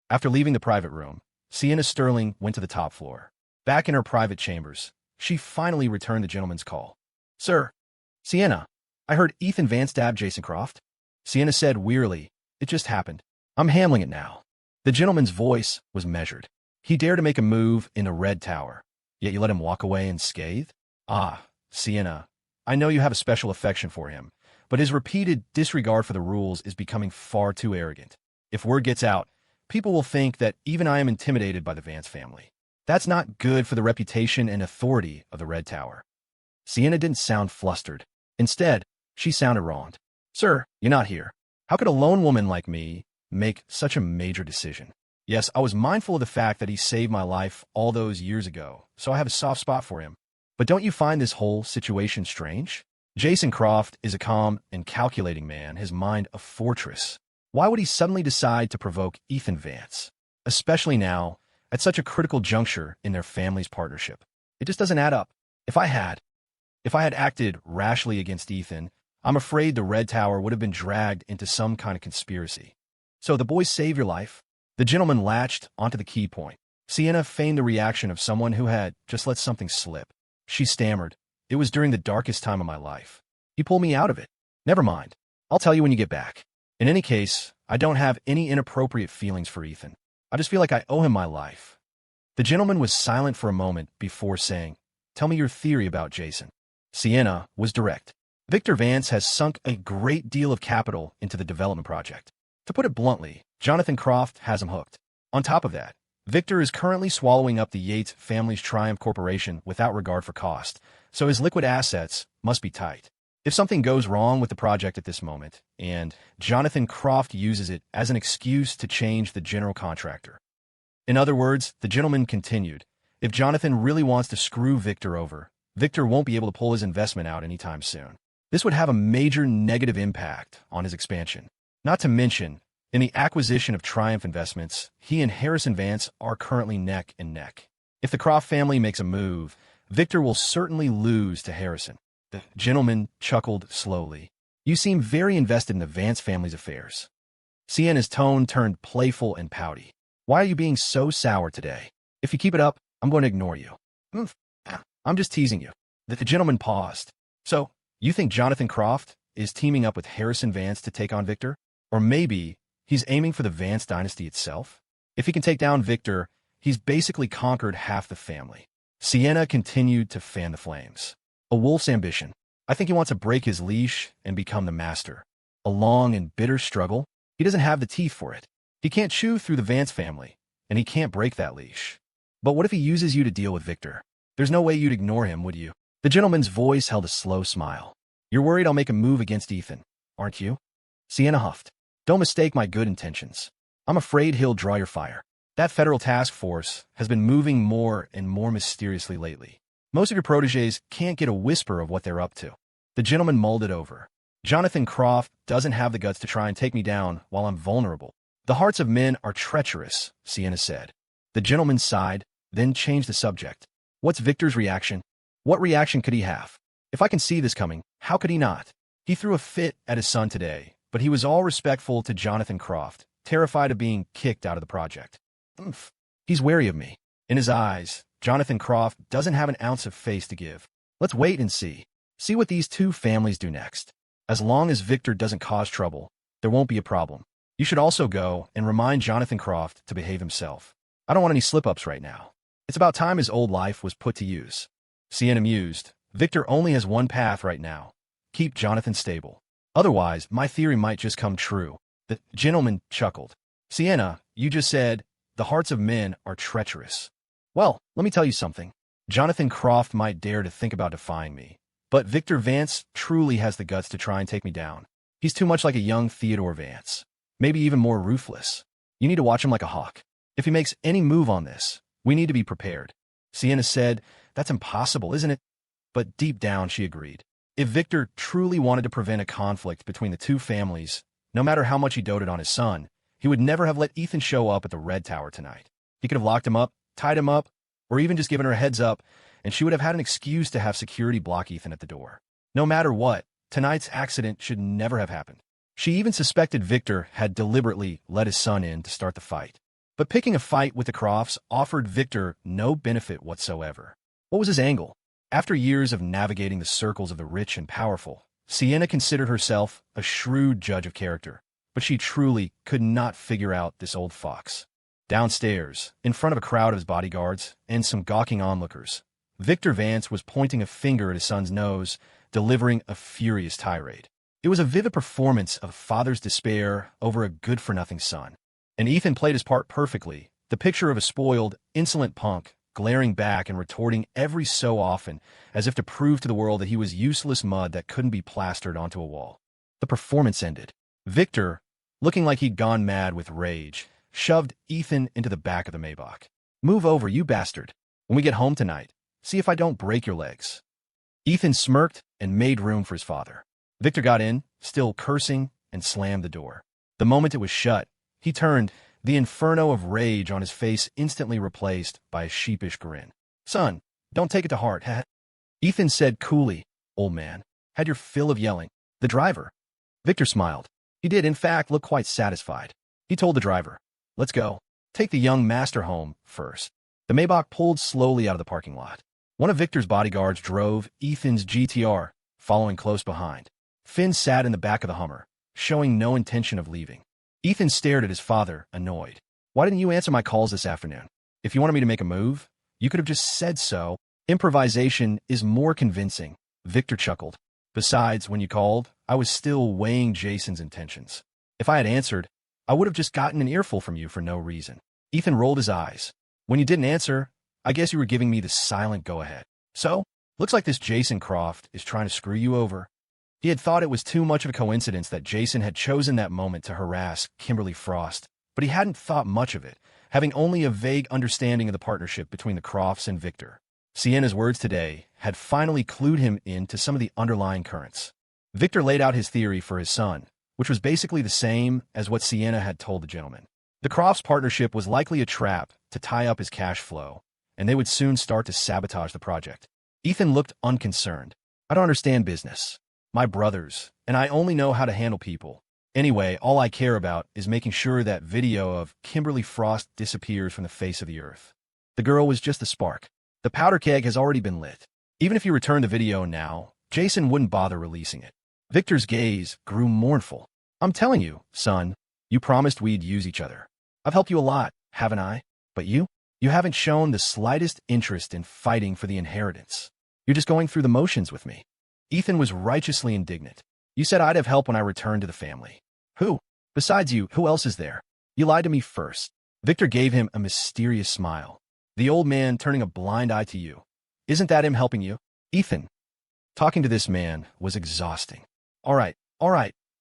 After leaving the private room, Sienna Sterling went to the top floor. Back in her private chambers, she finally returned the gentleman's call. "Sir." "Sienna, I heard Ethan Vance stabbed Jason Croft." Sienna said wearily, "It just happened. I'm handling it now." The gentleman's voice was measured. "He dared to make a move in the Red Tower, yet you let him walk away unscathed?" "Ah, Sienna, I know you have a special affection for him, but his repeated disregard for the rules is becoming far too arrogant. If word gets out, people will think that even I am intimidated by the Vance family. That's not good for the reputation and authority of the Red Tower." Sienna didn't sound flustered. Instead, she sounded wronged. "Sir, you're not here. How could a lone woman like me make such a major decision? Yes, I was mindful of the fact that he saved my life all those years ago, so I have a soft spot for him. But don't you find this whole situation strange? Jason Croft is a calm and calculating man, his mind a fortress. Why would he suddenly decide to provoke Ethan Vance? Especially now, at such a critical juncture in their family's partnership. It just doesn't add up. If I had acted rashly against Ethan, I'm afraid the Red Tower would have been dragged into some kind of conspiracy. So the boys saved your life?" The gentleman latched onto the key point. Sienna feigned the reaction of someone who had just let something slip. She stammered, "It was during the darkest time of my life. He pulled me out of it." "Never mind. I'll tell you when you get back. In any case, I don't have any inappropriate feelings for Ethan. I just feel like I owe him my life." The gentleman was silent for a moment before saying, "Tell me your theory about Jason." Sienna was direct. "Victor Vance has sunk a great deal of capital into the development project. To put it bluntly, Jonathan Croft has him hooked. On top of that, Victor is currently swallowing up the Yates family's Triumph Corporation without regard for cost, so his liquid assets must be tight. If something goes wrong with the project at this moment, and Jonathan Croft uses it as an excuse to change the general contractor." In other words, the gentleman continued, "If Jonathan really wants to screw Victor over, Victor won't be able to pull his investment out anytime soon. This would have a major negative impact on his expansion. Not to mention, in the acquisition of Triumph Investments, he and Harrison Vance are currently neck and neck. If the Croft family makes a move, Victor will certainly lose to Harrison." The gentleman chuckled slowly. "You seem very invested in the Vance family's affairs." Sienna's tone turned playful and pouty. "Why are you being so sour today? If you keep it up, I'm going to ignore you." "I'm just teasing you." The gentleman paused. "So, you think Jonathan Croft is teaming up with Harrison Vance to take on Victor? Or maybe he's aiming for the Vance dynasty itself? If he can take down Victor, he's basically conquered half the family." Sienna continued to fan the flames. "A wolf's ambition. I think he wants to break his leash and become the master. A long and bitter struggle. He doesn't have the teeth for it. He can't chew through the Vance family, and he can't break that leash. But what if he uses you to deal with Victor? There's no way you'd ignore him, would you?" The gentleman's voice held a slow smile. "You're worried I'll make a move against Ethan, aren't you?" Sienna huffed. "Don't mistake my good intentions. I'm afraid he'll draw your fire. That federal task force has been moving more and more mysteriously lately. Most of your protégés can't get a whisper of what they're up to." The gentleman mulled it over. "Jonathan Croft doesn't have the guts to try and take me down while I'm vulnerable. The hearts of men are treacherous," Sienna said. The gentleman sighed, then changed the subject. "What's Victor's reaction? What reaction could he have? If I can see this coming, how could he not? He threw a fit at his son today, but he was all respectful to Jonathan Croft, terrified of being kicked out of the project. He's wary of me. In his eyes, Jonathan Croft doesn't have an ounce of face to give. Let's wait and see. See what these two families do next. As long as Victor doesn't cause trouble, there won't be a problem. You should also go and remind Jonathan Croft to behave himself. I don't want any slip-ups right now. It's about time his old life was put to use." Sienna mused. "Victor only has one path right now. Keep Jonathan stable. Otherwise, my theory might just come true." The gentleman chuckled. "Sienna, you just said, the hearts of men are treacherous. Well, let me tell you something. Jonathan Croft might dare to think about defying me, but Victor Vance truly has the guts to try and take me down. He's too much like a young Theodore Vance, maybe even more ruthless. You need to watch him like a hawk. If he makes any move on this, we need to be prepared." Sienna said, "That's impossible, isn't it?" But deep down, she agreed. If Victor truly wanted to prevent a conflict between the two families, no matter how much he doted on his son, he would never have let Ethan show up at the Red Tower tonight. He could have locked him up, tied him up, or even just given her a heads up, and she would have had an excuse to have security block Ethan at the door. No matter what, tonight's accident should never have happened. She even suspected Victor had deliberately let his son in to start the fight. But picking a fight with the Crofts offered Victor no benefit whatsoever. What was his angle? After years of navigating the circles of the rich and powerful, Sienna considered herself a shrewd judge of character, but she truly could not figure out this old fox. Downstairs, in front of a crowd of his bodyguards and some gawking onlookers, Victor Vance was pointing a finger at his son's nose, delivering a furious tirade. It was a vivid performance of a father's despair over a good-for-nothing son. And Ethan played his part perfectly, the picture of a spoiled, insolent punk, glaring back and retorting every so often, as if to prove to the world that he was useless mud that couldn't be plastered onto a wall. The performance ended. Victor, looking like he'd gone mad with rage, shoved Ethan into the back of the Maybach. "Move over, you bastard. When we get home tonight, see if I don't break your legs." Ethan smirked and made room for his father. Victor got in, still cursing, and slammed the door. The moment it was shut, he turned, the inferno of rage on his face instantly replaced by a sheepish grin. "Son, don't take it to heart, ha?" Ethan said coolly. "Old man, had your fill of yelling." "The driver?" Victor smiled. He did, in fact, look quite satisfied. He told the driver, "Let's go. Take the young master home first." The Maybach pulled slowly out of the parking lot. One of Victor's bodyguards drove Ethan's GTR, following close behind. Finn sat in the back of the Hummer, showing no intention of leaving. Ethan stared at his father, annoyed. "Why didn't you answer my calls this afternoon? If you wanted me to make a move, you could have just said so." "Improvisation is more convincing," Victor chuckled. "Besides, when you called, I was still weighing Jason's intentions. If I had answered, I would have just gotten an earful from you for no reason." Ethan rolled his eyes. "When you didn't answer, I guess you were giving me the silent go-ahead. So, looks like this Jason Croft is trying to screw you over." He had thought it was too much of a coincidence that Jason had chosen that moment to harass Kimberly Frost, but he hadn't thought much of it, having only a vague understanding of the partnership between the Crofts and Victor. Sienna's words today had finally clued him into some of the underlying currents. Victor laid out his theory for his son, which was basically the same as what Sienna had told the gentleman. The Crofts' partnership was likely a trap to tie up his cash flow, and they would soon start to sabotage the project. Ethan looked unconcerned. "I don't understand business. My brothers, and I only know how to handle people. Anyway, all I care about is making sure that video of Kimberly Frost disappears from the face of the earth. The girl was just a spark. The powder keg has already been lit. Even if you return the video now, Jason wouldn't bother releasing it." Victor's gaze grew mournful. "I'm telling you, son, you promised we'd use each other. I've helped you a lot, haven't I? But you haven't shown the slightest interest in fighting for the inheritance. You're just going through the motions with me." Ethan was righteously indignant. "You said I'd have help when I returned to the family. Who? Besides you, who else is there? You lied to me first." Victor gave him a mysterious smile. "The old man turning a blind eye to you. Isn't that him helping you?" Ethan. Talking to this man was exhausting. All right,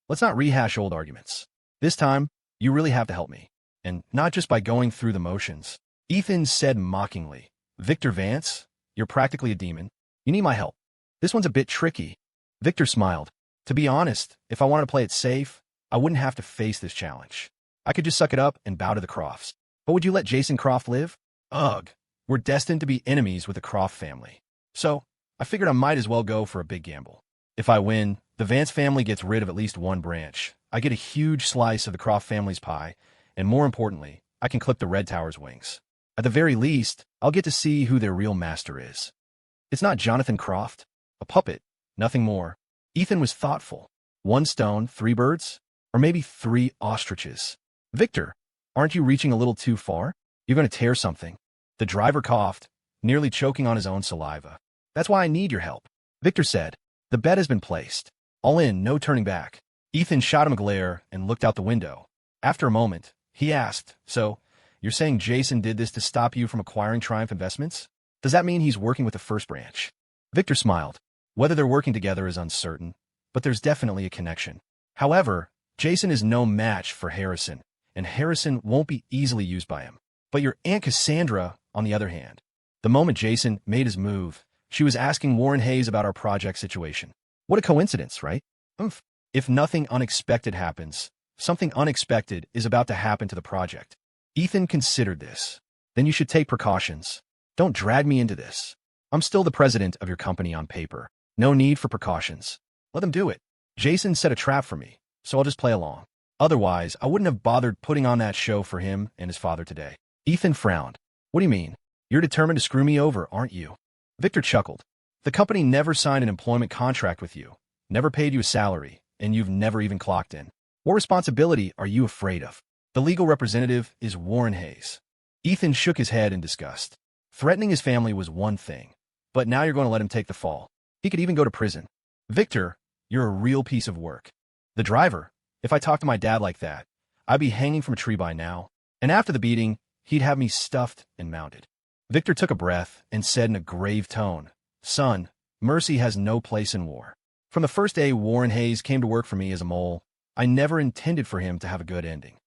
let's not rehash old arguments. This time, you really have to help me. And not just by going through the motions." Ethan said mockingly, "Victor Vance, you're practically a demon. You need my help. This one's a bit tricky." Victor smiled. "To be honest, if I wanted to play it safe, I wouldn't have to face this challenge. I could just suck it up and bow to the Crofts. But would you let Jason Croft live? Ugh, we're destined to be enemies with the Croft family. So, I figured I might as well go for a big gamble. If I win, the Vance family gets rid of at least one branch. I get a huge slice of the Croft family's pie, and more importantly, I can clip the Red Tower's wings. At the very least, I'll get to see who their real master is. It's not Jonathan Croft. A puppet, nothing more." Ethan was thoughtful. "One stone, 3 birds? Or maybe 3 ostriches? Victor, aren't you reaching a little too far? You're going to tear something." The driver coughed, nearly choking on his own saliva. "That's why I need your help." Victor said, "The bet has been placed. All in, no turning back." Ethan shot him a glare and looked out the window. After a moment, he asked, "So, you're saying Jason did this to stop you from acquiring Triumph Investments? Does that mean he's working with the first branch?" Victor smiled. "Whether they're working together is uncertain, but there's definitely a connection. However, Jason is no match for Harrison, and Harrison won't be easily used by him. But your Aunt Cassandra, on the other hand, the moment Jason made his move, she was asking Warren Hayes about our project situation. What a coincidence, right? If nothing unexpected happens, something unexpected is about to happen to the project." Ethan considered this. "Then you should take precautions. Don't drag me into this. I'm still the president of your company on paper. No need for precautions. Let them do it. Jason set a trap for me, so I'll just play along." Otherwise, I wouldn't have bothered putting on that show for him and his father today. Ethan frowned. What do you mean? You're determined to screw me over, aren't you? Victor chuckled. The company never signed an employment contract with you, never paid you a salary, and you've never even clocked in. What responsibility are you afraid of? The legal representative is Warren Hayes. Ethan shook his head in disgust. Threatening his family was one thing, but now you're going to let him take the fall. He could even go to prison. Victor, you're a real piece of work. The driver, if I talked to my dad like that, I'd be hanging from a tree by now, and after the beating, he'd have me stuffed and mounted. Victor took a breath and said in a grave tone, Son, mercy has no place in war. From the first day Warren Hayes came to work for me as a mole, I never intended for him to have a good ending.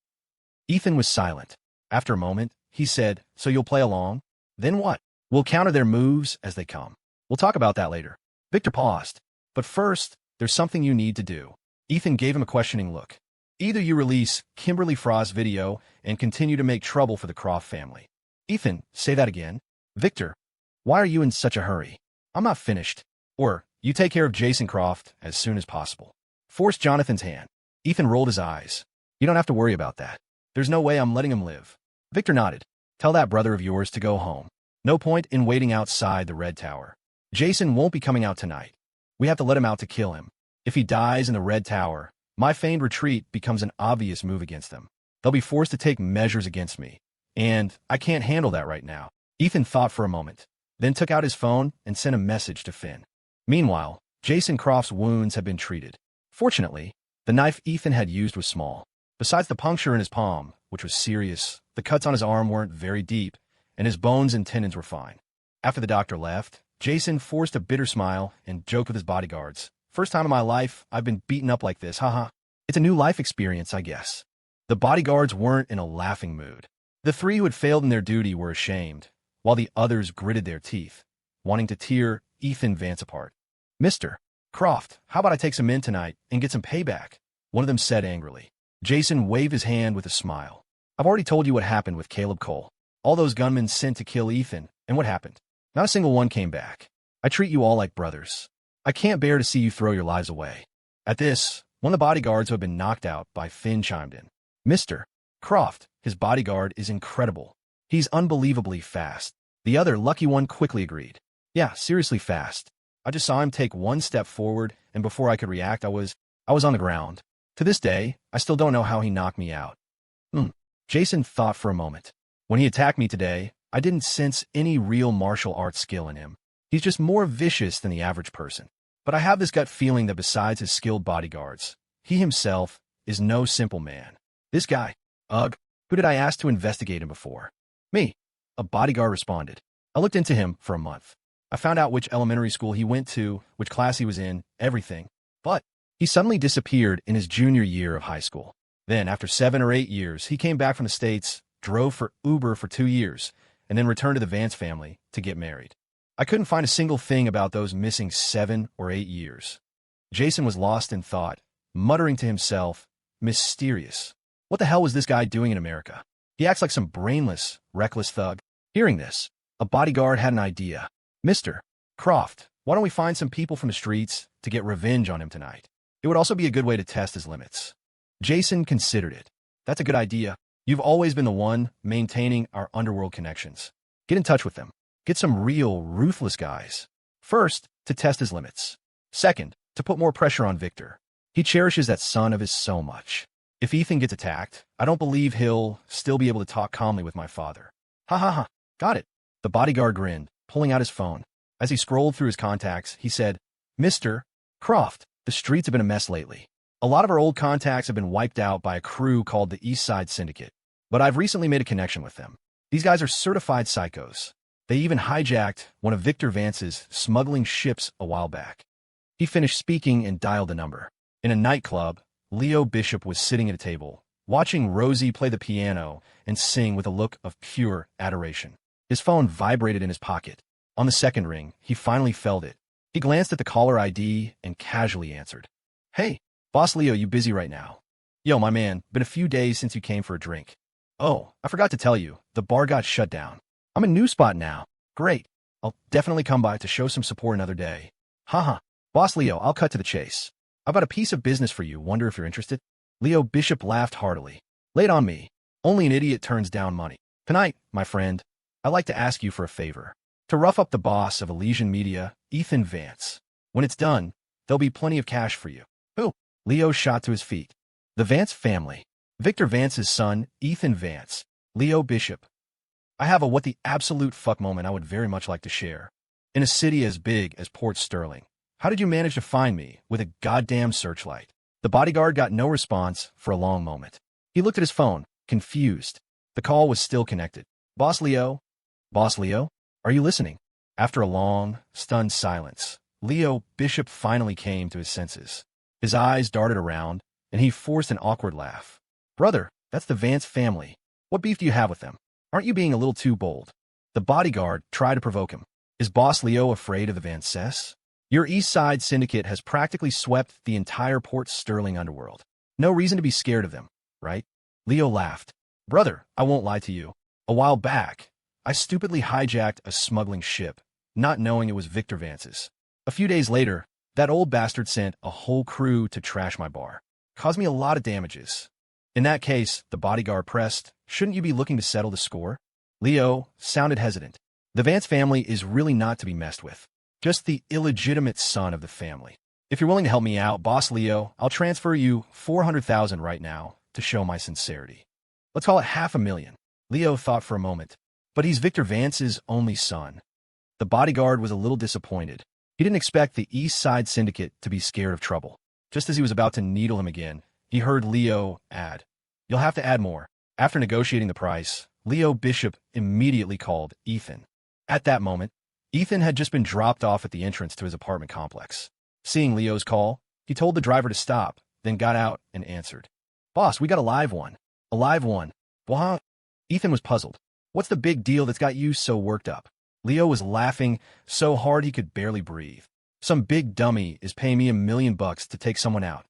Ethan was silent. After a moment, he said, So you'll play along? Then what? We'll counter their moves as they come. We'll talk about that later. Victor paused. But first, there's something you need to do. Ethan gave him a questioning look. Either you release Kimberly Frost's video and continue to make trouble for the Croft family. Ethan, say that again. Victor, why are you in such a hurry? I'm not finished. Or, you take care of Jason Croft as soon as possible. Force Jonathan's hand. Ethan rolled his eyes. You don't have to worry about that. There's no way I'm letting him live. Victor nodded. Tell that brother of yours to go home. No point in waiting outside the Red Tower. Jason won't be coming out tonight. We have to let him out to kill him. If he dies in the Red Tower, my feigned retreat becomes an obvious move against them. They'll be forced to take measures against me. And I can't handle that right now. Ethan thought for a moment, then took out his phone and sent a message to Finn. Meanwhile, Jason Croft's wounds had been treated. Fortunately, the knife Ethan had used was small. Besides the puncture in his palm, which was serious, the cuts on his arm weren't very deep, and his bones and tendons were fine. After the doctor left, Jason forced a bitter smile and joked with his bodyguards. First time in my life I've been beaten up like this, haha. It's a new life experience, I guess. The bodyguards weren't in a laughing mood. The three who had failed in their duty were ashamed, while the others gritted their teeth, wanting to tear Ethan Vance apart. Mr. Croft, how about I take some men tonight and get some payback? One of them said angrily. Jason waved his hand with a smile. I've already told you what happened with Caleb Cole. All those gunmen sent to kill Ethan, and what happened? Not a single one came back. I treat you all like brothers. I can't bear to see you throw your lives away. At this, one of the bodyguards who had been knocked out by Finn chimed in. Mr. Croft, his bodyguard is incredible. He's unbelievably fast. The other lucky one quickly agreed. Yeah, seriously fast. I just saw him take one step forward, and before I could react, I was on the ground. To this day, I still don't know how he knocked me out. Jason thought for a moment. When he attacked me today, I didn't sense any real martial arts skill in him. He's just more vicious than the average person. But I have this gut feeling that besides his skilled bodyguards, he himself is no simple man. This guy, ugh, who did I ask to investigate him before? Me, a bodyguard responded. I looked into him for a month. I found out which elementary school he went to, which class he was in, everything. But he suddenly disappeared in his junior year of high school. Then, after 7 or 8 years, he came back from the States, drove for Uber for 2 years, and then returned to the Vance family to get married. I couldn't find a single thing about those missing 7 or 8 years. Jason was lost in thought, muttering to himself, mysterious. What the hell was this guy doing in America? He acts like some brainless, reckless thug. Hearing this, a bodyguard had an idea. Mr. Croft, why don't we find some people from the streets to get revenge on him tonight? It would also be a good way to test his limits. Jason considered it. That's a good idea. You've always been the one maintaining our underworld connections. Get in touch with them. Get some real, ruthless guys. First, to test his limits. Second, to put more pressure on Victor. He cherishes that son of his so much. If Ethan gets attacked, I don't believe he'll still be able to talk calmly with my father. Ha ha ha. Got it. The bodyguard grinned, pulling out his phone. As he scrolled through his contacts, he said, Mr. Croft, the streets have been a mess lately. A lot of our old contacts have been wiped out by a crew called the East Side Syndicate, but I've recently made a connection with them. These guys are certified psychos. They even hijacked one of Victor Vance's smuggling ships a while back. He finished speaking and dialed the number. In a nightclub, Leo Bishop was sitting at a table, watching Rosie play the piano and sing with a look of pure adoration. His phone vibrated in his pocket. On the second ring, he finally felt it. He glanced at the caller ID and casually answered. Hey, Boss Leo, you busy right now? Yo, my man, been a few days since you came for a drink. Oh, I forgot to tell you, the bar got shut down. I'm in new spot now. Great. I'll definitely come by to show some support another day. Haha. Boss Leo, I'll cut to the chase. I've got a piece of business for you. Wonder if you're interested? Leo Bishop laughed heartily. Lay it on me. Only an idiot turns down money. Tonight, my friend, I'd like to ask you for a favor. To rough up the boss of Elysian Media, Ethan Vance. When it's done, there'll be plenty of cash for you. Who? Leo shot to his feet. The Vance family. Victor Vance's son, Ethan Vance. Leo Bishop. I have a what the absolute fuck moment I would very much like to share. In a city as big as Port Sterling, how did you manage to find me with a goddamn searchlight? The bodyguard got no response for a long moment. He looked at his phone, confused. The call was still connected. Boss Leo? Boss Leo? Are you listening? After a long, stunned silence, Leo Bishop finally came to his senses. His eyes darted around, and he forced an awkward laugh. Brother, that's the Vance family. What beef do you have with them? Aren't you being a little too bold? The bodyguard tried to provoke him. Is Boss Leo afraid of the Vances? Your East Side syndicate has practically swept the entire Port Sterling underworld. No reason to be scared of them, right? Leo laughed. Brother, I won't lie to you. A while back, I stupidly hijacked a smuggling ship, not knowing it was Victor Vance's. A few days later, that old bastard sent a whole crew to trash my bar. Caused me a lot of damages. In that case, the bodyguard pressed, shouldn't you be looking to settle the score? Leo sounded hesitant. The Vance family is really not to be messed with. Just the illegitimate son of the family. If you're willing to help me out, Boss Leo, I'll transfer you $400,000 right now to show my sincerity. Let's call it $500,000. Leo thought for a moment. But he's Victor Vance's only son. The bodyguard was a little disappointed. He didn't expect the East Side syndicate to be scared of trouble. Just as he was about to needle him again, he heard Leo add, "You'll have to add more." After negotiating the price, Leo Bishop immediately called Ethan. At that moment, Ethan had just been dropped off at the entrance to his apartment complex. Seeing Leo's call, he told the driver to stop, then got out and answered. "Boss, we got a live one." "A live one? What?" Ethan was puzzled. "What's the big deal that's got you so worked up?" Leo was laughing so hard he could barely breathe. "Some big dummy is paying me $1 million to take someone out."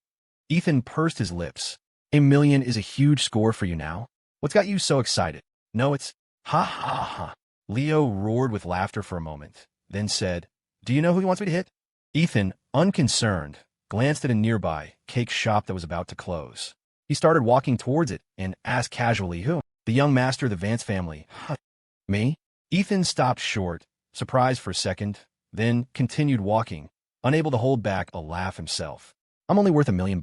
Ethan pursed his lips. $1 million is a huge score for you now? What's got you so excited? No, it's... Ha ha ha. Leo roared with laughter for a moment, then said, "Do you know who he wants me to hit?" Ethan, unconcerned, glanced at a nearby cake shop that was about to close. He started walking towards it and asked casually, "Who?" "The young master of the Vance family." "Me?" Ethan stopped short, surprised for a second, then continued walking, unable to hold back a laugh himself. "I'm only worth $1 million.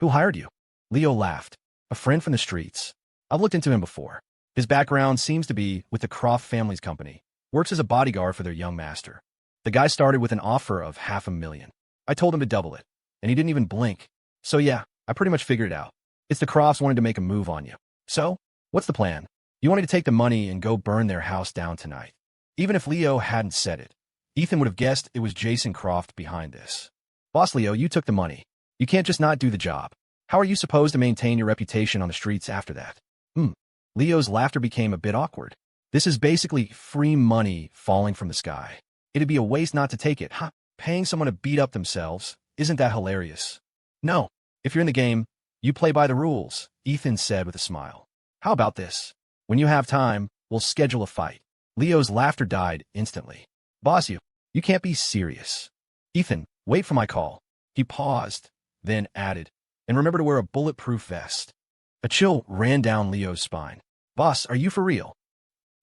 Who hired you?" Leo laughed. "A friend from the streets. I've looked into him before. His background seems to be with the Croft family's company. Works as a bodyguard for their young master. The guy started with an offer of $500,000. I told him to double it, and he didn't even blink. So yeah, I pretty much figured it out. It's the Crofts wanted to make a move on you. So, what's the plan? You want me to take the money and go burn their house down tonight?" Even if Leo hadn't said it, Ethan would have guessed it was Jason Croft behind this. "Boss Leo, you took the money. You can't just not do the job. How are you supposed to maintain your reputation on the streets after that?" Leo's laughter became a bit awkward. "This is basically free money falling from the sky. It'd be a waste not to take it, huh? Paying someone to beat up themselves, isn't that hilarious?" "No. If you're in the game, you play by the rules," Ethan said with a smile. "How about this? When you have time, we'll schedule a fight." Leo's laughter died instantly. "Boss, you can't be serious." "Ethan, wait for my call." He paused, then added, "And remember to wear a bulletproof vest." A chill ran down Leo's spine. "Boss, are you for real?"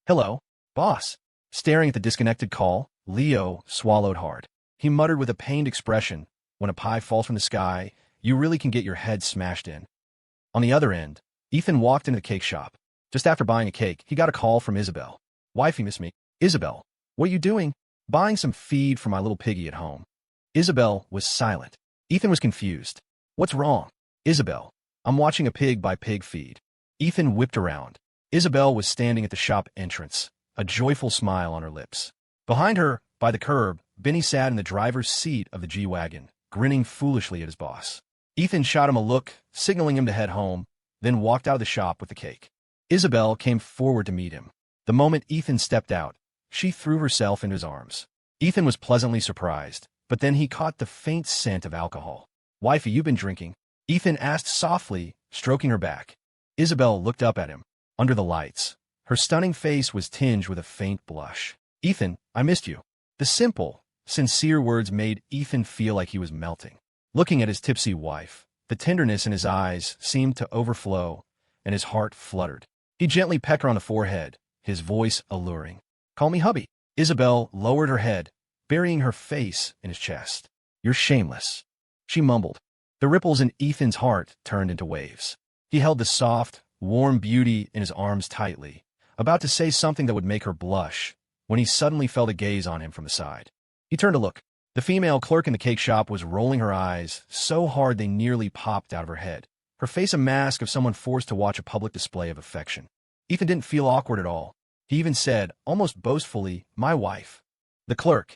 "Hello, boss." Staring at the disconnected call, Leo swallowed hard. He muttered with a pained expression, "When a pie falls from the sky, you really can get your head smashed in." On the other end, Ethan walked into the cake shop. Just after buying a cake, he got a call from Isabel. "Wifey, miss me." "Isabel, what are you doing?" "Buying some feed for my little piggy at home." Isabel was silent. Ethan was confused. "What's wrong?" "Isabel, I'm watching a pig-by-pig feed." Ethan whipped around. Isabel was standing at the shop entrance, a joyful smile on her lips. Behind her, by the curb, Benny sat in the driver's seat of the G-Wagon, grinning foolishly at his boss. Ethan shot him a look, signaling him to head home, then walked out of the shop with the cake. Isabel came forward to meet him. The moment Ethan stepped out, she threw herself into his arms. Ethan was pleasantly surprised, but then he caught the faint scent of alcohol. "Wifey, you been drinking?" Ethan asked softly, stroking her back. Isabel looked up at him. Under the lights, her stunning face was tinged with a faint blush. "Ethan, I missed you." The simple, sincere words made Ethan feel like he was melting. Looking at his tipsy wife, The tenderness in his eyes seemed to overflow, and his heart fluttered. He gently pecked her on the forehead, his voice alluring. "Call me hubby." Isabel lowered her head, burying her face in his chest. "You're shameless," she mumbled. The ripples in Ethan's heart turned into waves. He held the soft, warm beauty in his arms tightly, about to say something that would make her blush, when he suddenly felt a gaze on him from the side. He turned to look. The female clerk in the cake shop was rolling her eyes so hard they nearly popped out of her head, her face a mask of someone forced to watch a public display of affection. Ethan didn't feel awkward at all. He even said, almost boastfully, "My wife." The clerk.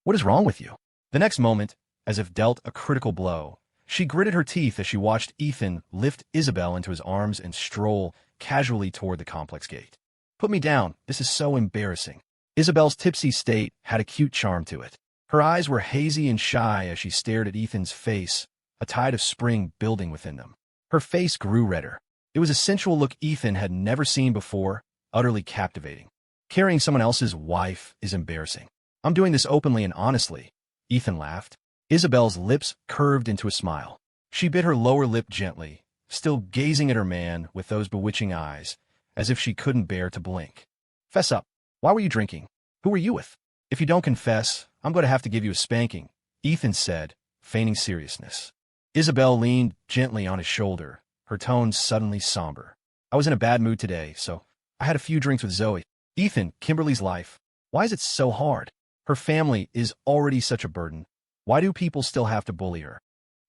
"What is wrong with you?" The next moment, as if dealt a critical blow, she gritted her teeth as she watched Ethan lift Isabel into his arms and stroll casually toward the complex gate. "Put me down. This is so embarrassing." Isabel's tipsy state had a cute charm to it. Her eyes were hazy and shy as she stared at Ethan's face, a tide of spring building within them. Her face grew redder. It was a sensual look Ethan had never seen before, utterly captivating. Carrying someone else's wife is embarrassing. "I'm doing this openly and honestly," Ethan laughed. Isabel's lips curved into a smile. She bit her lower lip gently, still gazing at her man with those bewitching eyes, as if she couldn't bear to blink. "Fess up. Why were you drinking? Who were you with?" "If you don't confess, I'm going to have to give you a spanking," Ethan said, feigning seriousness. Isabel leaned gently on his shoulder, her tone suddenly somber. "I was in a bad mood today, so I had a few drinks with Zoe." "Ethan, Kimberly's life. Why is it so hard? Her family is already such a burden. Why do people still have to bully her?"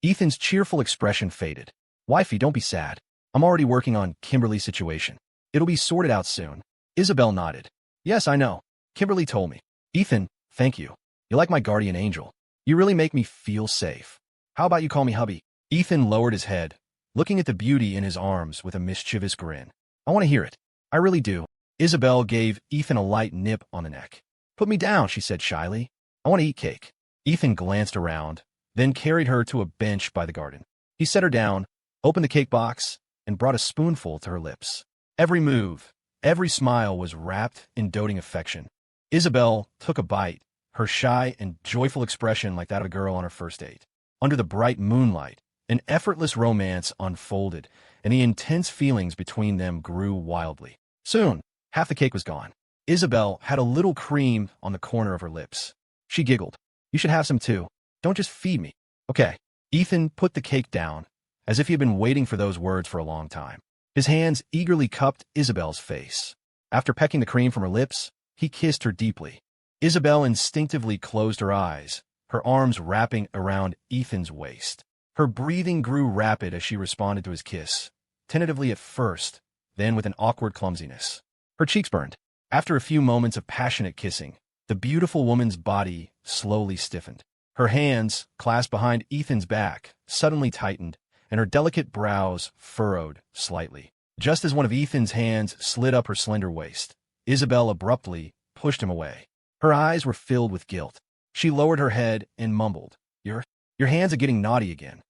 Ethan's cheerful expression faded. "Wifey, don't be sad. I'm already working on Kimberly's situation. It'll be sorted out soon." Isabel nodded. "Yes, I know. Kimberly told me." "Ethan, thank you. You're like my guardian angel. You really make me feel safe. How about you call me hubby?" Ethan lowered his head, looking at the beauty in his arms with a mischievous grin. "I want to hear it. I really do." Isabel gave Ethan a light nip on the neck. "Put me down," she said shyly. "I want to eat cake." Ethan glanced around, then carried her to a bench by the garden. He set her down, opened the cake box, and brought a spoonful to her lips. Every move, every smile was wrapped in doting affection. Isabel took a bite, her shy and joyful expression like that of a girl on her first date. Under the bright moonlight, an effortless romance unfolded, and the intense feelings between them grew wildly. Soon, half the cake was gone. Isabel had a little cream on the corner of her lips. She giggled. "You should have some too. Don't just feed me." "Okay." Ethan put the cake down, as if he had been waiting for those words for a long time. His hands eagerly cupped Isabel's face. After pecking the cream from her lips, he kissed her deeply. Isabel instinctively closed her eyes, her arms wrapping around Ethan's waist. Her breathing grew rapid as she responded to his kiss, tentatively at first, then with an awkward clumsiness. Her cheeks burned. After a few moments of passionate kissing, the beautiful woman's body slowly stiffened. Her hands, clasped behind Ethan's back, suddenly tightened, and her delicate brows furrowed slightly. Just as one of Ethan's hands slid up her slender waist, Isabel abruptly pushed him away. Her eyes were filled with guilt. She lowered her head and mumbled, Your hands are getting naughty again."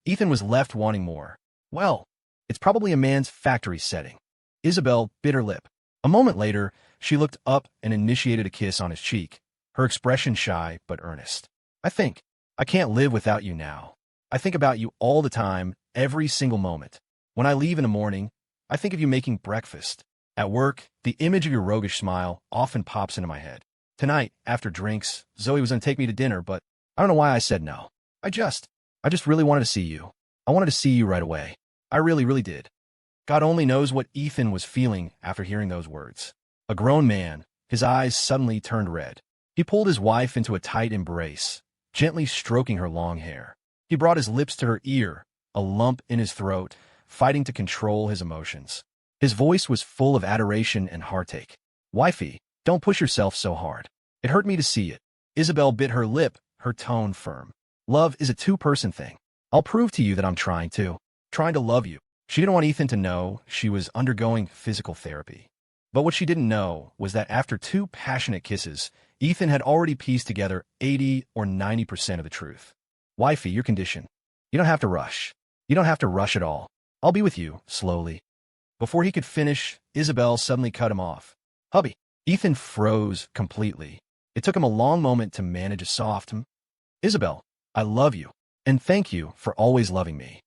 Ethan was left wanting more. Well, it's probably a man's factory setting. Isabel bit her lip. A moment later, she looked up and initiated a kiss on his cheek, her expression shy but earnest. I can't live without you now. I think about you all the time, every single moment. When I leave in the morning, I think of you making breakfast. At work, the image of your roguish smile often pops into my head. Tonight, after drinks, Zoe was going to take me to dinner, but I don't know why I said no. I just really wanted to see you. I wanted to see you right away. I really, really did." God only knows what Ethan was feeling after hearing those words. A grown man, his eyes suddenly turned red. He pulled his wife into a tight embrace, gently stroking her long hair. He brought his lips to her ear, a lump in his throat, fighting to control his emotions. His voice was full of adoration and heartache. "Wifey, don't push yourself so hard. It hurt me to see it." Isabel bit her lip, her tone firm. "Love is a two-person thing. I'll prove to you that I'm trying to love you." She didn't want Ethan to know she was undergoing physical therapy. But what she didn't know was that after 2 passionate kisses, Ethan had already pieced together 80 or 90% of the truth. "Wifey, your condition. You don't have to rush. You don't have to rush at all. I'll be with you, slowly." Before he could finish, Isabel suddenly cut him off. "Hubby." Ethan froze completely. It took him a long moment to manage a soft, "Isabel, I love you." And thank you for always loving me.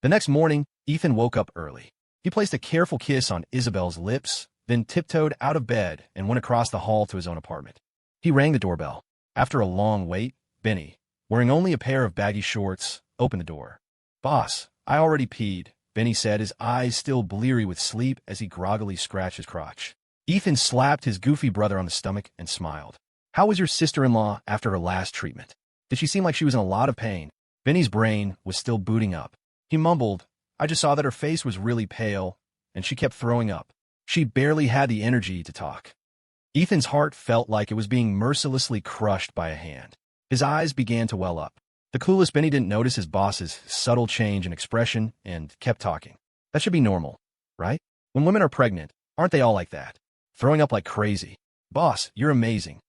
The next morning, Ethan woke up early. He placed a careful kiss on Isabel's lips, then tiptoed out of bed and went across the hall to his own apartment. He rang the doorbell. After a long wait, Benny, wearing only a pair of baggy shorts, opened the door. "Boss, I already peed," Benny said, his eyes still bleary with sleep as he groggily scratched his crotch. Ethan slapped his goofy brother on the stomach and smiled. "How was your sister-in-law after her last treatment? Did she seem like she was in a lot of pain?" Benny's brain was still booting up. He mumbled, "I just saw that her face was really pale, and she kept throwing up. She barely had the energy to talk." Ethan's heart felt like it was being mercilessly crushed by a hand. His eyes began to well up. The clueless Benny didn't notice his boss's subtle change in expression and kept talking. "That should be normal, right? When women are pregnant, aren't they all like that? Throwing up like crazy. Boss, you're amazing."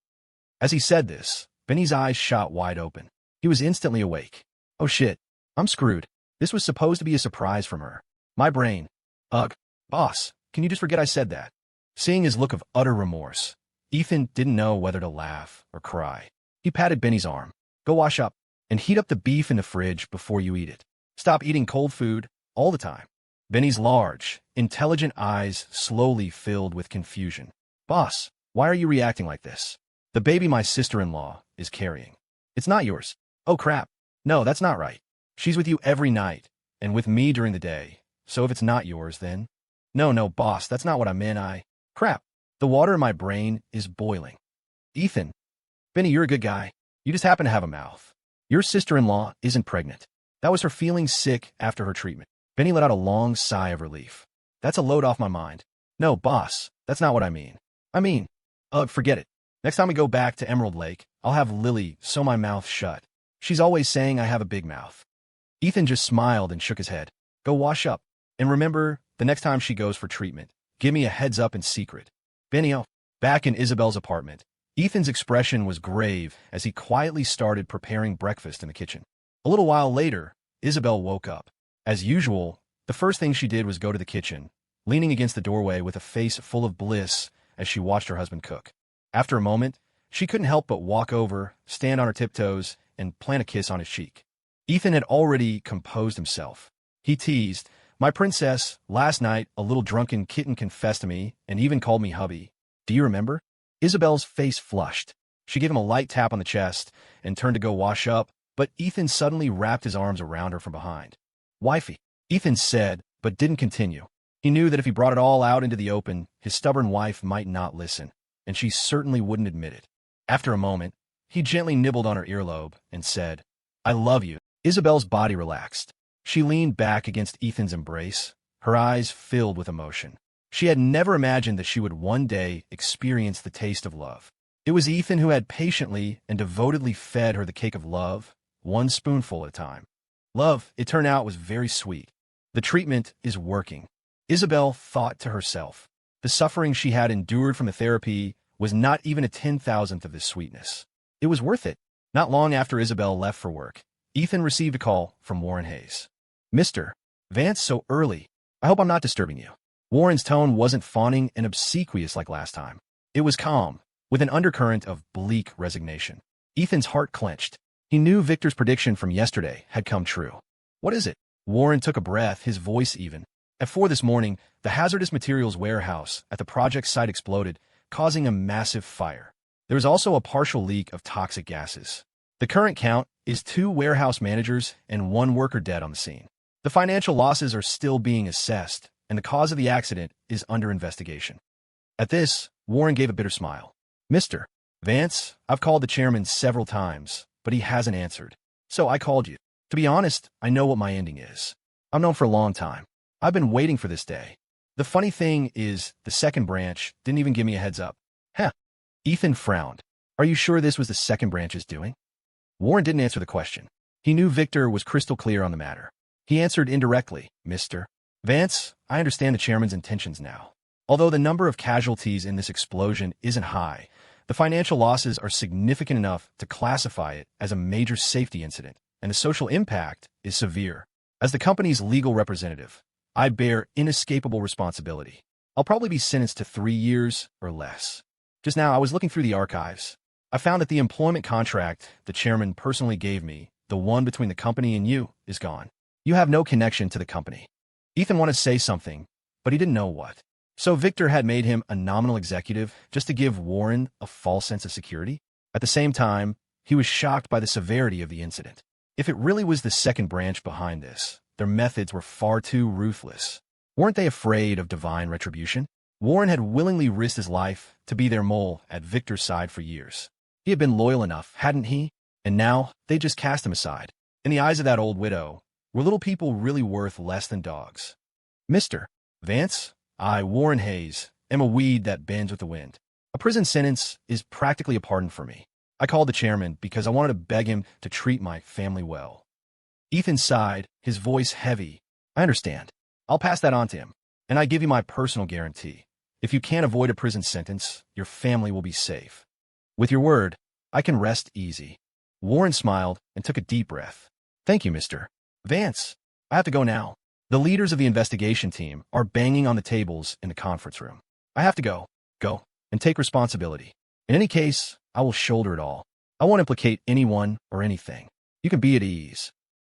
As he said this, Benny's eyes shot wide open. He was instantly awake. "Oh shit, I'm screwed. This was supposed to be a surprise from her. My brain. Ugh. Boss, can you just forget I said that?" Seeing his look of utter remorse, Ethan didn't know whether to laugh or cry. He patted Benny's arm. "Go wash up and heat up the beef in the fridge before you eat it. Stop eating cold food all the time." Benny's large, intelligent eyes slowly filled with confusion. "Boss, why are you reacting like this? The baby my sister-in-law is carrying. It's not yours." "Oh crap. No, that's not right. She's with you every night, and with me during the day. So if it's not yours, then—" No, boss, that's not what I meant. Crap. The water in my brain is boiling." "Ethan. Benny, you're a good guy. You just happen to have a mouth. Your sister-in-law isn't pregnant. That was her feeling sick after her treatment." Benny let out a long sigh of relief. "That's a load off my mind." "No, boss, that's not what I mean. Forget it. Next time we go back to Emerald Lake, I'll have Lily sew my mouth shut. She's always saying I have a big mouth." Ethan just smiled and shook his head. "Go wash up. And remember, the next time she goes for treatment, give me a heads up in secret." Benny, back in Isabel's apartment, Ethan's expression was grave as he quietly started preparing breakfast in the kitchen. A little while later, Isabel woke up. As usual, the first thing she did was go to the kitchen, leaning against the doorway with a face full of bliss as she watched her husband cook. After a moment, she couldn't help but walk over, stand on her tiptoes, and plant a kiss on his cheek. Ethan had already composed himself. He teased, "My princess, last night a little drunken kitten confessed to me and even called me hubby. Do you remember?" Isabel's face flushed. She gave him a light tap on the chest and turned to go wash up, but Ethan suddenly wrapped his arms around her from behind. "Wifey," Ethan said, but didn't continue. He knew that if he brought it all out into the open, his stubborn wife might not listen, and she certainly wouldn't admit it. After a moment, he gently nibbled on her earlobe and said, "I love you." Isabel's body relaxed. She leaned back against Ethan's embrace, her eyes filled with emotion. She had never imagined that she would one day experience the taste of love. It was Ethan who had patiently and devotedly fed her the cake of love, one spoonful at a time. Love, it turned out, was very sweet. The treatment is working. Isabel thought to herself. The suffering she had endured from the therapy was not even a 10,000th of this sweetness. It was worth it. Not long after Isabel left for work, Ethan received a call from Warren Hayes. "Mr. Vance, so early. I hope I'm not disturbing you." Warren's tone wasn't fawning and obsequious like last time. It was calm, with an undercurrent of bleak resignation. Ethan's heart clenched. He knew Victor's prediction from yesterday had come true. "What is it?" Warren took a breath, his voice even. At 4 this morning, the hazardous materials warehouse at the project site exploded, causing a massive fire. There was also a partial leak of toxic gases. The current count is 2 warehouse managers and 1 worker dead on the scene. The financial losses are still being assessed, and the cause of the accident is under investigation. At this, Warren gave a bitter smile. "Mr. Vance, I've called the chairman several times, but he hasn't answered. So I called you. To be honest, I know what my ending is. I've known for a long time. I've been waiting for this day. The funny thing is, the second branch didn't even give me a heads up." "Huh." Ethan frowned. "Are you sure this was the second branch's doing?" Warren didn't answer the question. He knew Victor was crystal clear on the matter. He answered indirectly, "Mr. Vance, I understand the chairman's intentions now. Although the number of casualties in this explosion isn't high, the financial losses are significant enough to classify it as a major safety incident, and the social impact is severe. As the company's legal representative, I bear inescapable responsibility. I'll probably be sentenced to 3 years or less. Just now, I was looking through the archives. I found that the employment contract the chairman personally gave me the one between the company and you, is gone. You have no connection to the company. Ethan wanted to say something, but he didn't know what. So Victor had made him a nominal executive just to give Warren a false sense of security? At the same time, he was shocked by the severity of the incident. If it really was the second branch behind this, their methods were far too ruthless. Weren't they afraid of divine retribution? Warren had willingly risked his life to be their mole at Victor's side for years. He had been loyal enough, hadn't he? And now, they just cast him aside. In the eyes of that old widow, were little people really worth less than dogs? Mr. Vance, I, Warren Hayes, am a weed that bends with the wind. A prison sentence is practically a pardon for me. I called the chairman because I wanted to beg him to treat my family well. Ethan sighed, his voice heavy. I understand. I'll pass that on to him. And I give you my personal guarantee. If you can't avoid a prison sentence, your family will be safe. With your word, I can rest easy. Warren smiled and took a deep breath. Thank you, Mr. Vance. I have to go now. The leaders of the investigation team are banging on the tables in the conference room. I have to go, and take responsibility. In any case, I will shoulder it all. I won't implicate anyone or anything. You can be at ease.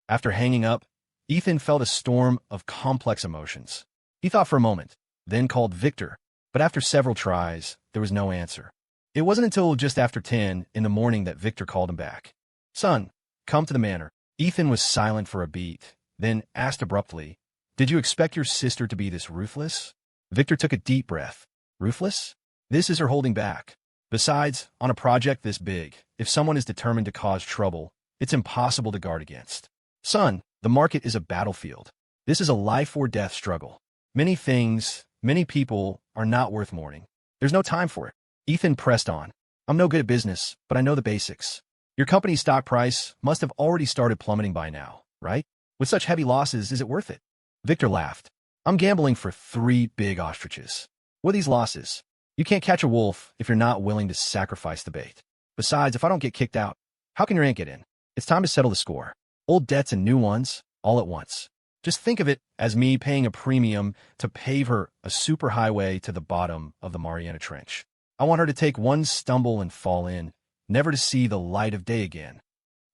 After hanging up, Ethan felt a storm of complex emotions. He thought for a moment, then called Victor, but after several tries, there was no answer. It wasn't until just after 10 in the morning that Victor called him back. Son, come to the manor. Ethan was silent for a beat, then asked abruptly, Did you expect your sister to be this ruthless? Victor took a deep breath. Ruthless? This is her holding back. Besides, on a project this big, if someone is determined to cause trouble, it's impossible to guard against. Son, the market is a battlefield. This is a life-or-death struggle. Many things, many people are not worth mourning. There's no time for it. Ethan pressed on. I'm no good at business, but I know the basics. Your company's stock price must have already started plummeting by now, right? With such heavy losses, is it worth it? Victor laughed. I'm gambling for 3 big ostriches. What are these losses? You can't catch a wolf if you're not willing to sacrifice the bait. Besides, if I don't get kicked out, how can your aunt get in? It's time to settle the score. Old debts and new ones, all at once. Just think of it as me paying a premium to pave her a superhighway to the bottom of the Mariana Trench. I want her to take one stumble and fall in, never to see the light of day again.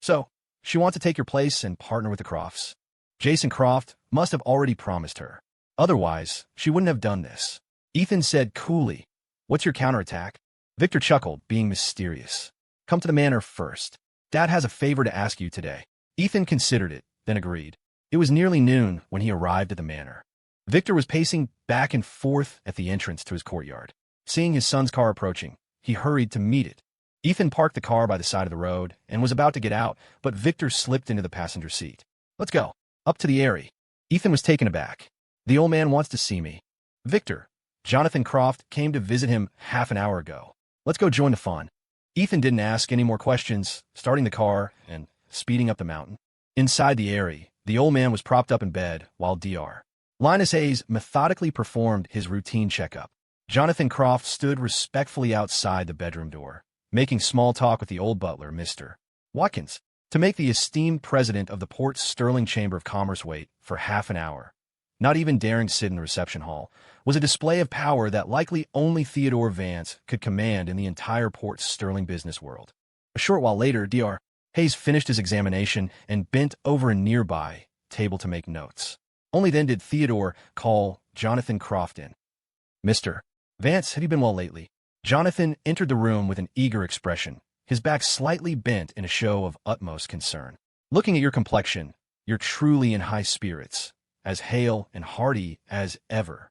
So, she wants to take your place and partner with the Crofts. Jason Croft must have already promised her. Otherwise, she wouldn't have done this. Ethan said coolly, What's your counterattack? Victor chuckled, being mysterious. Come to the manor first. Dad has a favor to ask you today. Ethan considered it, then agreed. It was nearly noon when he arrived at the manor. Victor was pacing back and forth at the entrance to his courtyard. Seeing his son's car approaching, he hurried to meet it. Ethan parked the car by the side of the road and was about to get out, but Victor slipped into the passenger seat. Let's go. Up to the Airy. Ethan was taken aback. The old man wants to see me. Victor, Jonathan Croft came to visit him half an hour ago. Let's go join the fun. Ethan didn't ask any more questions, starting the car and speeding up the mountain. Inside the Airy, the old man was propped up in bed while Dr. Linus Hayes methodically performed his routine checkup. Jonathan Croft stood respectfully outside the bedroom door, making small talk with the old butler, Mr. Watkins, to make the esteemed president of the Port Sterling Chamber of Commerce wait for half an hour. Not even daring to sit in the reception hall was a display of power that likely only Theodore Vance could command in the entire Port Sterling business world. A short while later, Dr. Hayes finished his examination and bent over a nearby table to make notes. Only then did Theodore call Jonathan Croft in. Mr. Vance, have you been well lately? Jonathan entered the room with an eager expression, his back slightly bent in a show of utmost concern. Looking at your complexion, you're truly in high spirits, as hale and hearty as ever.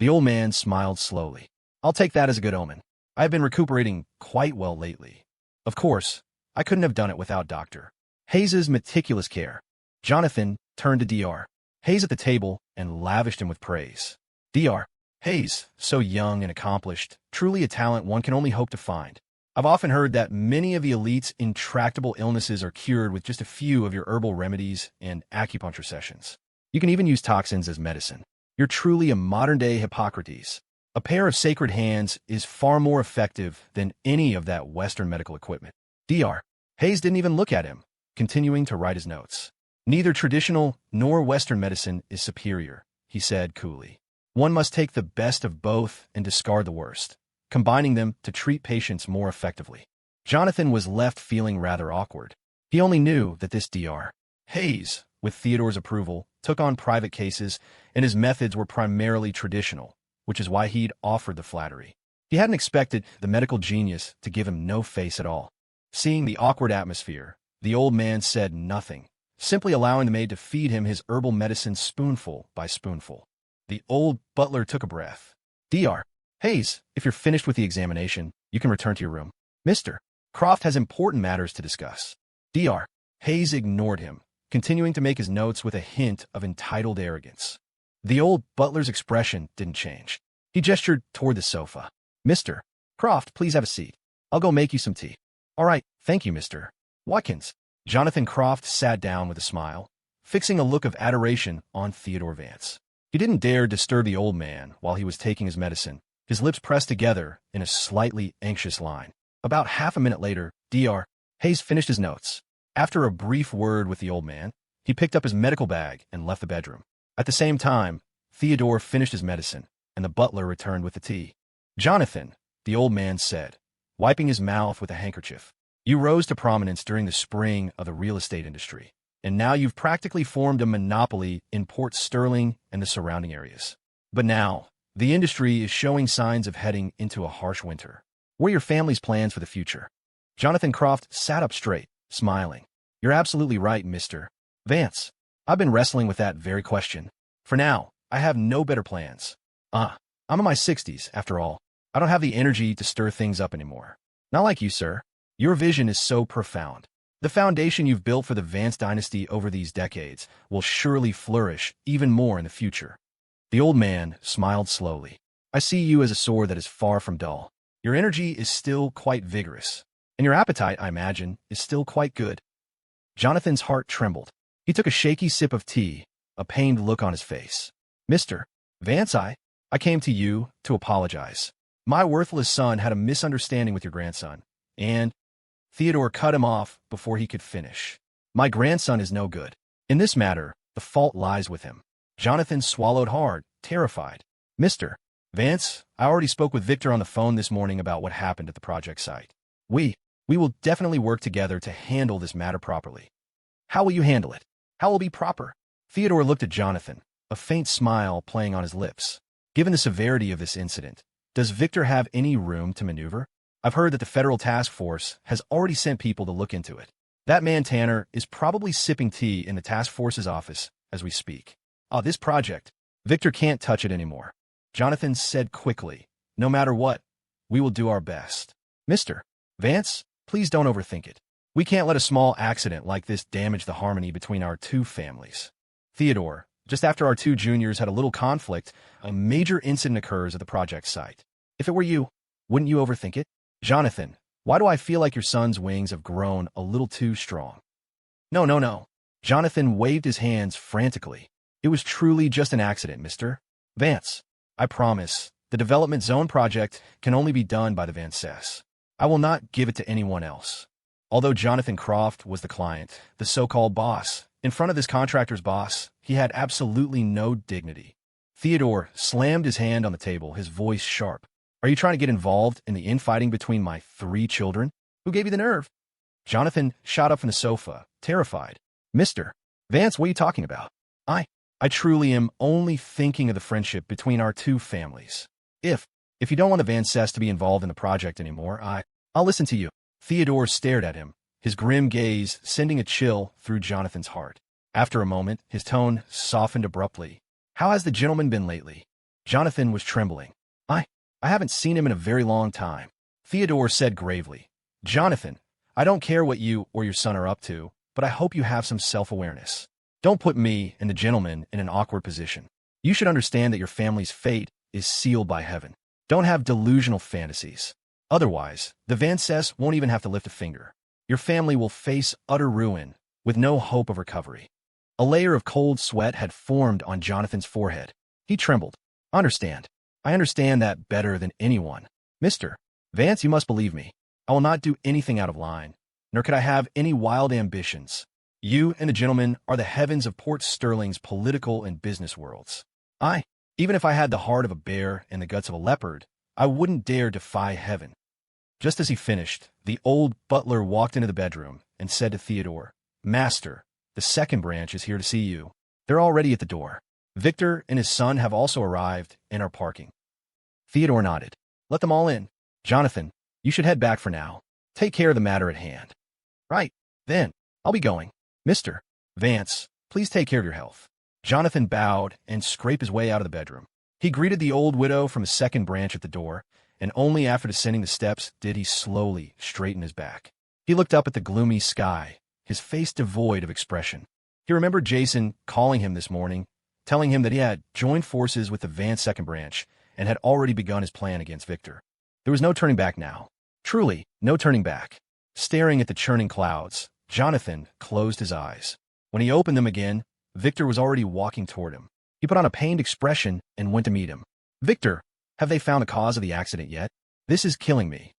The old man smiled slowly. I'll take that as a good omen. I've been recuperating quite well lately. Of course, I couldn't have done it without Dr. Hayes's meticulous care. Jonathan turned to Dr. Hayes at the table and lavished him with praise. Dr. Hayes, so young and accomplished, truly a talent one can only hope to find. I've often heard that many of the elite's intractable illnesses are cured with just a few of your herbal remedies and acupuncture sessions. You can even use toxins as medicine. You're truly a modern-day Hippocrates. A pair of sacred hands is far more effective than any of that Western medical equipment. Dr. Hayes didn't even look at him, continuing to write his notes. Neither traditional nor Western medicine is superior, he said coolly. One must take the best of both and discard the worst, combining them to treat patients more effectively. Jonathan was left feeling rather awkward. He only knew that this Dr. Hayes, with Theodore's approval, took on private cases, and his methods were primarily traditional, which is why he'd offered the flattery. He hadn't expected the medical genius to give him no face at all. Seeing the awkward atmosphere, the old man said nothing, simply allowing the maid to feed him his herbal medicine spoonful by spoonful. The old butler took a breath. Dr. Hayes, if you're finished with the examination, you can return to your room. Mr. Croft has important matters to discuss. Dr. Hayes ignored him, continuing to make his notes with a hint of entitled arrogance. The old butler's expression didn't change. He gestured toward the sofa. Mr. Croft, please have a seat. I'll go make you some tea. All right, thank you, Mr. Watkins. Jonathan Croft sat down with a smile, fixing a look of adoration on Theodore Vance. He didn't dare disturb the old man while he was taking his medicine, his lips pressed together in a slightly anxious line. About half a minute later, Dr. Hayes finished his notes. After a brief word with the old man, he picked up his medical bag and left the bedroom. At the same time, Theodore finished his medicine, and the butler returned with the tea. Jonathan, the old man said, wiping his mouth with a handkerchief, you rose to prominence during the spring of the real estate industry, and now you've practically formed a monopoly in Port Sterling and the surrounding areas. But now, the industry is showing signs of heading into a harsh winter. What are your family's plans for the future? Jonathan Croft sat up straight, smiling. You're absolutely right, Mr. Vance. I've been wrestling with that very question. For now, I have no better plans. I'm in my 60s, after all. I don't have the energy to stir things up anymore. Not like you, sir. Your vision is so profound. The foundation you've built for the Vance dynasty over these decades will surely flourish even more in the future. The old man smiled slowly. I see you as a sword that is far from dull. Your energy is still quite vigorous, and your appetite, I imagine, is still quite good. Jonathan's heart trembled. He took a shaky sip of tea, a pained look on his face. Mr. Vance, I came to you to apologize. My worthless son had a misunderstanding with your grandson, and Theodore cut him off before he could finish. My grandson is no good. In this matter, the fault lies with him. Jonathan swallowed hard, terrified. Mr. Vance, I already spoke with Victor on the phone this morning about what happened at the project site. We will definitely work together to handle this matter properly. How will you handle it? How will it be proper? Theodore looked at Jonathan, a faint smile playing on his lips. Given the severity of this incident, does Victor have any room to maneuver? I've heard that the federal task force has already sent people to look into it. That man Tanner is probably sipping tea in the task force's office as we speak. This project, Victor can't touch it anymore. Jonathan said quickly, no matter what, we will do our best. Mr. Vance, please don't overthink it. We can't let a small accident like this damage the harmony between our two families. Theodore, just after our two juniors had a little conflict, a major incident occurs at the project site. If it were you, wouldn't you overthink it? Jonathan, why do I feel like your son's wings have grown a little too strong? No. Jonathan waved his hands frantically. It was truly just an accident, Mr. Vance. I promise, the development zone project can only be done by the Vances. I will not give it to anyone else. Although Jonathan Croft was the client, the so-called boss, in front of this contractor's boss, he had absolutely no dignity. Theodore slammed his hand on the table, his voice sharp. Are you trying to get involved in the infighting between my 3 children? Who gave you the nerve? Jonathan shot up from the sofa, terrified. Mr. Vance, what are you talking about? I truly am only thinking of the friendship between our two families. If you don't want the Vances to be involved in the project anymore, I'll listen to you. Theodore stared at him, his grim gaze sending a chill through Jonathan's heart. After a moment, his tone softened abruptly. How has the gentleman been lately? Jonathan was trembling. I haven't seen him in a very long time. Theodore said gravely. Jonathan, I don't care what you or your son are up to, but I hope you have some self-awareness. Don't put me and the gentleman in an awkward position. You should understand that your family's fate is sealed by heaven. Don't have delusional fantasies. Otherwise, the Vances won't even have to lift a finger. Your family will face utter ruin, with no hope of recovery. A layer of cold sweat had formed on Jonathan's forehead. He trembled. I understand that better than anyone. Mr. Vance, you must believe me. I will not do anything out of line, nor could I have any wild ambitions. You and the gentleman are the heavens of Port Sterling's political and business worlds. Even if I had the heart of a bear and the guts of a leopard, I wouldn't dare defy heaven. Just as he finished, the old butler walked into the bedroom, and said to Theodore, "Master, the second branch is here to see you. They're already at the door. Victor and his son have also arrived and are parking." Theodore nodded. "Let them all in. Jonathan, you should head back for now. Take care of the matter at hand." "Right, then. I'll be going. Mr. Vance, please take care of your health." Jonathan bowed and scraped his way out of the bedroom. He greeted the old widow from the second branch at the door, and only after descending the steps did he slowly straighten his back. He looked up at the gloomy sky, his face devoid of expression. He remembered Jason calling him this morning, telling him that he had joined forces with the Vance second branch and had already begun his plan against Victor. There was no turning back now. Truly, no turning back. Staring at the churning clouds, Jonathan closed his eyes. When he opened them again, Victor was already walking toward him. He put on a pained expression and went to meet him. "Victor, have they found the cause of the accident yet? This is killing me."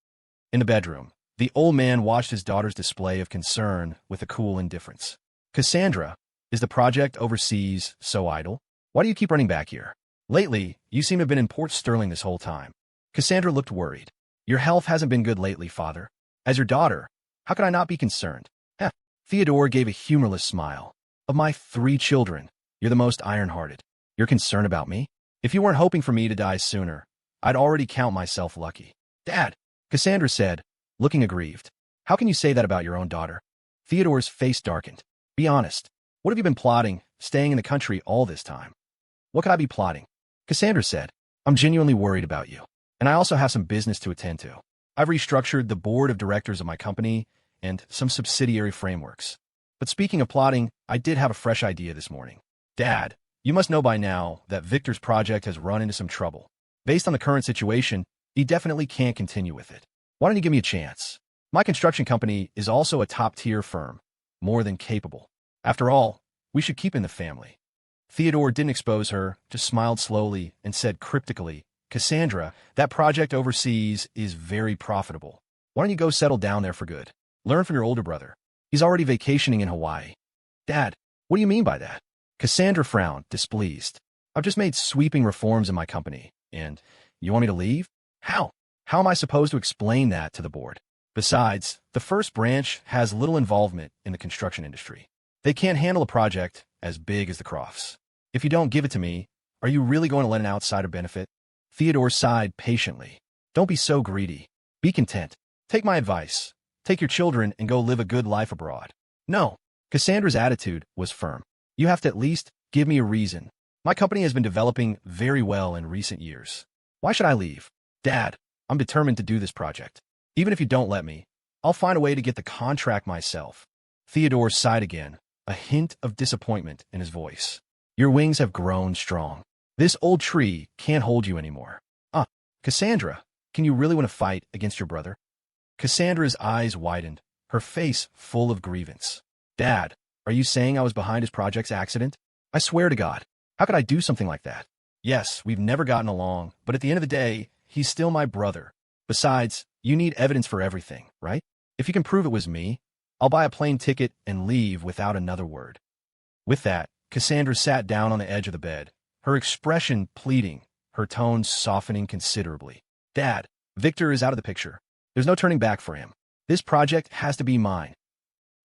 In the bedroom, the old man watched his daughter's display of concern with a cool indifference. "Cassandra, is the project overseas so idle? Why do you keep running back here? Lately, you seem to have been in Port Sterling this whole time." Cassandra looked worried. "Your health hasn't been good lately, father. As your daughter, how could I not be concerned?" Heh. Theodore gave a humorless smile. "Of my 3 children, you're the most iron-hearted. You're concerned about me? If you weren't hoping for me to die sooner, I'd already count myself lucky." "Dad," Cassandra said, looking aggrieved. "How can you say that about your own daughter?" Theodore's face darkened. "Be honest. What have you been plotting, staying in the country all this time?" "What could I be plotting?" Cassandra said. "I'm genuinely worried about you, and I also have some business to attend to. I've restructured the board of directors of my company and some subsidiary frameworks. But speaking of plotting, I did have a fresh idea this morning. Dad, you must know by now that Victor's project has run into some trouble. Based on the current situation, he definitely can't continue with it. Why don't you give me a chance? My construction company is also a top-tier firm, more than capable. After all, we should keep in the family." Theodore didn't expose her, just smiled slowly and said cryptically, "Cassandra, that project overseas is very profitable. Why don't you go settle down there for good? Learn from your older brother. He's already vacationing in Hawaii." "Dad, what do you mean by that?" Cassandra frowned, displeased. "I've just made sweeping reforms in my company, and you want me to leave? How? How am I supposed to explain that to the board? Besides, the first branch has little involvement in the construction industry. They can't handle a project as big as the Crofts. If you don't give it to me, are you really going to let an outsider benefit?" Theodore sighed patiently. "Don't be so greedy. Be content. Take my advice. Take your children and go live a good life abroad." "No." Cassandra's attitude was firm. "You have to at least give me a reason. My company has been developing very well in recent years. Why should I leave? Dad, I'm determined to do this project. Even if you don't let me, I'll find a way to get the contract myself." Theodore sighed again, a hint of disappointment in his voice. "Your wings have grown strong. This old tree can't hold you anymore. Cassandra, can you really want to fight against your brother?" Cassandra's eyes widened, her face full of grievance. "Dad, are you saying I was behind his project's accident? I swear to God, how could I do something like that? Yes, we've never gotten along, but at the end of the day, he's still my brother. Besides, you need evidence for everything, right? If you can prove it was me, I'll buy a plane ticket and leave without another word." With that, Cassandra sat down on the edge of the bed, her expression pleading, her tone softening considerably. "Dad, Victor is out of the picture. There's no turning back for him. This project has to be mine."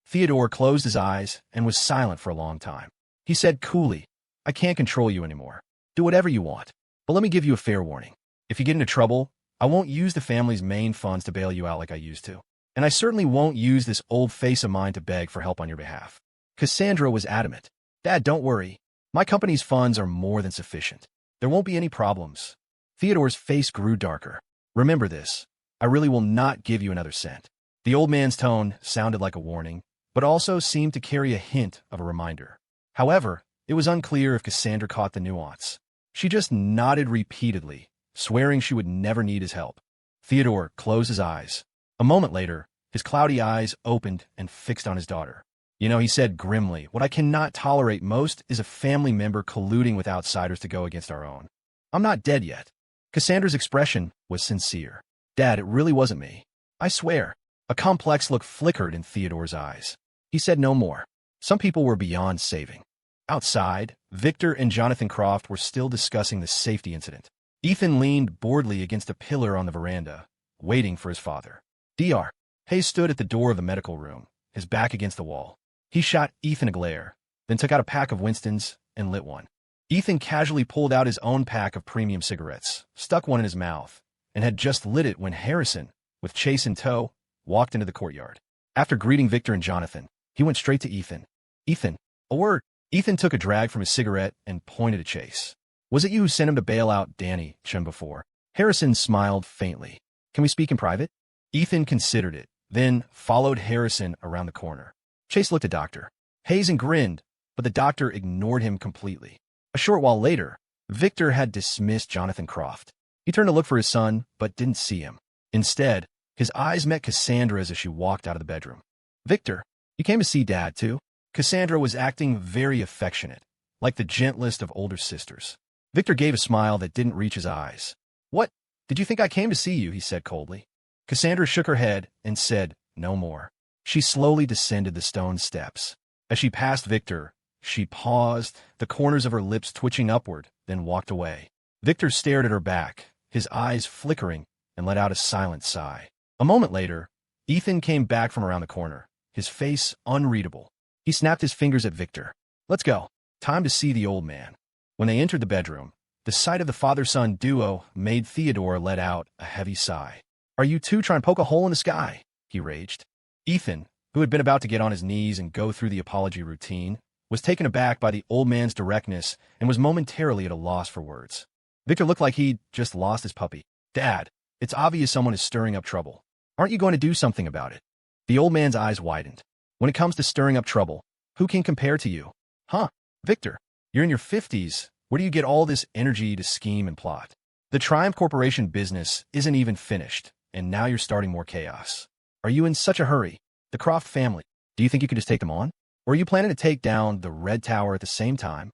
Theodore closed his eyes and was silent for a long time. He said coolly, "I can't control you anymore. Do whatever you want. But let me give you a fair warning. If you get into trouble, I won't use the family's main funds to bail you out like I used to. And I certainly won't use this old face of mine to beg for help on your behalf." Cassandra was adamant. "Dad, don't worry. My company's funds are more than sufficient. There won't be any problems." Theodore's face grew darker. "Remember this. I really will not give you another cent." The old man's tone sounded like a warning, but also seemed to carry a hint of a reminder. However, it was unclear if Cassandra caught the nuance. She just nodded repeatedly, swearing she would never need his help. Theodore closed his eyes. A moment later, his cloudy eyes opened and fixed on his daughter. "You know," he said grimly, "what I cannot tolerate most is a family member colluding with outsiders to go against our own. I'm not dead yet." Cassandra's expression was sincere. "Dad, it really wasn't me. I swear." A complex look flickered in Theodore's eyes. He said no more. Some people were beyond saving. Outside, Victor and Jonathan Croft were still discussing the safety incident. Ethan leaned boredly against a pillar on the veranda, waiting for his father. Dr. Hayes stood at the door of the medical room, his back against the wall. He shot Ethan a glare, then took out a pack of Winston's and lit one. Ethan casually pulled out his own pack of premium cigarettes, stuck one in his mouth, and had just lit it when Harrison, with Chase in tow, walked into the courtyard. After greeting Victor and Jonathan, he went straight to Ethan. "Ethan, a word." Ethan took a drag from his cigarette and pointed at Chase. "Was it you who sent him to bail out Danny Chum before?" Harrison smiled faintly. "Can we speak in private?" Ethan considered it, then followed Harrison around the corner. Chase looked at Dr. Hayes and grinned, but the doctor ignored him completely. A short while later, Victor had dismissed Jonathan Croft. He turned to look for his son, but didn't see him. Instead, his eyes met Cassandra's as she walked out of the bedroom. "Victor, you came to see Dad, too?" Cassandra was acting very affectionate, like the gentlest of older sisters. Victor gave a smile that didn't reach his eyes. "What? Did you think I came to see you?" he said coldly. Cassandra shook her head and said no more. She slowly descended the stone steps. As she passed Victor, she paused, the corners of her lips twitching upward, then walked away. Victor stared at her back, his eyes flickering, and let out a silent sigh. A moment later, Ethan came back from around the corner, his face unreadable. He snapped his fingers at Victor. "Let's go. Time to see the old man." When they entered the bedroom, the sight of the father-son duo made Theodore let out a heavy sigh. "Are you two trying to poke a hole in the sky?" he raged. Ethan, who had been about to get on his knees and go through the apology routine, was taken aback by the old man's directness and was momentarily at a loss for words. Victor looked like he'd just lost his puppy. "Dad, it's obvious someone is stirring up trouble. Aren't you going to do something about it?" The old man's eyes widened. "When it comes to stirring up trouble, who can compare to you?" "Huh, Victor, you're in your 50s. Where do you get all this energy to scheme and plot? The Triumph Corporation business isn't even finished, and now you're starting more chaos. Are you in such a hurry? The Croft family, do you think you can just take them on? Or are you planning to take down the Red Tower at the same time?"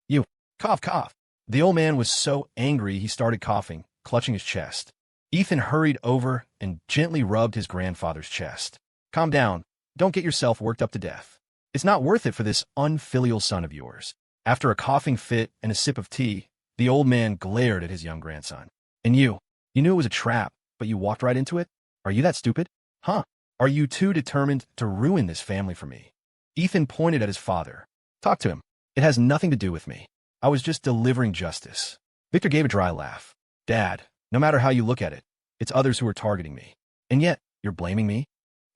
"You, cough." The old man was so angry he started coughing, clutching his chest. Ethan hurried over and gently rubbed his grandfather's chest. "Calm down. Don't get yourself worked up to death. It's not worth it for this unfilial son of yours." After a coughing fit and a sip of tea, the old man glared at his young grandson. "And you knew it was a trap, but you walked right into it? Are you that stupid? Huh? Are you too determined to ruin this family for me?" Ethan pointed at his father. "Talk to him. It has nothing to do with me. I was just delivering justice." Victor gave a dry laugh. "Dad, no matter how you look at it, it's others who are targeting me. And yet, you're blaming me?"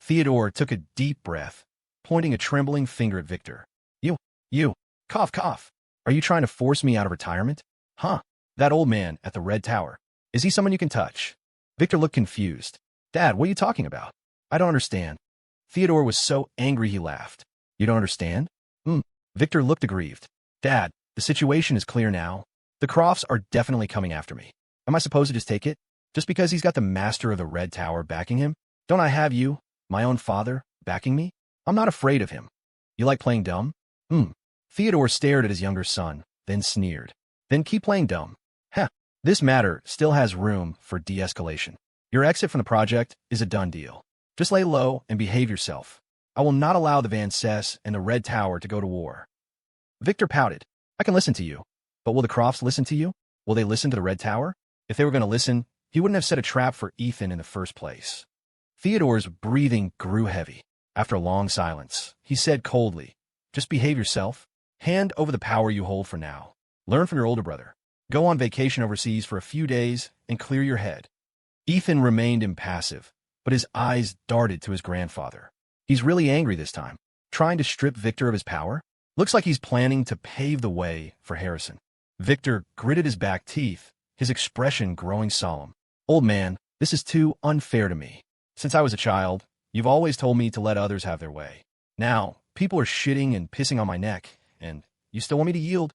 Theodore took a deep breath, pointing a trembling finger at Victor. You, cough. Are you trying to force me out of retirement? Huh? That old man at the Red Tower, is he someone you can touch?" Victor looked confused. "Dad, what are you talking about? I don't understand." Theodore was so angry he laughed. "You don't understand?" Victor looked aggrieved. "Dad, the situation is clear now. The Crofts are definitely coming after me. Am I supposed to just take it? Just because he's got the master of the Red Tower backing him? Don't I have you, my own father, backing me? I'm not afraid of him. You like playing dumb?" Theodore stared at his younger son, then sneered. "Then keep playing dumb. Heh, this matter still has room for de-escalation. Your exit from the project is a done deal. Just lay low and behave yourself. I will not allow the Van Cess and the Red Tower to go to war." Victor pouted. "I can listen to you, but will the Crofts listen to you? Will they listen to the Red Tower? If they were going to listen, he wouldn't have set a trap for Ethan in the first place." Theodore's breathing grew heavy. After a long silence, he said coldly, "Just behave yourself. Hand over the power you hold for now. Learn from your older brother. Go on vacation overseas for a few days and clear your head." Ethan remained impassive, but his eyes darted to his grandfather. He's really angry this time, trying to strip Victor of his power. Looks like he's planning to pave the way for Harrison. Victor gritted his back teeth, his expression growing solemn. "Old man, this is too unfair to me. Since I was a child, you've always told me to let others have their way. Now, people are shitting and pissing on my neck, and you still want me to yield?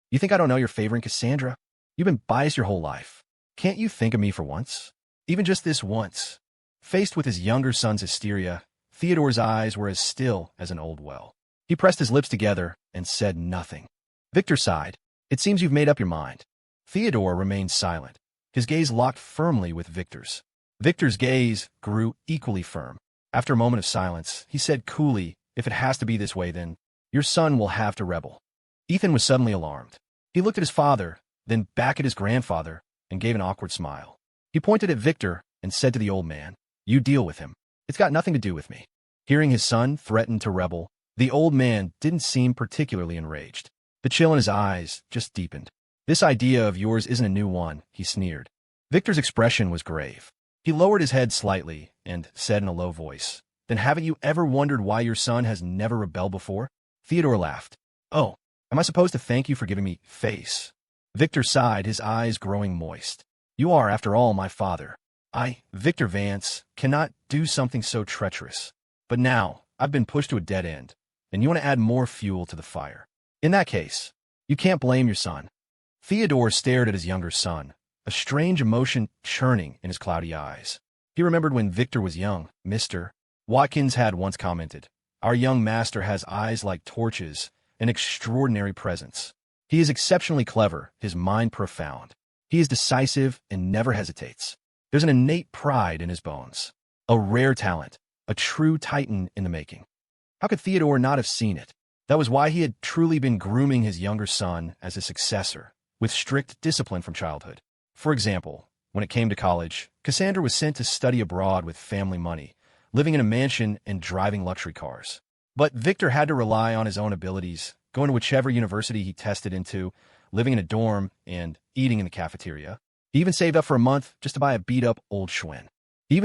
You think I don't know you're favoring Cassandra? You've been biased your whole life. Can't you think of me for once? Even just this once?" Faced with his younger son's hysteria, Theodore's eyes were as still as an old well. He pressed his lips together and said nothing. Victor sighed. "It seems you've made up your mind." Theodore remained silent, his gaze locked firmly with Victor's. Victor's gaze grew equally firm. After a moment of silence, he said coolly, "If it has to be this way, then your son will have to rebel." Ethan was suddenly alarmed. He looked at his father, then back at his grandfather, and gave an awkward smile. He pointed at Victor and said to the old man, "You deal with him. It's got nothing to do with me." Hearing his son threaten to rebel, the old man didn't seem particularly enraged. The chill in his eyes just deepened. "This idea of yours isn't a new one," he sneered. Victor's expression was grave. He lowered his head slightly and said in a low voice, "Then haven't you ever wondered why your son has never rebelled before?" Theodore laughed. "Oh, am I supposed to thank you for giving me face?" Victor sighed, his eyes growing moist. "You are, after all, my father. I, Victor Vance, cannot do something so treacherous. But now, I've been pushed to a dead end, and you want to add more fuel to the fire. In that case, you can't blame your son." Theodore stared at his younger son, a strange emotion churning in his cloudy eyes. He remembered when Victor was young, Mr. Watkins had once commented, "Our young master has eyes like torches, an extraordinary presence. He is exceptionally clever, his mind profound. He is decisive and never hesitates. There's an innate pride in his bones. A rare talent, a true titan in the making." How could Theodore not have seen it? That was why he had truly been grooming his younger son as his successor, with strict discipline from childhood. For example, when it came to college, Cassandra was sent to study abroad with family money, living in a mansion and driving luxury cars. But Victor had to rely on his own abilities, going to whichever university he tested into, living in a dorm, and eating in the cafeteria. He even saved up for a month just to buy a beat-up old Schwinn. It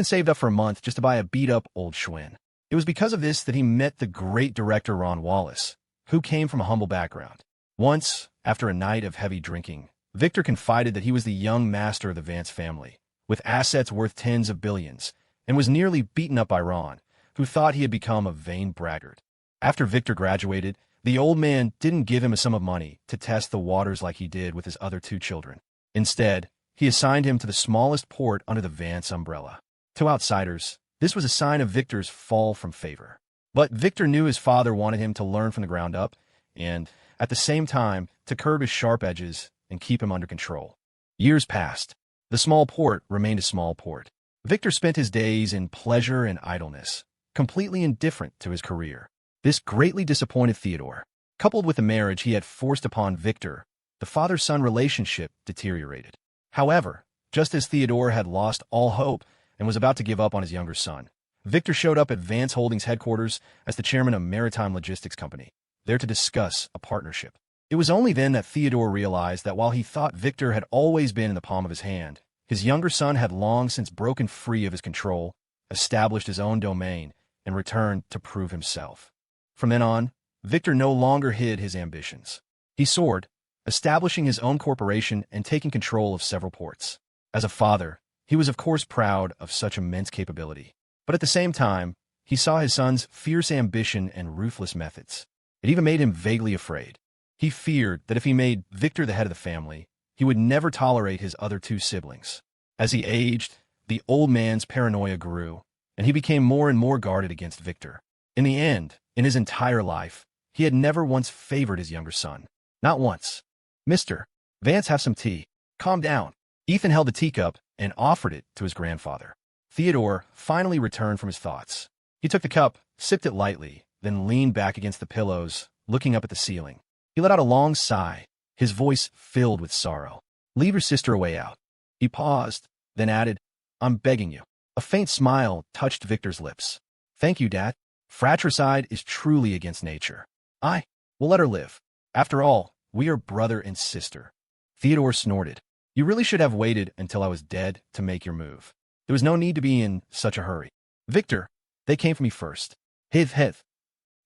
was because of this that he met the great director Ron Wallace, who came from a humble background. Once, after a night of heavy drinking, Victor confided that he was the young master of the Vance family, with assets worth tens of billions, and was nearly beaten up by Ron, who thought he had become a vain braggart. After Victor graduated, the old man didn't give him a sum of money to test the waters like he did with his other two children. Instead, he assigned him to the smallest port under the Vance umbrella. To outsiders, this was a sign of Victor's fall from favor. But Victor knew his father wanted him to learn from the ground up, and, at the same time, to curb his sharp edges and keep him under control. Years passed. The small port remained a small port. Victor spent his days in pleasure and idleness, completely indifferent to his career. This greatly disappointed Theodore. Coupled with the marriage he had forced upon Victor, the father-son relationship deteriorated. However, just as Theodore had lost all hope and was about to give up on his younger son, Victor showed up at Vance Holdings headquarters as the chairman of Maritime Logistics Company, there to discuss a partnership. It was only then that Theodore realized that while he thought Victor had always been in the palm of his hand, his younger son had long since broken free of his control, established his own domain, and returned to prove himself. From then on, Victor no longer hid his ambitions. He soared, establishing his own corporation and taking control of several ports. As a father, he was of course proud of such immense capability. But at the same time, he saw his son's fierce ambition and ruthless methods. It even made him vaguely afraid. He feared that if he made Victor the head of the family, he would never tolerate his other two siblings. As he aged, the old man's paranoia grew, and he became more and more guarded against Victor. In the end, in his entire life, he had never once favored his younger son. Not once. "Mr. Vance, have some tea. Calm down." Ethan held the teacup and offered it to his grandfather. Theodore finally returned from his thoughts. He took the cup, sipped it lightly, then leaned back against the pillows, looking up at the ceiling. He let out a long sigh, his voice filled with sorrow. "Leave your sister a way out." He paused, then added, "I'm begging you." A faint smile touched Victor's lips. "Thank you, Dad. Fratricide is truly against nature. I will let her live. After all, we are brother and sister." Theodore snorted. "You really should have waited until I was dead to make your move. There was no need to be in such a hurry. Victor, they came for me first. Hith.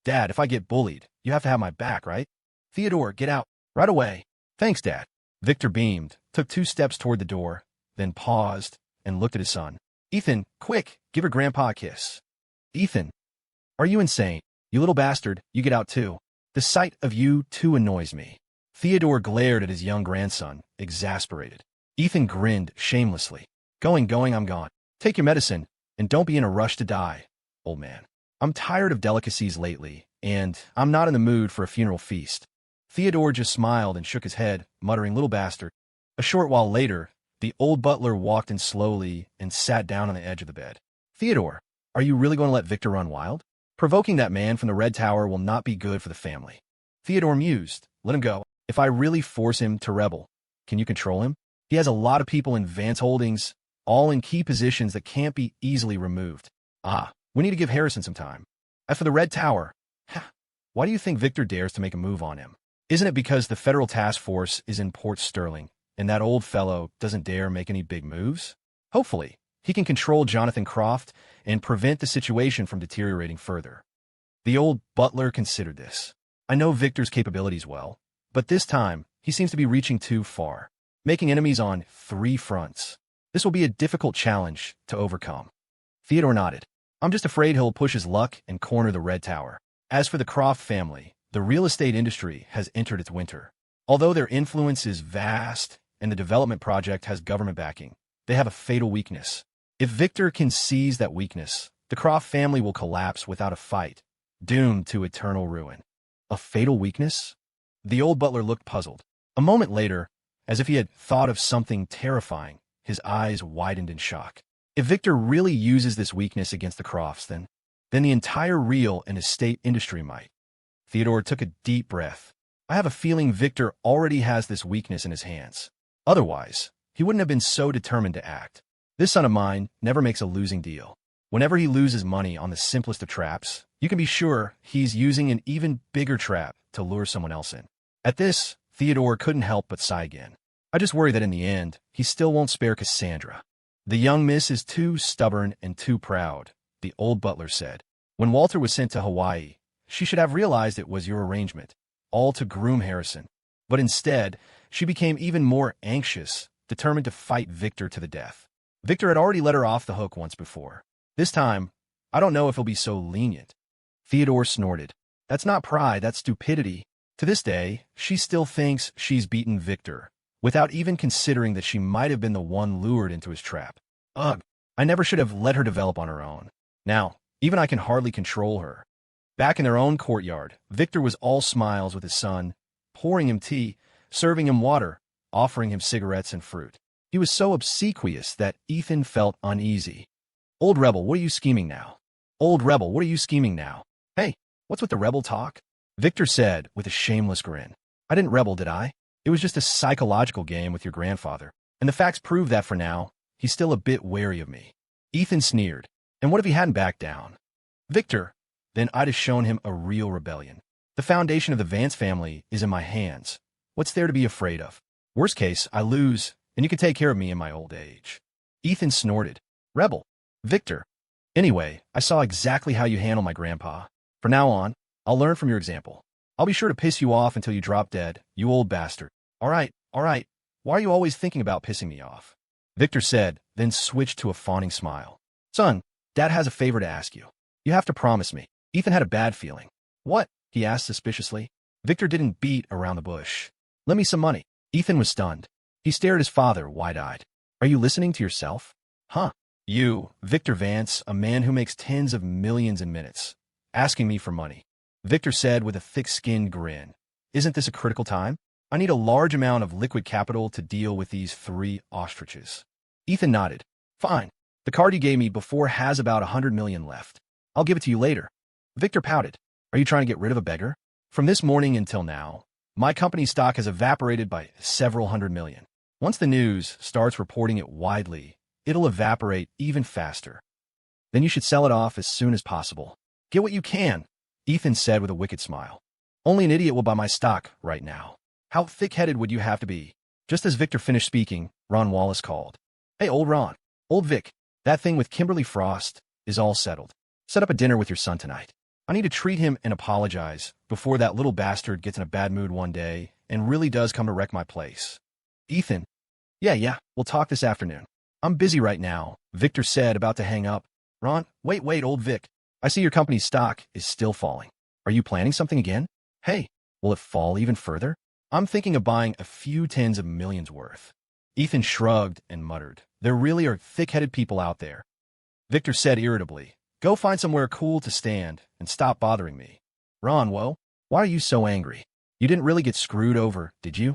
Dad, if I get bullied, you have to have my back, right? Theodore, get out. Right away." "Thanks, Dad." Victor beamed, took 2 steps toward the door, then paused and looked at his son. "Ethan, quick, give your grandpa a kiss." "Ethan, are you insane? You little bastard, you get out too. The sight of you too annoys me." Theodore glared at his young grandson, exasperated. Ethan grinned shamelessly. Going, I'm gone. Take your medicine, and don't be in a rush to die, old man. I'm tired of delicacies lately, and I'm not in the mood for a funeral feast." Theodore just smiled and shook his head, muttering, "Little bastard." A short while later, the old butler walked in slowly and sat down on the edge of the bed. "Theodore, are you really going to let Victor run wild? Provoking that man from the Red Tower will not be good for the family." Theodore mused. "Let him go. If I really force him to rebel, can you control him? He has a lot of people in Vance Holdings, all in key positions that can't be easily removed. We need to give Harrison some time." As for the Red Tower, why do you think Victor dares to make a move on him? Isn't it because the federal task force is in Port Sterling, and that old fellow doesn't dare make any big moves? Hopefully, he can control Jonathan Croft and prevent the situation from deteriorating further. The old butler considered this. I know Victor's capabilities well, but this time, he seems to be reaching too far, making enemies on 3 fronts. This will be a difficult challenge to overcome. Theodore nodded. I'm just afraid he'll push his luck and corner the Red Tower. As for the Croft family, the real estate industry has entered its winter. Although their influence is vast and the development project has government backing, they have a fatal weakness. If Victor can seize that weakness, the Croft family will collapse without a fight, doomed to eternal ruin. A fatal weakness? The old butler looked puzzled. A moment later, as if he had thought of something terrifying, his eyes widened in shock. If Victor really uses this weakness against the Crofts, then the entire real and estate industry might. Theodore took a deep breath. I have a feeling Victor already has this weakness in his hands. Otherwise, he wouldn't have been so determined to act. This son of mine never makes a losing deal. Whenever he loses money on the simplest of traps, you can be sure he's using an even bigger trap to lure someone else in. At this, Theodore couldn't help but sigh again. I just worry that in the end, he still won't spare Cassandra. The young miss is too stubborn and too proud, the old butler said. When Walter was sent to Hawaii, she should have realized it was your arrangement, all to groom Harrison. But instead, she became even more anxious, determined to fight Victor to the death. Victor had already let her off the hook once before. This time, I don't know if he'll be so lenient. Theodore snorted. That's not pride, that's stupidity. To this day, she still thinks she's beaten Victor, without even considering that she might have been the one lured into his trap. Ugh, I never should have let her develop on her own. Now, even I can hardly control her. Back in their own courtyard, Victor was all smiles with his son, pouring him tea, serving him water, offering him cigarettes and fruit. He was so obsequious that Ethan felt uneasy. Old rebel, what are you scheming now? Old rebel, what are you scheming now? Hey, what's with the rebel talk? Victor said with a shameless grin. I didn't rebel, did I? It was just a psychological game with your grandfather. And the facts prove that for now, he's still a bit wary of me. Ethan sneered. And what if he hadn't backed down? Victor, then I'd have shown him a real rebellion. The foundation of the Vance family is in my hands. What's there to be afraid of? Worst case, I lose, and you can take care of me in my old age. Ethan snorted. Rebel. Victor. Anyway, I saw exactly how you handle my grandpa. From now on, I'll learn from your example. I'll be sure to piss you off until you drop dead, you old bastard. All right. Why are you always thinking about pissing me off? Victor said, then switched to a fawning smile. Son, Dad has a favor to ask you. You have to promise me. Ethan had a bad feeling. What? He asked suspiciously. Victor didn't beat around the bush. Lend me some money. Ethan was stunned. He stared at his father, wide-eyed. Are you listening to yourself? Huh? You, Victor Vance, a man who makes tens of millions in minutes, asking me for money. Victor said with a thick-skinned grin. Isn't this a critical time? I need a large amount of liquid capital to deal with these 3 ostriches. Ethan nodded. Fine. The card you gave me before has about 100 million left. I'll give it to you later. Victor pouted. Are you trying to get rid of a beggar? From this morning until now, my company's stock has evaporated by several hundred million. Once the news starts reporting it widely, it'll evaporate even faster. Then you should sell it off as soon as possible. Get what you can, Ethan said with a wicked smile. Only an idiot will buy my stock right now. How thick-headed would you have to be? Just as Victor finished speaking, Ron Wallace called. Hey, old Ron. Old Vic. That thing with Kimberly Frost is all settled. Set up a dinner with your son tonight. I need to treat him and apologize before that little bastard gets in a bad mood one day and really does come to wreck my place. Ethan. Yeah, we'll talk this afternoon. I'm busy right now, Victor said, about to hang up. Ron, wait, old Vic. I see your company's stock is still falling. Are you planning something again? Hey, will it fall even further? I'm thinking of buying a few tens of millions worth. Ethan shrugged and muttered. There really are thick-headed people out there. Victor said irritably. Go find somewhere cool to stand and stop bothering me. Ron, whoa, why are you so angry? You didn't really get screwed over, did you?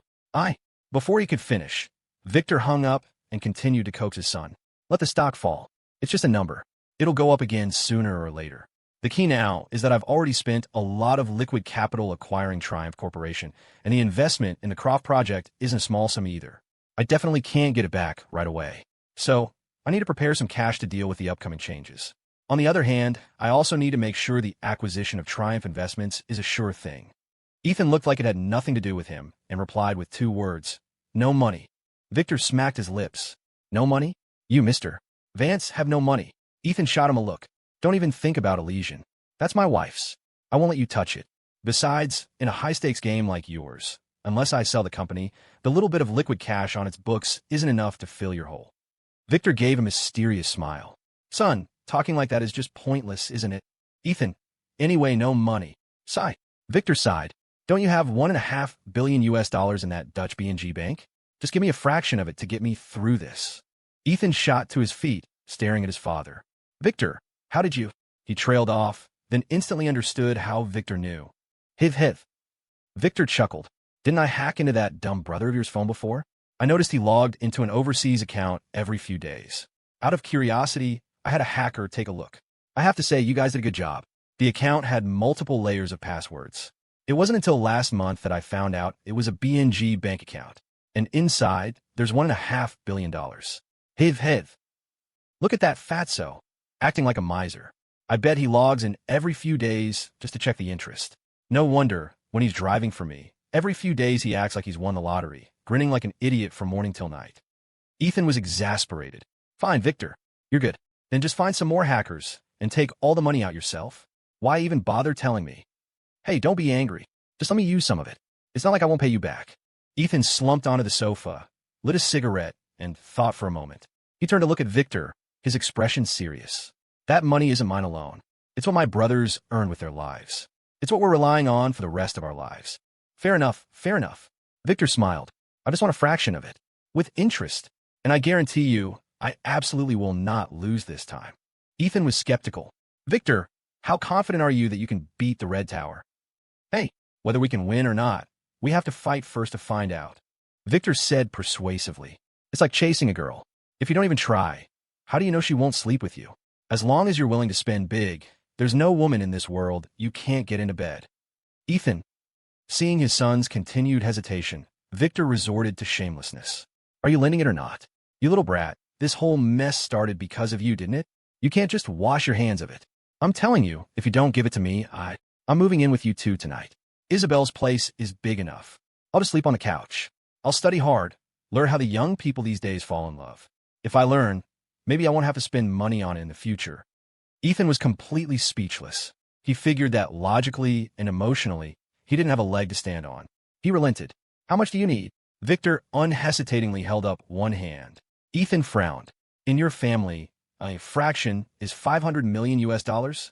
Before he could finish, Victor hung up and continued to coax his son. Let the stock fall. It's just a number. It'll go up again sooner or later. The key now is that I've already spent a lot of liquid capital acquiring Triumph Corporation, and the investment in the Croft project isn't a small sum either. I definitely can't get it back right away. So, I need to prepare some cash to deal with the upcoming changes. On the other hand, I also need to make sure the acquisition of Triumph Investments is a sure thing. Ethan looked like it had nothing to do with him and replied with 2 words. No money. Victor smacked his lips. No money? You, Mr. Vance, have no money. Ethan shot him a look. Don't even think about Elysian. That's my wife's. I won't let you touch it. Besides, in a high-stakes game like yours, unless I sell the company, the little bit of liquid cash on its books isn't enough to fill your hole. Victor gave a mysterious smile. Son, talking like that is just pointless, isn't it? Ethan, anyway, no money. Sigh. Victor sighed. Don't you have $1.5 billion in that Dutch B&G bank? Just give me a fraction of it to get me through this. Ethan shot to his feet, staring at his father. Victor, how did you? He trailed off, then instantly understood how Victor knew. Hiv. Victor chuckled. Didn't I hack into that dumb brother of yours phone before? I noticed he logged into an overseas account every few days. Out of curiosity, I had a hacker take a look. I have to say, you guys did a good job. The account had multiple layers of passwords. It wasn't until last month that I found out it was a B&G bank account. And inside, there's $1.5 billion. Hiv. Look at that fatso, acting like a miser. I bet he logs in every few days just to check the interest. No wonder, when he's driving for me, every few days he acts like he's won the lottery, grinning like an idiot from morning till night. Ethan was exasperated. Fine, Victor. You're good. Then just find some more hackers and take all the money out yourself. Why even bother telling me? Hey, don't be angry. Just let me use some of it. It's not like I won't pay you back. Ethan slumped onto the sofa, lit a cigarette, and thought for a moment. He turned to look at Victor, his expression serious. That money isn't mine alone. It's what my brothers earned with their lives. It's what we're relying on for the rest of our lives. Fair enough. Victor smiled. I just want a fraction of it. With interest. And I guarantee you, I absolutely will not lose this time. Ethan was skeptical. Victor, how confident are you that you can beat the Red Tower? Hey, whether we can win or not, we have to fight first to find out. Victor said persuasively. It's like chasing a girl. If you don't even try, how do you know she won't sleep with you? As long as you're willing to spend big, there's no woman in this world you can't get into bed. Ethan, seeing his son's continued hesitation, Victor resorted to shamelessness. Are you lending it or not? You little brat, this whole mess started because of you, didn't it? You can't just wash your hands of it. I'm telling you, if you don't give it to me, I'm moving in with you too tonight. Isabel's place is big enough. I'll just sleep on the couch. I'll study hard, learn how the young people these days fall in love. If I learn, maybe I won't have to spend money on it in the future. Ethan was completely speechless. He figured that logically and emotionally, he didn't have a leg to stand on. He relented. How much do you need? Victor unhesitatingly held up one hand. Ethan frowned. In your family, a fraction is $500 million US?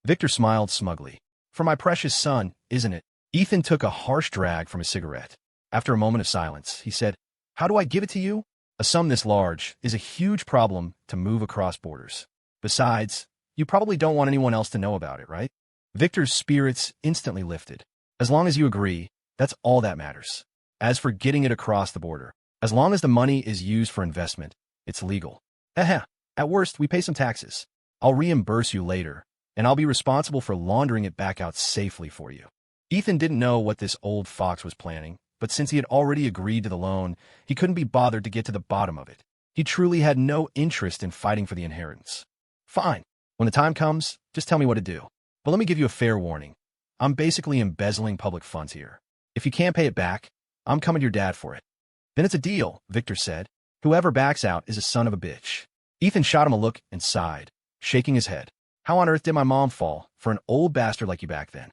Victor smiled smugly. For my precious son, isn't it? Ethan took a harsh drag from his cigarette. After a moment of silence, he said, How do I give it to you? A sum this large is a huge problem to move across borders. Besides, you probably don't want anyone else to know about it, right? Victor's spirits instantly lifted. As long as you agree, that's all that matters. As for getting it across the border, as long as the money is used for investment, it's legal. At worst, we pay some taxes. I'll reimburse you later, and I'll be responsible for laundering it back out safely for you. Ethan didn't know what this old fox was planning, but since he had already agreed to the loan, he couldn't be bothered to get to the bottom of it. He truly had no interest in fighting for the inheritance. Fine. When the time comes, just tell me what to do. But let me give you a fair warning. I'm basically embezzling public funds here. If you can't pay it back, I'm coming to your dad for it. Then it's a deal, Victor said. Whoever backs out is a son of a bitch. Ethan shot him a look and sighed, shaking his head. How on earth did my mom fall for an old bastard like you back then?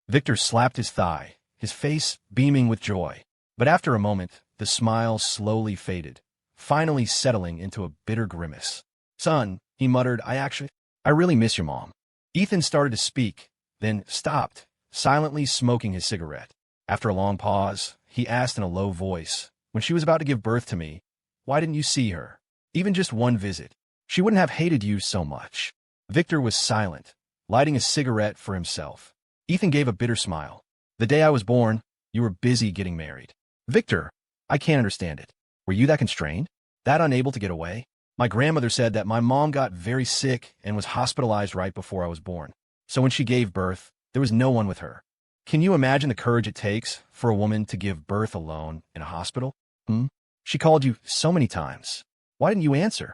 Victor slapped his thigh, his face beaming with joy. But after a moment, the smile slowly faded, finally settling into a bitter grimace. Son, he muttered, I really miss your mom. Ethan started to speak, then stopped, silently smoking his cigarette. After a long pause, he asked in a low voice, When she was about to give birth to me, why didn't you see her? Even just one visit. She wouldn't have hated you so much. Victor was silent, lighting a cigarette for himself. Ethan gave a bitter smile. The day I was born, you were busy getting married. Victor, I can't understand it. Were you that constrained? That unable to get away? My grandmother said that my mom got very sick and was hospitalized right before I was born. So when she gave birth, there was no one with her. Can you imagine the courage it takes for a woman to give birth alone in a hospital? She called you so many times. Why didn't you answer?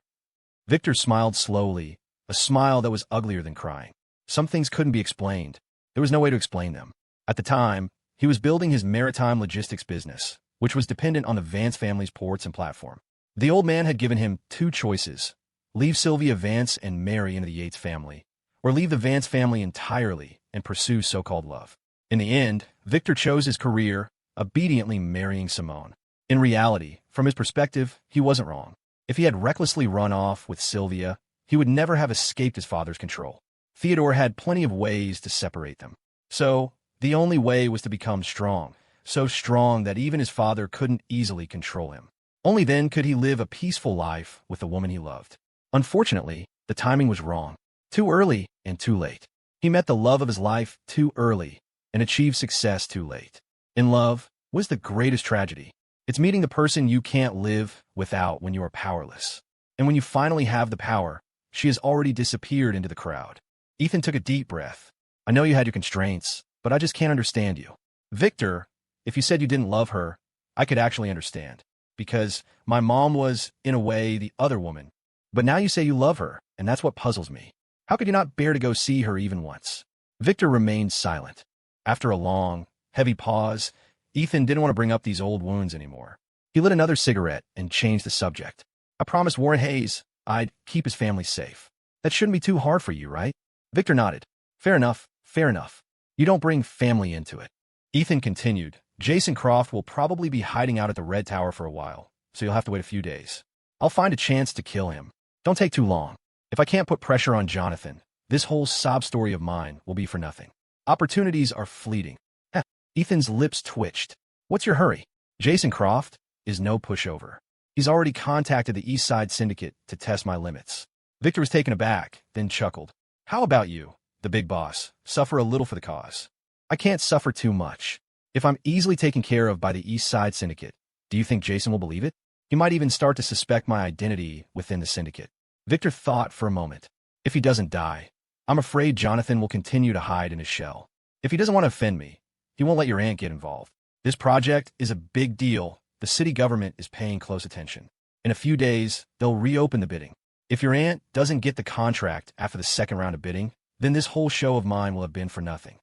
Victor smiled slowly, a smile that was uglier than crying. Some things couldn't be explained. There was no way to explain them. At the time, he was building his maritime logistics business, which was dependent on the Vance family's ports and platform. The old man had given him two choices: leave Sylvia Vance and marry into the Yates family, or leave the Vance family entirely and pursue so-called love. In the end, Victor chose his career, obediently marrying Simone. In reality, from his perspective, he wasn't wrong. If he had recklessly run off with Sylvia, he would never have escaped his father's control. Theodore had plenty of ways to separate them. So, the only way was to become strong, so strong that even his father couldn't easily control him. Only then could he live a peaceful life with the woman he loved. Unfortunately, the timing was wrong. Too early and too late. He met the love of his life too early and achieved success too late. In love, what's the greatest tragedy? It's meeting the person you can't live without when you are powerless. And when you finally have the power, she has already disappeared into the crowd. Ethan took a deep breath. I know you had your constraints, but I just can't understand you. Victor, if you said you didn't love her, I could actually understand. Because my mom was, in a way, the other woman. But now you say you love her, and that's what puzzles me. How could you not bear to go see her even once? Victor remained silent. After a long, heavy pause, Ethan didn't want to bring up these old wounds anymore. He lit another cigarette and changed the subject. I promised Warren Hayes I'd keep his family safe. That shouldn't be too hard for you, right? Victor nodded. Fair enough, fair enough. You don't bring family into it. Ethan continued. Jason Croft will probably be hiding out at the Red Tower for a while, so you'll have to wait a few days. I'll find a chance to kill him. Don't take too long. If I can't put pressure on Jonathan, this whole sob story of mine will be for nothing. Opportunities are fleeting. Heh. Ethan's lips twitched. What's your hurry? Jason Croft is no pushover. He's already contacted the East Side Syndicate to test my limits. Victor was taken aback, then chuckled. How about you, the big boss, suffer a little for the cause? I can't suffer too much. If I'm easily taken care of by the East Side Syndicate, do you think Jason will believe it? He might even start to suspect my identity within the Syndicate. Victor thought for a moment. If he doesn't die, I'm afraid Jonathan will continue to hide in his shell. If he doesn't want to offend me, he won't let your aunt get involved. This project is a big deal. The city government is paying close attention. In a few days, they'll reopen the bidding. If your aunt doesn't get the contract after the second round of bidding, then this whole show of mine will have been for nothing.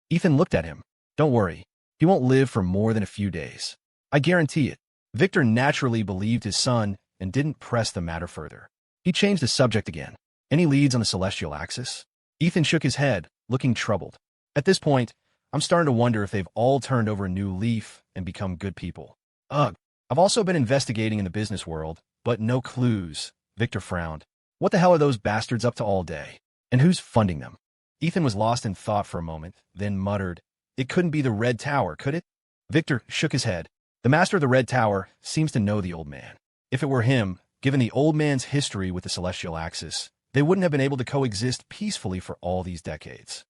Ethan looked at him. Don't worry. He won't live for more than a few days. I guarantee it. Victor naturally believed his son and didn't press the matter further. He changed the subject again. Any leads on the celestial axis? Ethan shook his head, looking troubled. At this point, I'm starting to wonder if they've all turned over a new leaf and become good people. Ugh. I've also been investigating in the business world, but no clues. Victor frowned. What the hell are those bastards up to all day? And who's funding them? Ethan was lost in thought for a moment, then muttered, It couldn't be the Red Tower, could it? Victor shook his head. The master of the Red Tower seems to know the old man. If it were him, given the old man's history with the celestial axis, they wouldn't have been able to coexist peacefully for all these decades.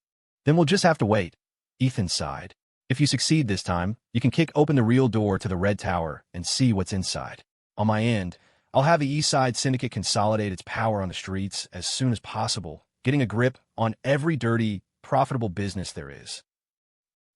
Then we'll just have to wait. Ethan sighed. If you succeed this time, you can kick open the real door to the Red Tower and see what's inside. On my end, I'll have the East Side Syndicate consolidate its power on the streets as soon as possible, getting a grip on every dirty, profitable business there is.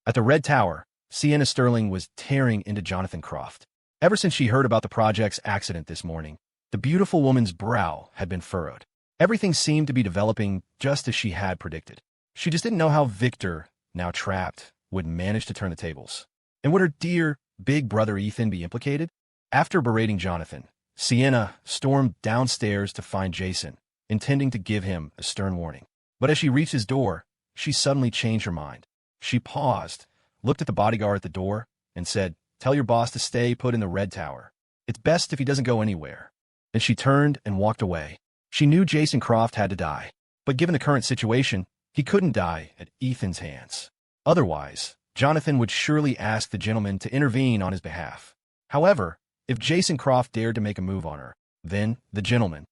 At the Red Tower, Sienna Sterling was tearing into Jonathan Croft. Ever since she heard about the project's accident this morning, the beautiful woman's brow had been furrowed. Everything seemed to be developing just as she had predicted. She just didn't know how Victor, now trapped, would manage to turn the tables. And would her dear, big brother Ethan be implicated? After berating Jonathan, Sienna stormed downstairs to find Jason, intending to give him a stern warning. But as she reached his door, she suddenly changed her mind. She paused, looked at the bodyguard at the door, and said, Tell your boss to stay put in the Red Tower. It's best if he doesn't go anywhere. Then she turned and walked away. She knew Jason Croft had to die, but given the current situation, he couldn't die at Ethan's hands. Otherwise, Jonathan would surely ask the gentleman to intervene on his behalf. However, if Jason Croft dared to make a move on her, then the gentleman.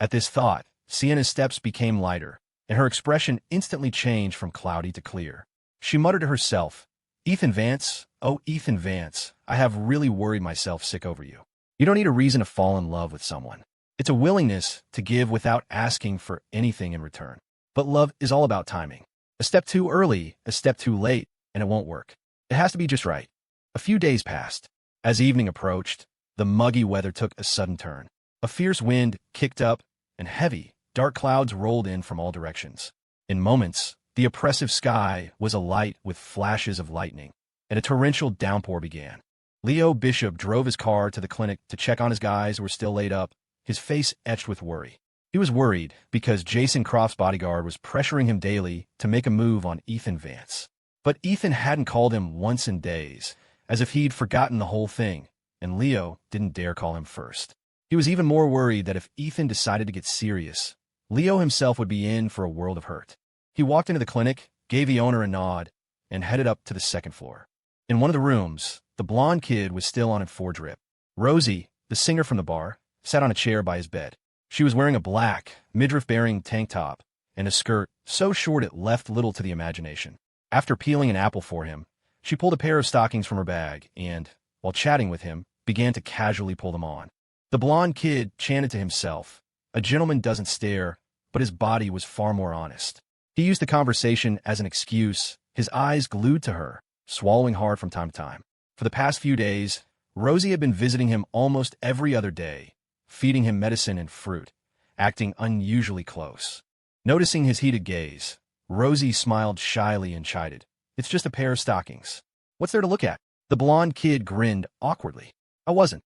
At this thought, Sienna's steps became lighter, and her expression instantly changed from cloudy to clear. She muttered to herself, Ethan Vance, oh Ethan Vance, I have really worried myself sick over you. You don't need a reason to fall in love with someone. It's a willingness to give without asking for anything in return. But love is all about timing. A step too early, a step too late, and it won't work. It has to be just right. A few days passed. As evening approached, the muggy weather took a sudden turn. A fierce wind kicked up, and heavy, dark clouds rolled in from all directions. In moments, the oppressive sky was alight with flashes of lightning, and a torrential downpour began. Leo Bishop drove his car to the clinic to check on his guys who were still laid up, his face etched with worry. He was worried because Jason Croft's bodyguard was pressuring him daily to make a move on Ethan Vance. But Ethan hadn't called him once in days, as if he'd forgotten the whole thing, and Leo didn't dare call him first. He was even more worried that if Ethan decided to get serious, Leo himself would be in for a world of hurt. He walked into the clinic, gave the owner a nod, and headed up to the second floor. In one of the rooms, the blonde kid was still on a four-drip. Rosie, the singer from the bar, sat on a chair by his bed. She was wearing a black, midriff-bearing tank top and a skirt so short it left little to the imagination. After peeling an apple for him, she pulled a pair of stockings from her bag and, while chatting with him, began to casually pull them on. The blonde kid chanted to himself, "A gentleman doesn't stare," but his body was far more honest. He used the conversation as an excuse, his eyes glued to her, swallowing hard from time to time. For the past few days, Rosie had been visiting him almost every other day, feeding him medicine and fruit, acting unusually close. Noticing his heated gaze, Rosie smiled shyly and chided, "It's just a pair of stockings. What's there to look at?" The blonde kid grinned awkwardly. "I wasn't."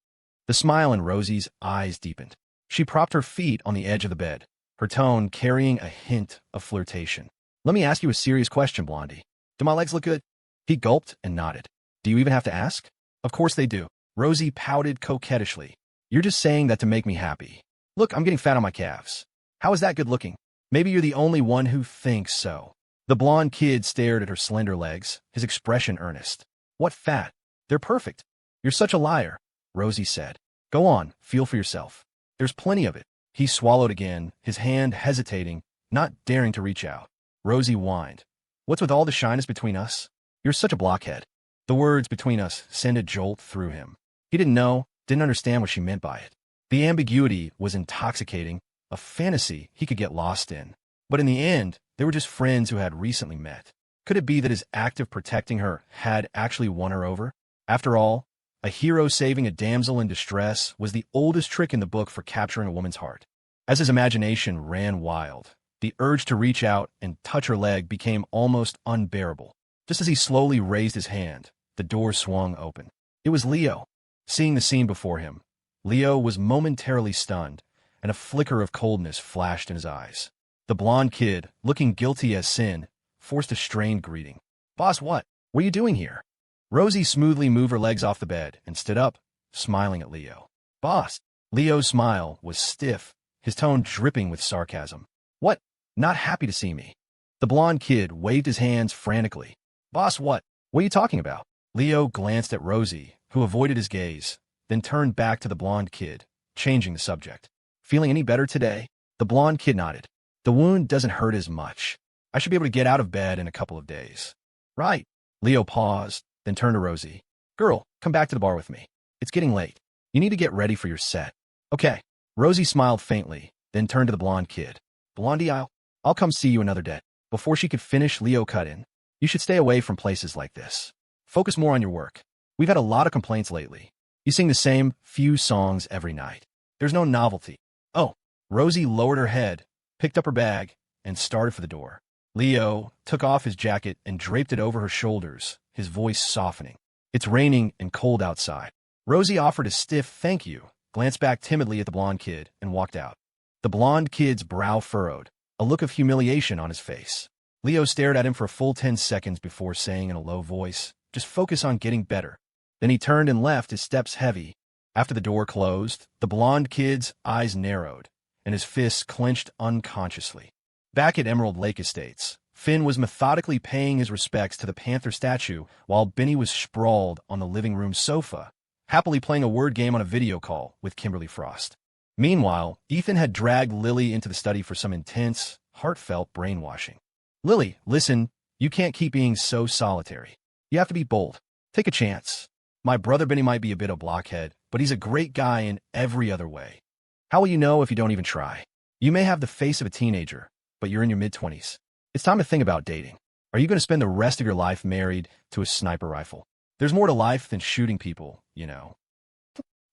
The smile in Rosie's eyes deepened. She propped her feet on the edge of the bed, her tone carrying a hint of flirtation. "Let me ask you a serious question, Blondie. Do my legs look good?" He gulped and nodded. "Do you even have to ask?" "Of course they do." Rosie pouted coquettishly. "You're just saying that to make me happy. Look, I'm getting fat on my calves. How is that good looking? Maybe you're the only one who thinks so." The blonde kid stared at her slender legs, his expression earnest. "What fat? They're perfect." "You're such a liar," Rosie said. "Go on, feel for yourself. There's plenty of it." He swallowed again, his hand hesitating, not daring to reach out. Rosie whined. "What's with all the shyness between us? You're such a blockhead." The words "between us" sent a jolt through him. He didn't understand what she meant by it. The ambiguity was intoxicating, a fantasy he could get lost in. But in the end, they were just friends who had recently met. Could it be that his act of protecting her had actually won her over? After all, a hero saving a damsel in distress was the oldest trick in the book for capturing a woman's heart. As his imagination ran wild, the urge to reach out and touch her leg became almost unbearable. Just as he slowly raised his hand, the door swung open. It was Leo. Seeing the scene before him, Leo was momentarily stunned, and a flicker of coldness flashed in his eyes. The blonde kid, looking guilty as sin, forced a strained greeting. "Boss, what are you doing here?" Rosie smoothly moved her legs off the bed and stood up, smiling at Leo. "Boss." Leo's smile was stiff, his tone dripping with sarcasm. "What? Not happy to see me?" The blonde kid waved his hands frantically. "Boss, what? What are you talking about?" Leo glanced at Rosie, who avoided his gaze, then turned back to the blonde kid, changing the subject. "Feeling any better today?" The blonde kid nodded. "The wound doesn't hurt as much. I should be able to get out of bed in a couple of days." "Right." Leo paused, then turned to Rosie. "Girl, come back to the bar with me. It's getting late. You need to get ready for your set." "Okay." Rosie smiled faintly, then turned to the blonde kid. "Blondie, I'll come see you another day." Before she could finish, Leo cut in. "You should stay away from places like this. Focus more on your work. We've had a lot of complaints lately. You sing the same few songs every night. There's no novelty." "Oh." Rosie lowered her head, picked up her bag, and started for the door. Leo took off his jacket and draped it over her shoulders, his voice softening. "It's raining and cold outside." Rosie offered a stiff thank you, glanced back timidly at the blonde kid, and walked out. The blonde kid's brow furrowed, a look of humiliation on his face. Leo stared at him for a full 10 seconds before saying in a low voice, "Just focus on getting better." Then he turned and left, his steps heavy. After the door closed, the blonde kid's eyes narrowed, and his fists clenched unconsciously. Back at Emerald Lake Estates, Finn was methodically paying his respects to the panther statue while Benny was sprawled on the living room sofa, happily playing a word game on a video call with Kimberly Frost. Meanwhile, Ethan had dragged Lily into the study for some intense, heartfelt brainwashing. "Lily, listen, you can't keep being so solitary. You have to be bold. Take a chance. My brother Benny might be a bit of a blockhead, but he's a great guy in every other way. How will you know if you don't even try? You may have the face of a teenager, but you're in your mid-20s. It's time to think about dating. Are you going to spend the rest of your life married to a sniper rifle? There's more to life than shooting people, you know."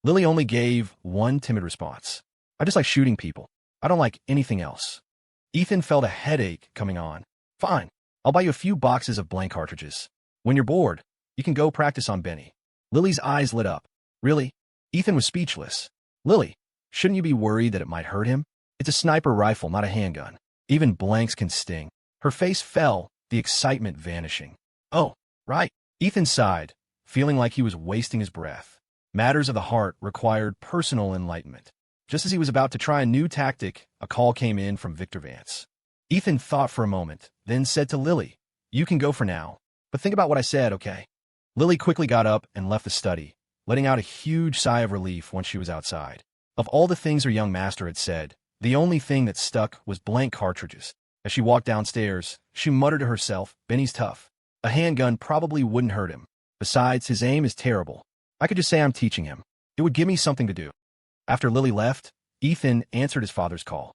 Lily only gave one timid response. "I just like shooting people." I don't like anything else. Ethan felt a headache coming on. Fine. I'll buy you a few boxes of blank cartridges. When you're bored, you can go practice on Benny. Lily's eyes lit up. Really? Ethan was speechless. Lily, shouldn't you be worried that it might hurt him? It's a sniper rifle, not a handgun. Even blanks can sting. Her face fell, the excitement vanishing. Oh, right. Ethan sighed, feeling like he was wasting his breath. Matters of the heart required personal enlightenment. Just as he was about to try a new tactic, a call came in from Victor Vance. Ethan thought for a moment, then said to Lily, "You can go for now, but think about what I said, okay?" Lily quickly got up and left the study, letting out a huge sigh of relief once she was outside. Of all the things her young master had said, the only thing that stuck was blank cartridges. As she walked downstairs, she muttered to herself, "Benny's tough. A handgun probably wouldn't hurt him. Besides, his aim is terrible. I could just say I'm teaching him. It would give me something to do." After Lily left, Ethan answered his father's call.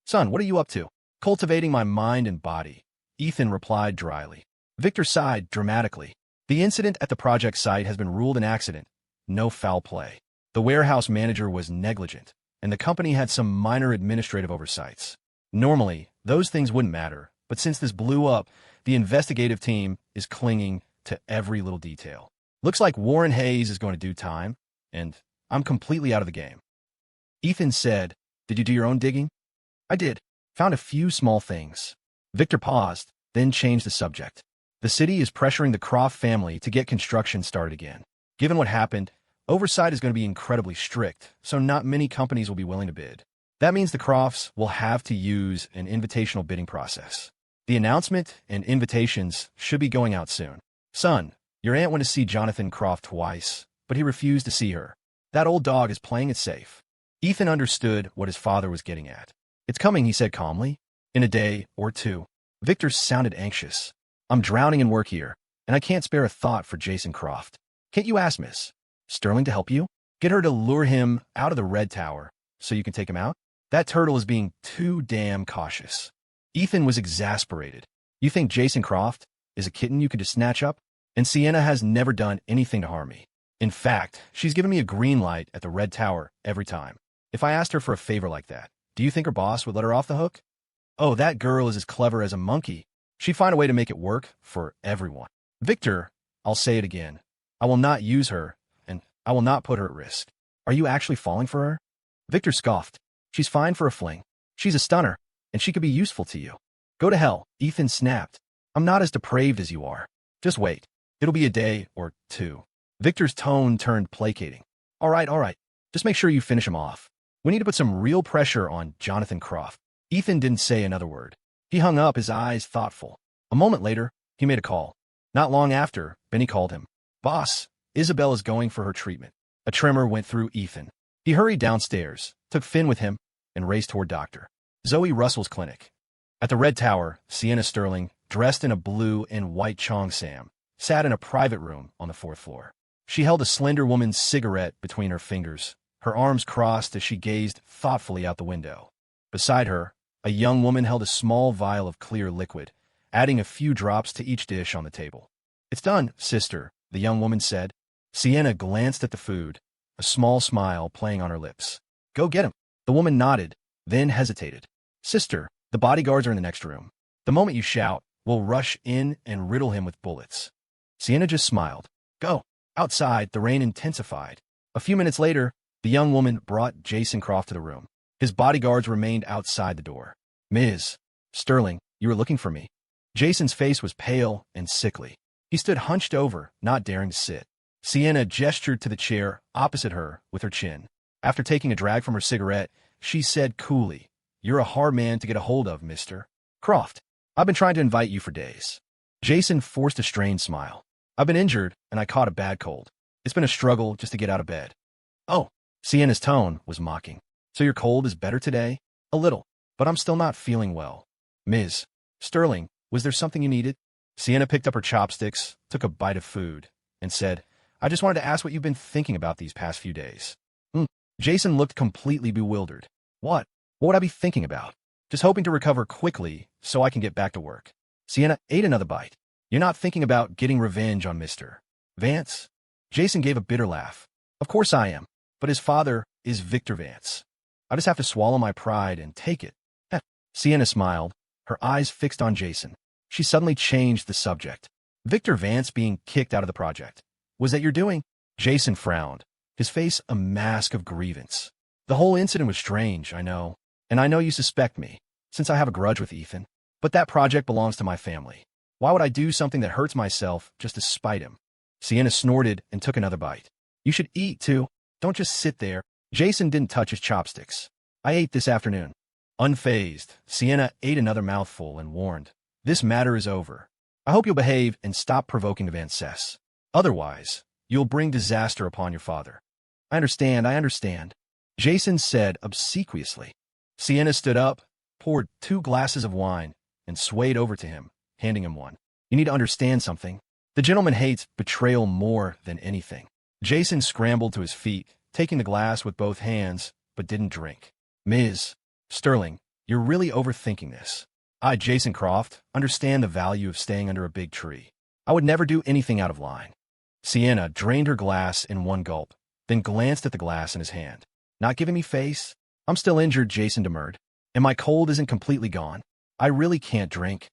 "Son, what are you up to?" "Cultivating my mind and body," Ethan replied dryly. Victor sighed dramatically. The incident at the project site has been ruled an accident. No foul play. The warehouse manager was negligent, and the company had some minor administrative oversights. Normally, those things wouldn't matter, but since this blew up, the investigative team is clinging to every little detail. Looks like Warren Hayes is going to do time, and I'm completely out of the game. Ethan said, "Did you do your own digging?" "I did. Found a few small things." Victor paused, then changed the subject. "The city is pressuring the Croft family to get construction started again. Given what happened, oversight is going to be incredibly strict, so not many companies will be willing to bid. That means the Crofts will have to use an invitational bidding process. The announcement and invitations should be going out soon. Son, your aunt went to see Jonathan Croft twice, but he refused to see her. That old dog is playing it safe." Ethan understood what his father was getting at. "It's coming," he said calmly. "In a day or two." Victor sounded anxious. "I'm drowning in work here, and I can't spare a thought for Jason Croft. Can't you ask Miss Sterling to help you? Get her to lure him out of the Red Tower so you can take him out? That turtle is being too damn cautious." Ethan was exasperated. "You think Jason Croft is a kitten you could just snatch up? And Sienna has never done anything to harm me. In fact, she's given me a green light at the Red Tower every time. If I asked her for a favor like that, do you think her boss would let her off the hook? Oh, that girl is as clever as a monkey. She'd find a way to make it work for everyone. Victor, I'll say it again. I will not use her, and I will not put her at risk. Are you actually falling for her?" Victor scoffed. "She's fine for a fling. She's a stunner, and she could be useful to you." "Go to hell," Ethan snapped. "I'm not as depraved as you are. Just wait. It'll be a day or two." Victor's tone turned placating. All right. Just make sure you finish him off. We need to put some real pressure on Jonathan Croft." Ethan didn't say another word. He hung up, his eyes thoughtful. A moment later, he made a call. Not long after, Benny called him. "Boss, Isabel is going for her treatment." A tremor went through Ethan. He hurried downstairs, took Finn with him, and raced toward Dr. Zoe Russell's clinic. At the Red Tower, Sienna Sterling, dressed in a blue and white cheongsam, sat in a private room on the 4th floor. She held a slender woman's cigarette between her fingers, her arms crossed as she gazed thoughtfully out the window. Beside her, a young woman held a small vial of clear liquid, adding a few drops to each dish on the table. "It's done, sister," the young woman said. Sienna glanced at the food, a small smile playing on her lips. "Go get him." The woman nodded, then hesitated. "Sister, the bodyguards are in the next room. The moment you shout, we'll rush in and riddle him with bullets." Sienna just smiled. "Go." Outside, the rain intensified. A few minutes later, the young woman brought Jason Croft to the room. His bodyguards remained outside the door. "Ms. Sterling, you were looking for me." Jason's face was pale and sickly. He stood hunched over, not daring to sit. Sienna gestured to the chair opposite her with her chin. After taking a drag from her cigarette, she said coolly, "You're a hard man to get a hold of, Mr. Croft. I've been trying to invite you for days." Jason forced a strained smile. "I've been injured, and I caught a bad cold. It's been a struggle just to get out of bed." "Oh," Sienna's tone was mocking. "So your cold is better today?" "A little, but I'm still not feeling well." "Ms. Sterling, was there something you needed?" Sienna picked up her chopsticks, took a bite of food, and said, "I just wanted to ask what you've been thinking about these past few days." Jason looked completely bewildered. What? What would I be thinking about?" "Just hoping to recover quickly so I can get back to work." Sienna ate another bite. "You're not thinking about getting revenge on Mr. Vance?" Jason gave a bitter laugh. "Of course I am, but his father is Victor Vance. I just have to swallow my pride and take it. Heh. Sienna smiled, her eyes fixed on Jason. She suddenly changed the subject. Victor Vance being kicked out of the project. Was that your doing? Jason frowned, his face a mask of grievance. The whole incident was strange, I know. And I know you suspect me, since I have a grudge with Ethan. But that project belongs to my family. Why would I do something that hurts myself just to spite him? Sienna snorted and took another bite. You should eat, too. Don't just sit there. Jason didn't touch his chopsticks. I ate this afternoon. Unfazed, Sienna ate another mouthful and warned, this matter is over. I hope you'll behave and stop provoking the Vances. Otherwise, you'll bring disaster upon your father. I understand. Jason said obsequiously. Sienna stood up, poured 2 glasses of wine, and swayed over to him, handing him one. You need to understand something. The gentleman hates betrayal more than anything. Jason scrambled to his feet, taking the glass with both hands, but didn't drink. Ms. Sterling, you're really overthinking this. I, Jason Croft, understand the value of staying under a big tree. I would never do anything out of line. Sienna drained her glass in one gulp, then glanced at the glass in his hand. Not giving me face? I'm still injured, Jason demurred. And my cold isn't completely gone. I really can't drink.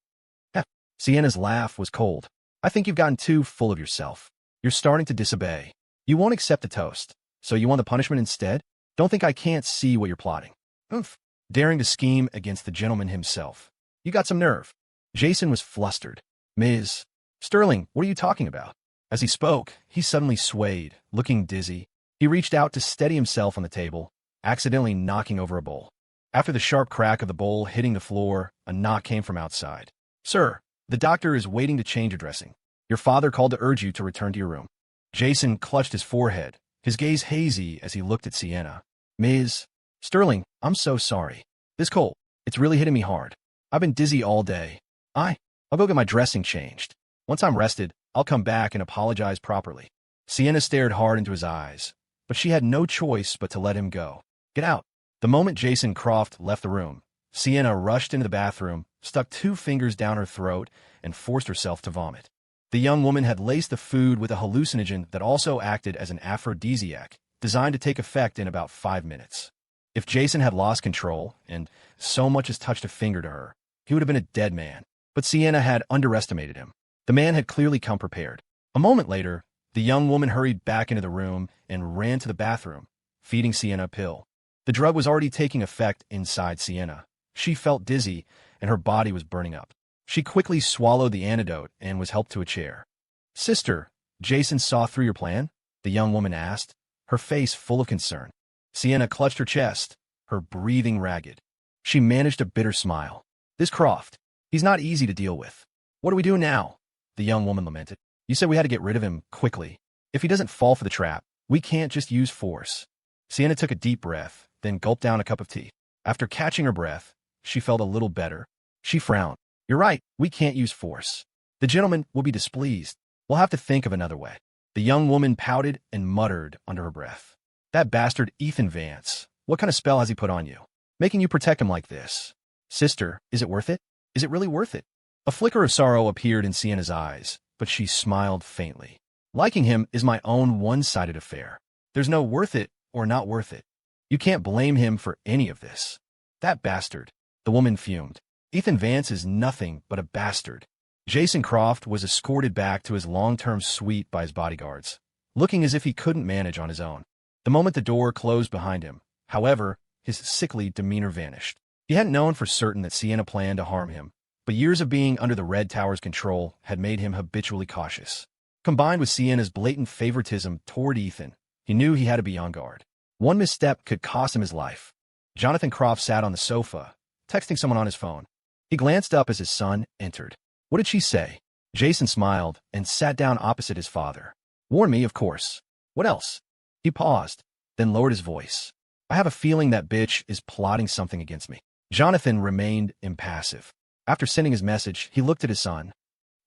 Heh. Sienna's laugh was cold. I think you've gotten too full of yourself. You're starting to disobey. You won't accept the toast. So you want the punishment instead? Don't think I can't see what you're plotting. Oomph. Daring to scheme against the gentleman himself. You got some nerve. Jason was flustered. Ms. Sterling, what are you talking about? As he spoke, he suddenly swayed, looking dizzy. He reached out to steady himself on the table, accidentally knocking over a bowl. After the sharp crack of the bowl hitting the floor, a knock came from outside. Sir, the doctor is waiting to change your dressing. Your father called to urge you to return to your room. Jason clutched his forehead, his gaze hazy as he looked at Sienna. Ms. Sterling, I'm so sorry. This cold, it's really hitting me hard. I've been dizzy all day. I'll go get my dressing changed. Once I'm rested, I'll come back and apologize properly. Sienna stared hard into his eyes, but she had no choice but to let him go. Get out. The moment Jason Croft left the room, Sienna rushed into the bathroom, stuck 2 fingers down her throat, and forced herself to vomit. The young woman had laced the food with a hallucinogen that also acted as an aphrodisiac, designed to take effect in about 5 minutes. If Jason had lost control and so much as touched a finger to her, he would have been a dead man. But Sienna had underestimated him. The man had clearly come prepared. A moment later, the young woman hurried back into the room and ran to the bathroom, feeding Sienna a pill. The drug was already taking effect inside Sienna. She felt dizzy, and her body was burning up. She quickly swallowed the antidote and was helped to a chair. Sister, Jason saw through your plan? The young woman asked, her face full of concern. Sienna clutched her chest, her breathing ragged. She managed a bitter smile. This Croft, he's not easy to deal with. What do we do now? The young woman lamented. You said we had to get rid of him quickly. If he doesn't fall for the trap, we can't just use force. Sienna took a deep breath, then gulped down a cup of tea. After catching her breath, she felt a little better. She frowned. You're right, we can't use force. The gentleman will be displeased. We'll have to think of another way. The young woman pouted and muttered under her breath. That bastard Ethan Vance, what kind of spell has he put on you? Making you protect him like this? Sister, is it worth it? Is it really worth it? A flicker of sorrow appeared in Sienna's eyes, but she smiled faintly. Liking him is my own one-sided affair. There's no worth it or not worth it. You can't blame him for any of this. That bastard, the woman fumed. Ethan Vance is nothing but a bastard. Jason Croft was escorted back to his long-term suite by his bodyguards, looking as if he couldn't manage on his own. The moment the door closed behind him, however, his sickly demeanor vanished. He hadn't known for certain that Sienna planned to harm him, but years of being under the Red Tower's control had made him habitually cautious. Combined with Sienna's blatant favoritism toward Ethan, he knew he had to be on guard. One misstep could cost him his life. Jonathan Croft sat on the sofa, texting someone on his phone. He glanced up as his son entered. What did she say? Jason smiled and sat down opposite his father. Warn me, of course. What else? He paused, then lowered his voice. I have a feeling that bitch is plotting something against me. Jonathan remained impassive. After sending his message, he looked at his son.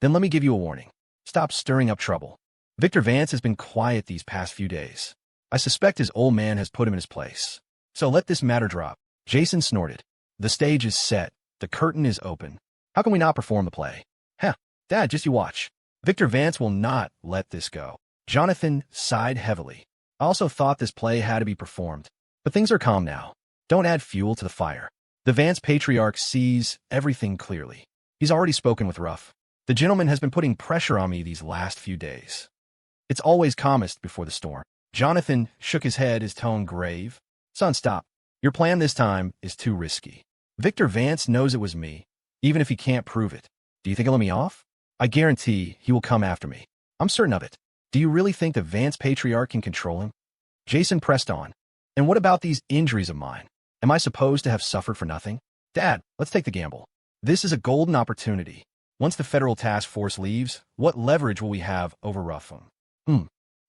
Then let me give you a warning. Stop stirring up trouble. Victor Vance has been quiet these past few days. I suspect his old man has put him in his place. So let this matter drop. Jason snorted. The stage is set. The curtain is open. How can we not perform the play? Heh, Dad, just you watch. Victor Vance will not let this go. Jonathan sighed heavily. I also thought this play had to be performed. But things are calm now. Don't add fuel to the fire. The Vance patriarch sees everything clearly. He's already spoken with Ruff. The gentleman has been putting pressure on me these last few days. It's always calmest before the storm. Jonathan shook his head, his tone grave. Son, stop. Your plan this time is too risky. Victor Vance knows it was me, even if he can't prove it. Do you think he'll let me off? I guarantee he will come after me. I'm certain of it. Do you really think the Vance patriarch can control him? Jason pressed on. And what about these injuries of mine? Am I supposed to have suffered for nothing? Dad, let's take the gamble. This is a golden opportunity. Once the federal task force leaves, what leverage will we have over Ruffum?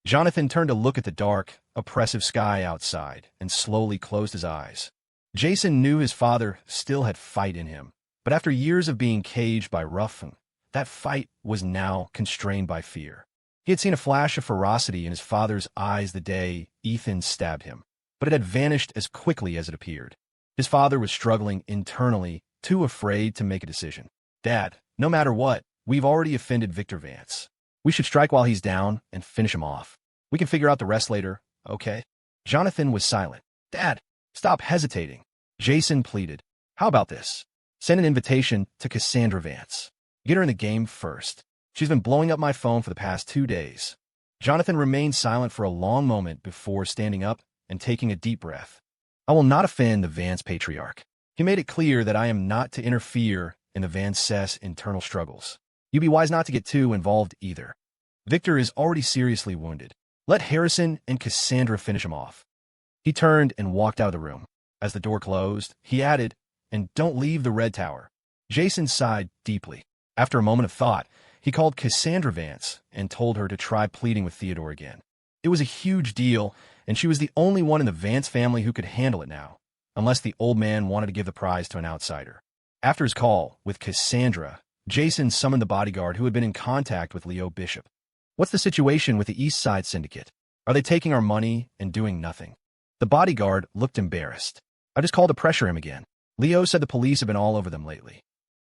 Jonathan turned to look at the dark, oppressive sky outside and slowly closed his eyes. Jason knew his father still had fight in him, but after years of being caged by Ruffum, that fight was now constrained by fear. He had seen a flash of ferocity in his father's eyes the day Ethan stabbed him, but it had vanished as quickly as it appeared. His father was struggling internally, too afraid to make a decision. Dad, no matter what, we've already offended Victor Vance. We should strike while he's down and finish him off. We can figure out the rest later, okay? Jonathan was silent. Dad, stop hesitating. Jason pleaded. How about this? Send an invitation to Cassandra Vance. Get her in the game first. She's been blowing up my phone for the past 2 days. Jonathan remained silent for a long moment before standing up and taking a deep breath. I will not offend the Vance patriarch. He made it clear that I am not to interfere in the Vance's internal struggles. You'd be wise not to get too involved either. Victor is already seriously wounded. Let Harrison and Cassandra finish him off. He turned and walked out of the room. As the door closed, he added, and don't leave the Red Tower. Jason sighed deeply. After a moment of thought, he called Cassandra Vance and told her to try pleading with Theodore again. It was a huge deal, and she was the only one in the Vance family who could handle it now, unless the old man wanted to give the prize to an outsider. After his call with Cassandra, Jason summoned the bodyguard who had been in contact with Leo Bishop. What's the situation with the East Side Syndicate? Are they taking our money and doing nothing? The bodyguard looked embarrassed. I just called to pressure him again. Leo said the police have been all over them lately.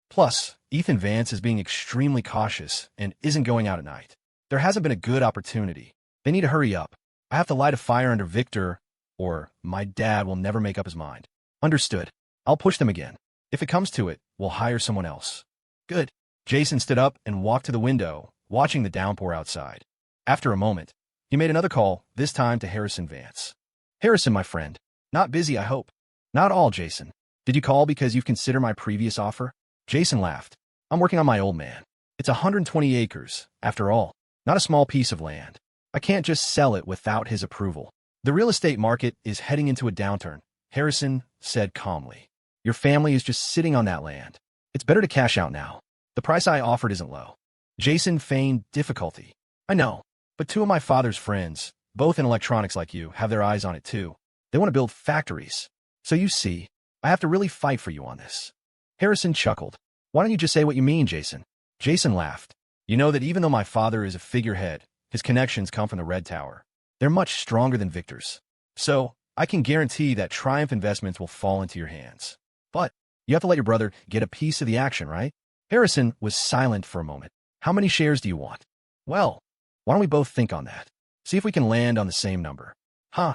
Plus, Ethan Vance is being extremely cautious and isn't going out at night. There hasn't been a good opportunity. They need to hurry up. I have to light a fire under Victor, or my dad will never make up his mind. Understood. I'll push them again. If it comes to it, we'll hire someone else. Good. Jason stood up and walked to the window, watching the downpour outside. After a moment, he made another call, this time to Harrison Vance. Harrison, my friend. Not busy, I hope. Not all, Jason. Did you call because you've considered my previous offer? Jason laughed. I'm working on my old man. It's 120 acres, after all. Not a small piece of land. I can't just sell it without his approval. The real estate market is heading into a downturn, Harrison said calmly. Your family is just sitting on that land. It's better to cash out now. The price I offered isn't low. Jason feigned difficulty. I know, but 2 of my father's friends, both in electronics like you, have their eyes on it too. They want to build factories. So you see, I have to really fight for you on this. Harrison chuckled. Why don't you just say what you mean, Jason? Jason laughed. You know that even though my father is a figurehead, his connections come from the Red Tower. They're much stronger than Victor's. So, I can guarantee that Triumph Investments will fall into your hands. But, you have to let your brother get a piece of the action, right? Harrison was silent for a moment. How many shares do you want? Well, why don't we both think on that? See if we can land on the same number. Huh.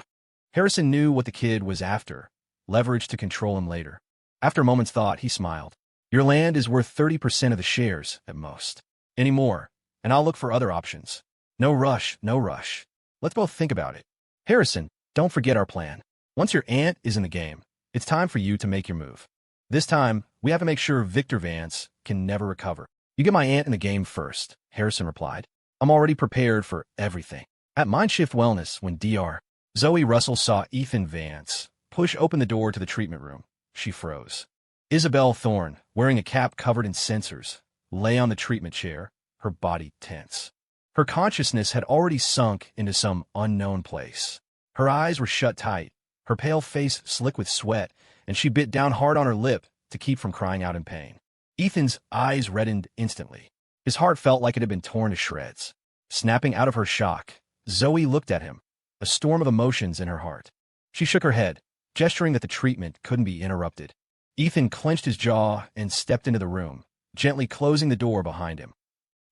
Harrison knew what the kid was after. Leverage to control him later. After a moment's thought, he smiled. Your land is worth 30% of the shares, at most. Any more, and I'll look for other options. No rush, no rush. Let's both think about it. Harrison, don't forget our plan. Once your aunt is in the game, it's time for you to make your move. This time, we have to make sure Victor Vance can never recover. You get my aunt in the game first, Harrison replied. I'm already prepared for everything. At Mindshift Wellness, when Dr. Zoe Russell saw Ethan Vance push open the door to the treatment room, she froze. Isabel Thorne, wearing a cap covered in sensors, lay on the treatment chair, her body tense. Her consciousness had already sunk into some unknown place. Her eyes were shut tight, her pale face slick with sweat, and she bit down hard on her lip to keep from crying out in pain. Ethan's eyes reddened instantly. His heart felt like it had been torn to shreds. Snapping out of her shock, Zoe looked at him, a storm of emotions in her heart. She shook her head, gesturing that the treatment couldn't be interrupted. Ethan clenched his jaw and stepped into the room, gently closing the door behind him.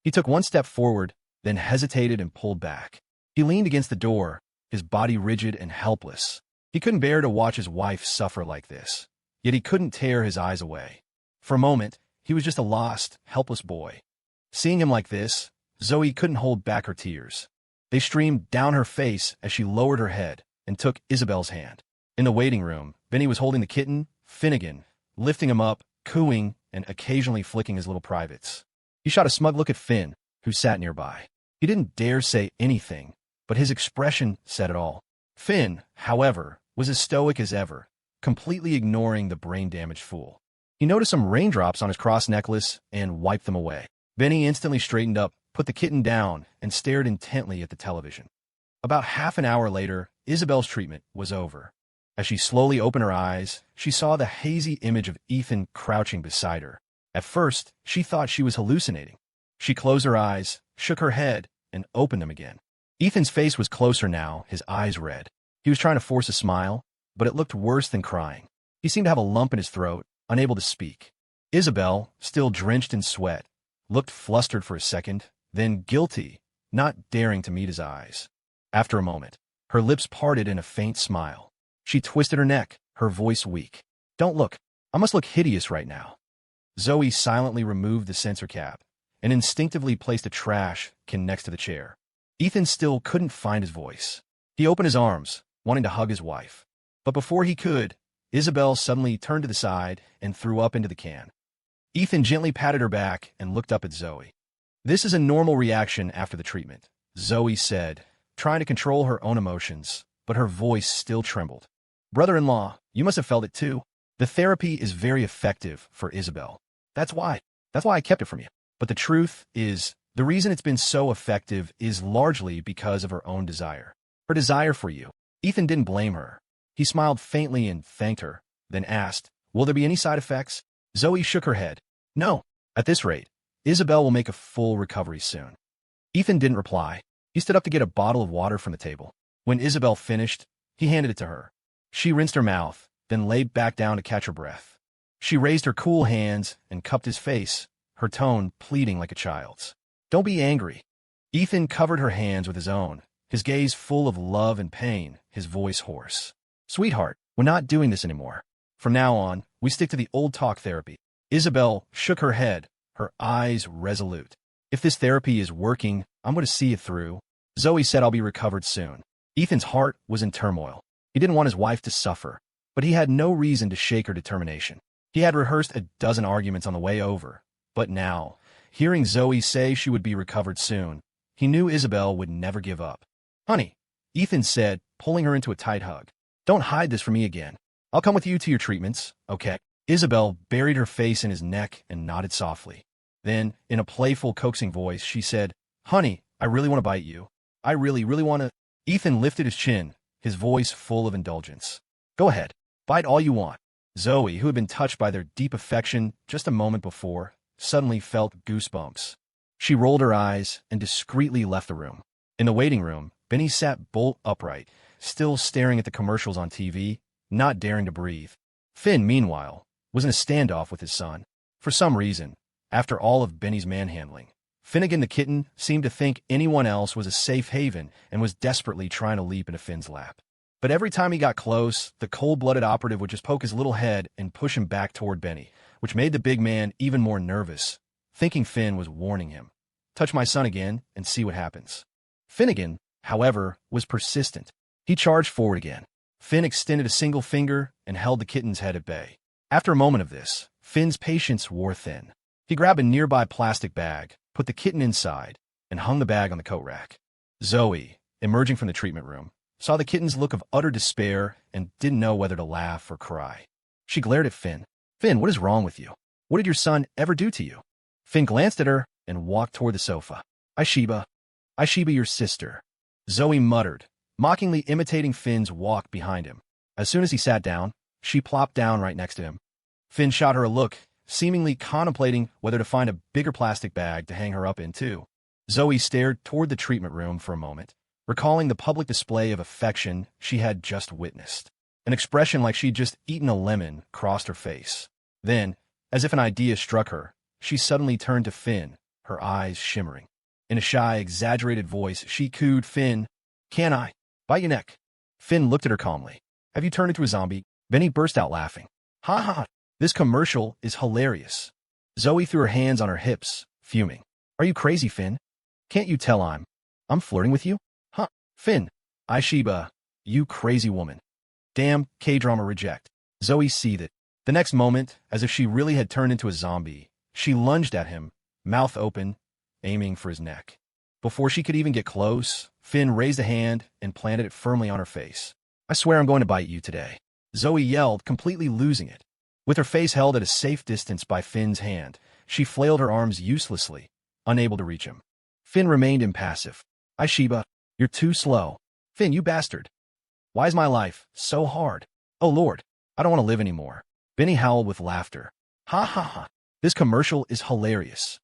He took one step forward, then hesitated and pulled back. He leaned against the door, his body rigid and helpless. He couldn't bear to watch his wife suffer like this, yet he couldn't tear his eyes away. For a moment, he was just a lost, helpless boy. Seeing him like this, Zoe couldn't hold back her tears. They streamed down her face as she lowered her head and took Isabel's hand. In the waiting room, Benny was holding the kitten, Finnegan, lifting him up, cooing, and occasionally flicking his little privates. He shot a smug look at Finn, who sat nearby. He didn't dare say anything, but his expression said it all. Finn, however, was as stoic as ever, completely ignoring the brain-damaged fool. He noticed some raindrops on his cross necklace and wiped them away. Benny instantly straightened up, put the kitten down, and stared intently at the television. About half an hour later, Isabel's treatment was over. As she slowly opened her eyes, she saw the hazy image of Ethan crouching beside her. At first, she thought she was hallucinating. She closed her eyes, shook her head, and opened them again. Ethan's face was closer now, his eyes red. He was trying to force a smile, but it looked worse than crying. He seemed to have a lump in his throat, unable to speak. Isabel, still drenched in sweat, looked flustered for a second, then guilty, not daring to meet his eyes. After a moment, her lips parted in a faint smile. She twisted her neck, her voice weak. "Don't look. I must look hideous right now." Zoe silently removed the sensor cap and instinctively placed a trash can next to the chair. Ethan still couldn't find his voice. He opened his arms, wanting to hug his wife. But before he could, Isabel suddenly turned to the side and threw up into the can. Ethan gently patted her back and looked up at Zoe. "This is a normal reaction after the treatment," Zoe said, trying to control her own emotions, but her voice still trembled. "Brother-in-law, you must have felt it too. The therapy is very effective for Isabel. That's why I kept it from you. But the truth is, the reason it's been so effective is largely because of her own desire. Her desire for you." Ethan didn't blame her. He smiled faintly and thanked her, then asked, "Will there be any side effects?" Zoe shook her head. "No. At this rate, Isabel will make a full recovery soon." Ethan didn't reply. He stood up to get a bottle of water from the table. When Isabel finished, he handed it to her. She rinsed her mouth, then lay back down to catch her breath. She raised her cool hands and cupped his face, her tone pleading like a child's. "Don't be angry." Ethan covered her hands with his own, his gaze full of love and pain, his voice hoarse. "Sweetheart, we're not doing this anymore. From now on, we stick to the old talk therapy." Isabel shook her head, her eyes resolute. "If this therapy is working, I'm going to see it through." Zoe said, "I'll be recovered soon." Ethan's heart was in turmoil. He didn't want his wife to suffer, but he had no reason to shake her determination. He had rehearsed a dozen arguments on the way over, but now, hearing Zoe say she would be recovered soon, he knew Isabel would never give up. "Honey," Ethan said, pulling her into a tight hug. "Don't hide this from me again. I'll come with you to your treatments, okay?" Isabel buried her face in his neck and nodded softly. Then, in a playful, coaxing voice, she said, "Honey, I really want to bite you. I really, really want to." Ethan lifted his chin, his voice full of indulgence. "Go ahead. Bite all you want." Zoe, who had been touched by their deep affection just a moment before, suddenly felt goosebumps. She rolled her eyes and discreetly left the room. In the waiting room, Benny sat bolt upright, still staring at the commercials on TV, not daring to breathe. Finn, meanwhile, was in a standoff with his son. For some reason, after all of Benny's manhandling, Finnegan the kitten seemed to think anyone else was a safe haven and was desperately trying to leap into Finn's lap. But every time he got close, the cold-blooded operative would just poke his little head and push him back toward Benny, which made the big man even more nervous, thinking Finn was warning him. "Touch my son again and see what happens." Finnegan, however, was persistent. He charged forward again. Finn extended a single finger and held the kitten's head at bay. After a moment of this, Finn's patience wore thin. He grabbed a nearby plastic bag, put the kitten inside, and hung the bag on the coat rack. Zoe, emerging from the treatment room, saw the kitten's look of utter despair and didn't know whether to laugh or cry. She glared at Finn. "Finn, what is wrong with you? What did your son ever do to you?" Finn glanced at her and walked toward the sofa. "Aishiba, your sister," Zoe muttered, mockingly imitating Finn's walk behind him. As soon as he sat down, she plopped down right next to him. Finn shot her a look, seemingly contemplating whether to find a bigger plastic bag to hang her up in, too. Zoe stared toward the treatment room for a moment, recalling the public display of affection she had just witnessed. An expression like she'd just eaten a lemon crossed her face. Then, as if an idea struck her, she suddenly turned to Finn, her eyes shimmering. In a shy, exaggerated voice, she cooed, "Finn, can I bite your neck?" Finn looked at her calmly. Have you turned into a zombie? Benny burst out laughing. Ha ha ha. This commercial is hilarious. Zoe threw her hands on her hips, fuming. Are you crazy, Finn? Can't you tell I'm flirting with you? Huh, Finn. Aishiba, you crazy woman. Damn, K-drama reject. Zoe seethed. The next moment, as if she really had turned into a zombie, she lunged at him, mouth open, aiming for his neck. Before she could even get close, Finn raised a hand and planted it firmly on her face. I swear I'm going to bite you today. Zoe yelled, completely losing it. With her face held at a safe distance by Finn's hand, she flailed her arms uselessly, unable to reach him. Finn remained impassive. Aishiba, you're too slow. Finn, you bastard. Why is my life so hard? Oh Lord, I don't want to live anymore. Benny howled with laughter. Ha ha ha. This commercial is hilarious.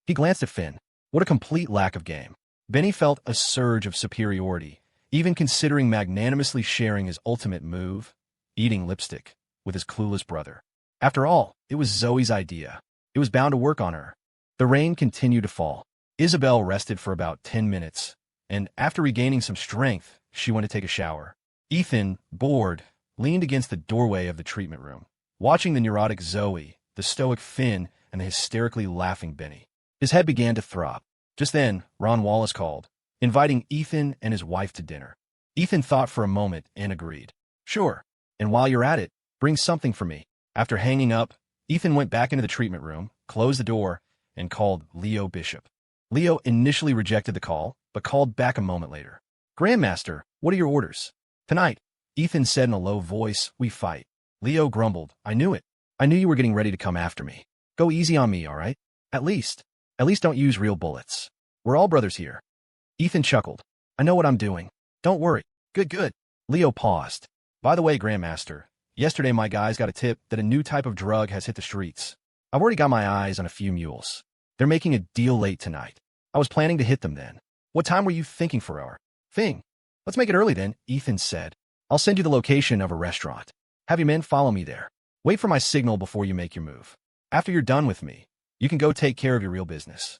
He glanced at Finn. What a complete lack of game. Benny felt a surge of superiority, even considering magnanimously sharing his ultimate move, eating lipstick, with his clueless brother. After all, it was Zoe's idea. It was bound to work on her. The rain continued to fall. Isabel rested for about 10 minutes, and after regaining some strength, she went to take a shower. Ethan, bored, leaned against the doorway of the treatment room, watching the neurotic Zoe, the stoic Finn, and the hysterically laughing Benny. His head began to throb. Just then, Ron Wallace called, inviting Ethan and his wife to dinner. Ethan thought for a moment and agreed. Sure, and while you're at it, bring something for me. After hanging up, Ethan went back into the treatment room, closed the door, and called Leo Bishop. Leo initially rejected the call, but called back a moment later. Grandmaster, what are your orders? Tonight, Ethan said in a low voice, we fight. Leo grumbled, I knew it. I knew you were getting ready to come after me. Go easy on me, all right? At least don't use real bullets. We're all brothers here. Ethan chuckled. I know what I'm doing. Don't worry. Good. Leo paused. By the way, Grandmaster, yesterday my guys got a tip that a new type of drug has hit the streets. I've already got my eyes on a few mules. They're making a deal late tonight. I was planning to hit them then. What time were you thinking for our thing? Let's make it early then, Ethan said. I'll send you the location of a restaurant. Have your men follow me there. Wait for my signal before you make your move. After you're done with me, you can go take care of your real business.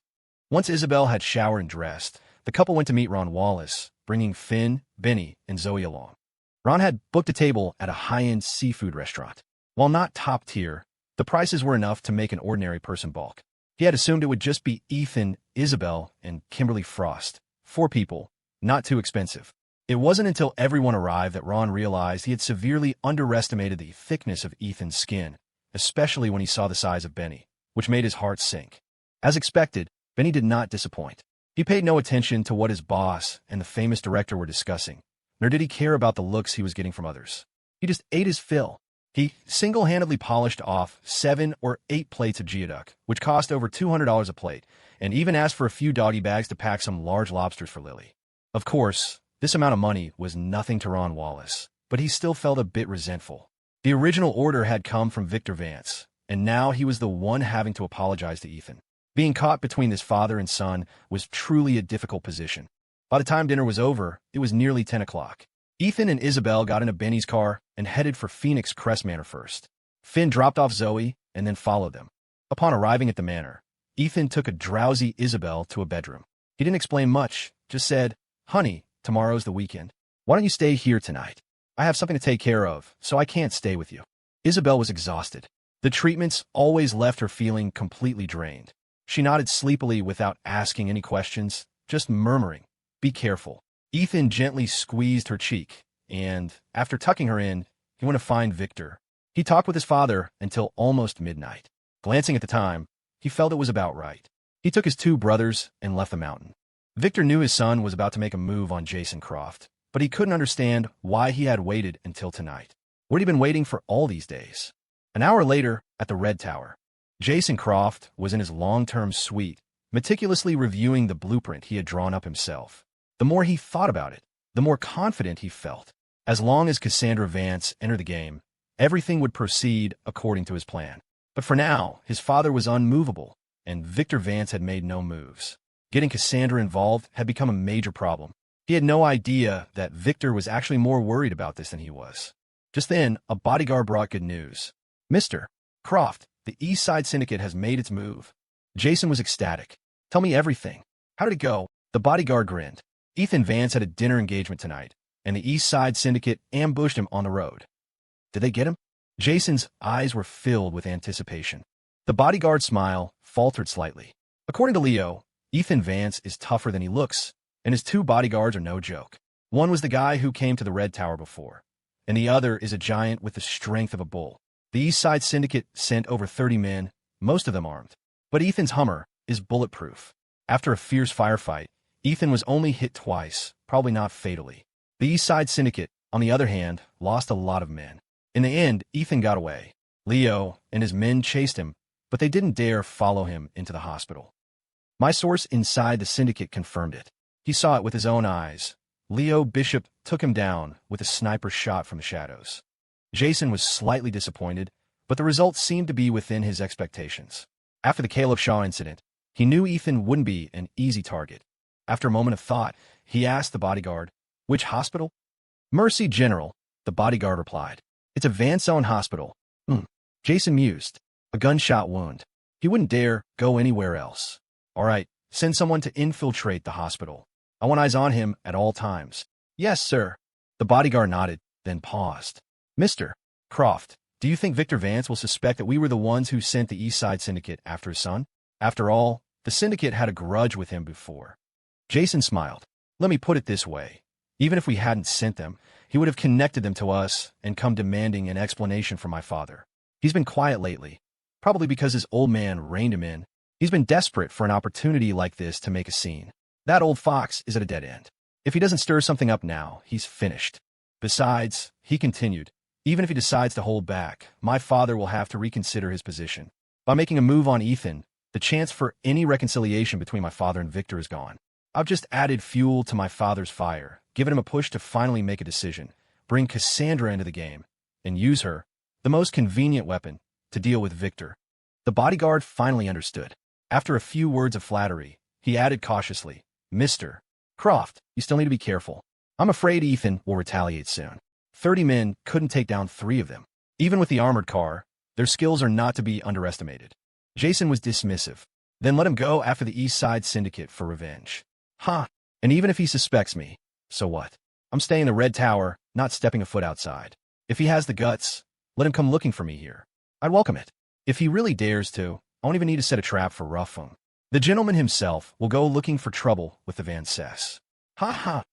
Once Isabel had showered and dressed, the couple went to meet Ron Wallace, bringing Finn, Benny, and Zoe along. Ron had booked a table at a high-end seafood restaurant. While not top tier, the prices were enough to make an ordinary person balk. He had assumed it would just be Ethan, Isabel, and Kimberly Frost. 4 people, not too expensive. It wasn't until everyone arrived that Ron realized he had severely underestimated the thickness of Ethan's skin, especially when he saw the size of Benny, which made his heart sink. As expected, Benny did not disappoint. He paid no attention to what his boss and the famous director were discussing, nor did he care about the looks he was getting from others. He just ate his fill. He single-handedly polished off 7 or 8 plates of geoduck, which cost over $200 a plate, and even asked for a few doggy bags to pack some large lobsters for Lily. Of course, this amount of money was nothing to Ron Wallace, but he still felt a bit resentful. The original order had come from Victor Vance, and now he was the one having to apologize to Ethan. Being caught between his father and son was truly a difficult position. By the time dinner was over, it was nearly 10 o'clock. Ethan and Isabel got into Benny's car and headed for Phoenix Crest Manor first. Finn dropped off Zoe and then followed them. Upon arriving at the manor, Ethan took a drowsy Isabel to a bedroom. He didn't explain much, just said, Honey, tomorrow's the weekend. Why don't you stay here tonight? I have something to take care of, so I can't stay with you. Isabel was exhausted. The treatments always left her feeling completely drained. She nodded sleepily without asking any questions, just murmuring, Be careful. Ethan gently squeezed her cheek, and, after tucking her in, he went to find Victor. He talked with his father until almost midnight. Glancing at the time, he felt it was about right. He took his 2 brothers and left the mountain. Victor knew his son was about to make a move on Jason Croft, but he couldn't understand why he had waited until tonight. What had he been waiting for all these days? An hour later, at the Red Tower, Jason Croft was in his long-term suite, meticulously reviewing the blueprint he had drawn up himself. The more he thought about it, the more confident he felt. As long as Cassandra Vance entered the game, everything would proceed according to his plan. But for now, his father was unmovable, and Victor Vance had made no moves. Getting Cassandra involved had become a major problem. He had no idea that Victor was actually more worried about this than he was. Just then, a bodyguard brought good news. Mr. Croft, the East Side Syndicate has made its move. Jason was ecstatic. Tell me everything. How did it go? The bodyguard grinned. Ethan Vance had a dinner engagement tonight, and the East Side Syndicate ambushed him on the road. Did they get him? Jason's eyes were filled with anticipation. The bodyguard's smile faltered slightly. According to Leo, Ethan Vance is tougher than he looks, and his 2 bodyguards are no joke. One was the guy who came to the Red Tower before, and the other is a giant with the strength of a bull. The East Side Syndicate sent over 30 men, most of them armed. But Ethan's Hummer is bulletproof. After a fierce firefight, Ethan was only hit twice, probably not fatally. The East Side Syndicate, on the other hand, lost a lot of men. In the end, Ethan got away. Leo and his men chased him, but they didn't dare follow him into the hospital. My source inside the syndicate confirmed it. He saw it with his own eyes. Leo Bishop took him down with a sniper shot from the shadows. Jason was slightly disappointed, but the results seemed to be within his expectations. After the Caleb Shaw incident, he knew Ethan wouldn't be an easy target. After a moment of thought, he asked the bodyguard, "Which hospital?" "Mercy General," the bodyguard replied. "It's a Vance-owned hospital." Jason mused. A gunshot wound. He wouldn't dare go anywhere else. "All right, send someone to infiltrate the hospital. I want eyes on him at all times." "Yes, sir." The bodyguard nodded, then paused. "Mr. Croft, do you think Victor Vance will suspect that we were the ones who sent the East Side Syndicate after his son? After all, the syndicate had a grudge with him before." Jason smiled. "Let me put it this way. Even if we hadn't sent them, he would have connected them to us and come demanding an explanation from my father. He's been quiet lately, probably because his old man reined him in. He's been desperate for an opportunity like this to make a scene. That old fox is at a dead end. If he doesn't stir something up now, he's finished. Besides," he continued, "even if he decides to hold back, my father will have to reconsider his position. By making a move on Ethan, the chance for any reconciliation between my father and Victor is gone. I've just added fuel to my father's fire, given him a push to finally make a decision, bring Cassandra into the game, and use her, the most convenient weapon, to deal with Victor." The bodyguard finally understood. After a few words of flattery, he added cautiously, "Mr. Croft, you still need to be careful. I'm afraid Ethan will retaliate soon. 30 men couldn't take down 3 of them. Even with the armored car, their skills are not to be underestimated." Jason was dismissive. "Then let him go after the East Side Syndicate for revenge." "Huh, and even if he suspects me, so what? I'm staying in the Red Tower, not stepping a foot outside. If he has the guts, let him come looking for me here. I'd welcome it. If he really dares to, I won't even need to set a trap for Ruffum. The gentleman himself will go looking for trouble with the Vances." "Ha ha!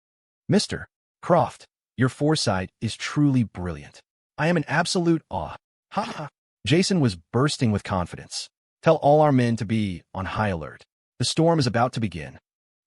Mr. Croft, your foresight is truly brilliant. I am in absolute awe. Ha ha!" Jason was bursting with confidence. "Tell all our men to be on high alert. The storm is about to begin."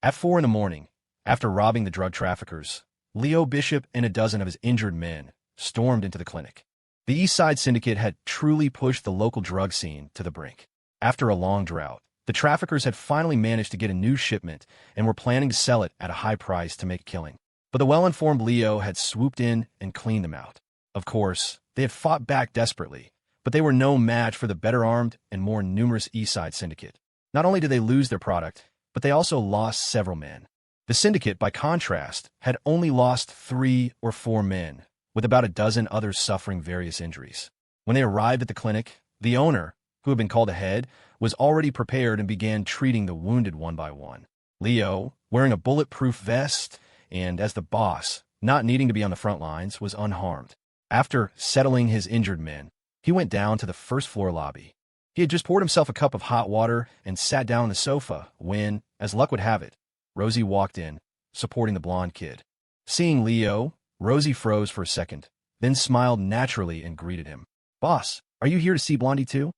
At 4 in the morning, after robbing the drug traffickers, Leo Bishop and a dozen of his injured men stormed into the clinic. The East Side Syndicate had truly pushed the local drug scene to the brink. After a long drought, the traffickers had finally managed to get a new shipment and were planning to sell it at a high price to make a killing. But the well-informed Leo had swooped in and cleaned them out. Of course, they had fought back desperately, but they were no match for the better-armed and more numerous East Side Syndicate. Not only did they lose their product, but they also lost several men. The syndicate, by contrast, had only lost 3 or 4 men, with about a dozen others suffering various injuries. When they arrived at the clinic, the owner, who had been called ahead, was already prepared and began treating the wounded one by one. Leo, wearing a bulletproof vest, and as the boss, not needing to be on the front lines, was unharmed. After settling his injured men, he went down to the first-floor lobby. He had just poured himself a cup of hot water and sat down on the sofa when, as luck would have it, Rosie walked in, supporting the blonde kid. Seeing Leo, Rosie froze for a second, then smiled naturally and greeted him. "Boss, are you here to see Blondie too?"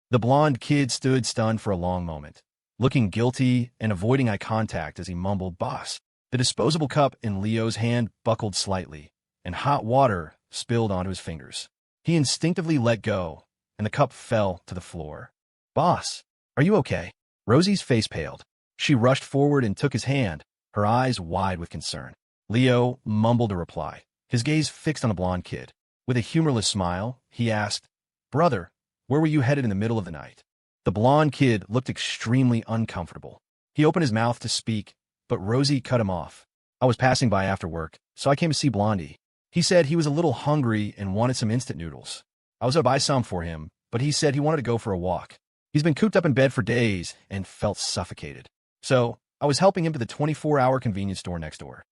The blonde kid stood stunned for a long moment, looking guilty and avoiding eye contact as he mumbled, "Boss." The disposable cup in Leo's hand buckled slightly, and hot water spilled onto his fingers. He instinctively let go, and the cup fell to the floor. "Boss, are you okay?" Rosie's face paled. She rushed forward and took his hand, her eyes wide with concern. Leo mumbled a reply, his gaze fixed on the blonde kid. With a humorless smile, he asked, "Brother, where were you headed in the middle of the night?" The blonde kid looked extremely uncomfortable. He opened his mouth to speak, but Rosie cut him off. "I was passing by after work, so I came to see Blondie. He said he was a little hungry and wanted some instant noodles. I was going to buy some for him, but he said he wanted to go for a walk. He's been cooped up in bed for days and felt suffocated. So I was helping him to the 24-hour convenience store next door."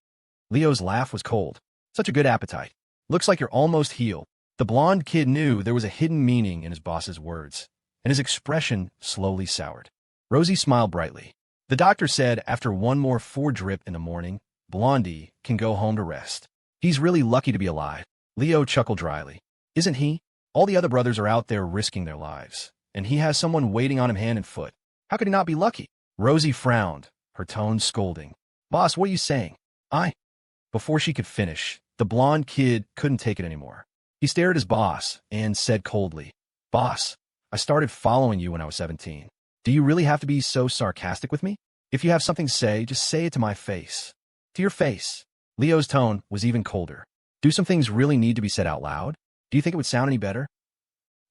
Leo's laugh was cold. Such a good appetite. Looks like you're almost healed. The blonde kid knew there was a hidden meaning in his boss's words, and his expression slowly soured. Rosie smiled brightly. The doctor said after one more 4-drip in the morning, Blondie can go home to rest. He's really lucky to be alive. Leo chuckled dryly. Isn't he? All the other brothers are out there risking their lives, and he has someone waiting on him hand and foot. How could he not be lucky? Rosie frowned, her tone scolding. Boss, what are you saying? Before she could finish, the blonde kid couldn't take it anymore. He stared at his boss and said coldly, Boss, I started following you when I was 17. Do you really have to be so sarcastic with me? If you have something to say, just say it to my face. To your face. Leo's tone was even colder. Do some things really need to be said out loud? Do you think it would sound any better?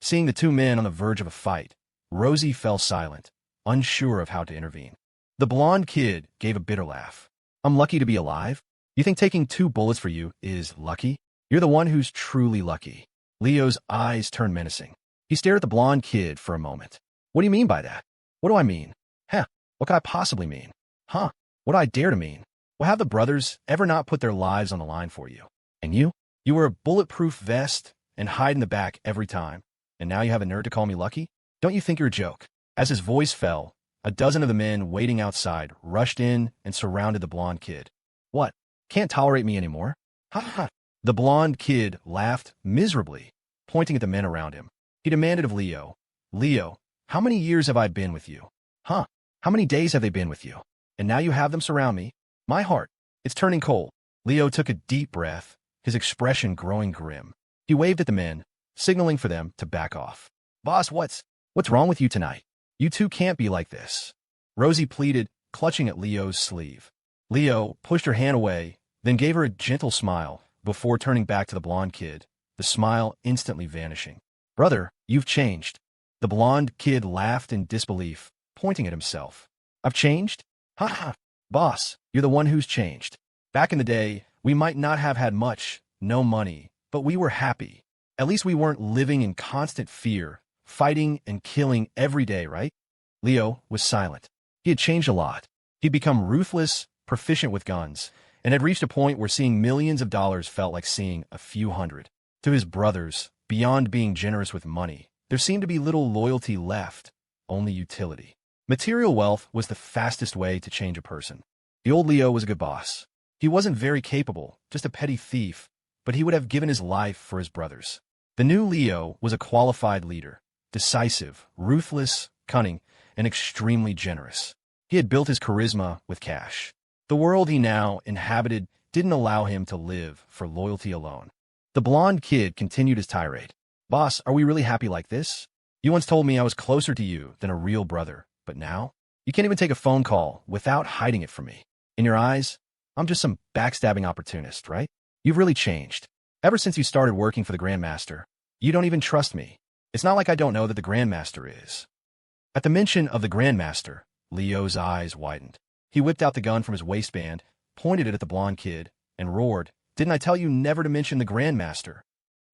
Seeing the two men on the verge of a fight, Rosie fell silent, unsure of how to intervene. The blonde kid gave a bitter laugh. I'm lucky to be alive? You think taking 2 bullets for you is lucky? You're the one who's truly lucky. Leo's eyes turned menacing. He stared at the blonde kid for a moment. What do you mean by that? What do I mean? What could I possibly mean? What do I dare to mean? Well, have the brothers ever not put their lives on the line for you? And you? You wear a bulletproof vest and hide in the back every time, and now you have a nerve to call me lucky? Don't you think you're a joke? As his voice fell, a dozen of the men waiting outside rushed in and surrounded the blonde kid. What? Can't tolerate me anymore? Ha ha. The blonde kid laughed miserably, pointing at the men around him. He demanded of Leo, Leo, how many years have I been with you? How many days have they been with you? And now you have them surround me? My heart, it's turning cold. Leo took a deep breath, his expression growing grim. He waved at the men, signaling for them to back off. Boss, what's wrong with you tonight? You two can't be like this. Rosie pleaded, clutching at Leo's sleeve. Leo pushed her hand away, then gave her a gentle smile before turning back to the blonde kid, the smile instantly vanishing. Brother, you've changed. The blonde kid laughed in disbelief, pointing at himself. I've changed? Ha ha. Boss, you're the one who's changed. Back in the day, we might not have had much, no money, but we were happy. At least we weren't living in constant fear, fighting and killing every day, right? Leo was silent. He had changed a lot. He'd become ruthless, proficient with guns, and had reached a point where seeing millions of dollars felt like seeing a few hundred. To his brothers, beyond being generous with money, there seemed to be little loyalty left, only utility. Material wealth was the fastest way to change a person. The old Leo was a good boss. He wasn't very capable, just a petty thief, but he would have given his life for his brothers. The new Leo was a qualified leader, decisive, ruthless, cunning, and extremely generous. He had built his charisma with cash. The world he now inhabited didn't allow him to live for loyalty alone. The blonde kid continued his tirade. Boss, are we really happy like this? You once told me I was closer to you than a real brother, but now? You can't even take a phone call without hiding it from me. In your eyes, I'm just some backstabbing opportunist, right? You've really changed. Ever since you started working for the grandmaster, you don't even trust me. It's not like I don't know that the grandmaster is. At the mention of the grandmaster, Leo's eyes widened. He whipped out the gun from his waistband, pointed it at the blonde kid, and roared, Didn't I tell you never to mention the grandmaster?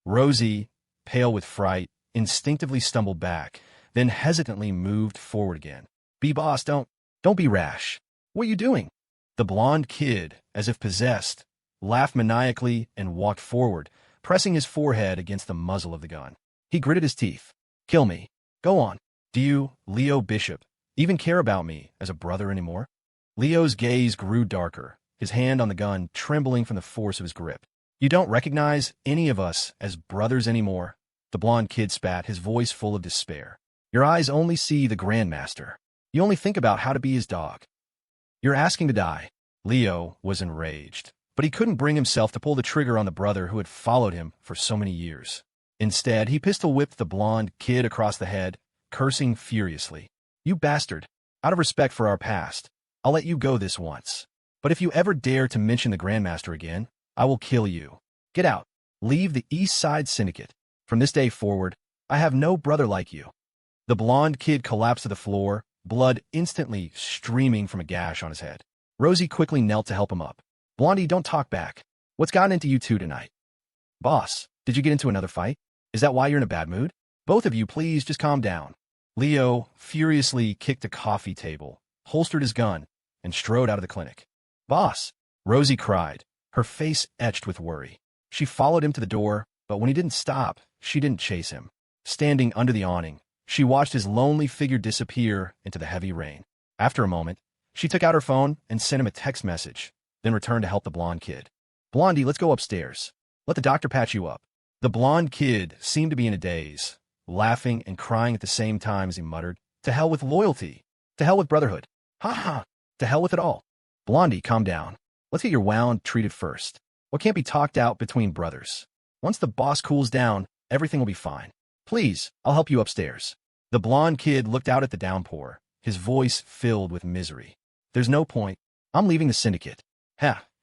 Rosie, pale with fright, instinctively stumbled back, then hesitantly moved forward again. Boss, don't be rash. What are you doing? The blonde kid, as if possessed, laughed maniacally and walked forward, pressing his forehead against the muzzle of the gun. He gritted his teeth. Kill me. Go on. Do you, Leo Bishop, even care about me as a brother anymore? Leo's gaze grew darker, his hand on the gun trembling from the force of his grip. You don't recognize any of us as brothers anymore? The blonde kid spat, his voice full of despair. Your eyes only see the grandmaster. You only think about how to be his dog. You're asking to die. Leo was enraged, but he couldn't bring himself to pull the trigger on the brother who had followed him for so many years. Instead, he pistol-whipped the blonde kid across the head, cursing furiously. You bastard! Out of respect for our past, I'll let you go this once. But if you ever dare to mention the grandmaster again, I will kill you. Get out. Leave the East Side Syndicate. From this day forward, I have no brother like you. The blonde kid collapsed to the floor, blood instantly streaming from a gash on his head. Rosie quickly knelt to help him up. Blondie, don't talk back. What's gotten into you two tonight? Boss, did you get into another fight? Is that why you're in a bad mood? Both of you, please just calm down. Leo furiously kicked a coffee table, holstered his gun, and strode out of the clinic. Boss, Rosie cried, her face etched with worry. She followed him to the door, but when he didn't stop, she didn't chase him. Standing under the awning, she watched his lonely figure disappear into the heavy rain. After a moment, she took out her phone and sent him a text message, then returned to help the blonde kid. "Blondie, let's go upstairs. Let the doctor patch you up." The blonde kid seemed to be in a daze, laughing and crying at the same time as he muttered, "To hell with loyalty. To hell with brotherhood. Ha ha. To hell with it all." "Blondie, calm down. Let's get your wound treated first. What can't be talked out between brothers? Once the boss cools down, everything will be fine. Please, I'll help you upstairs." The blonde kid looked out at the downpour, his voice filled with misery. "There's no point. I'm leaving the syndicate.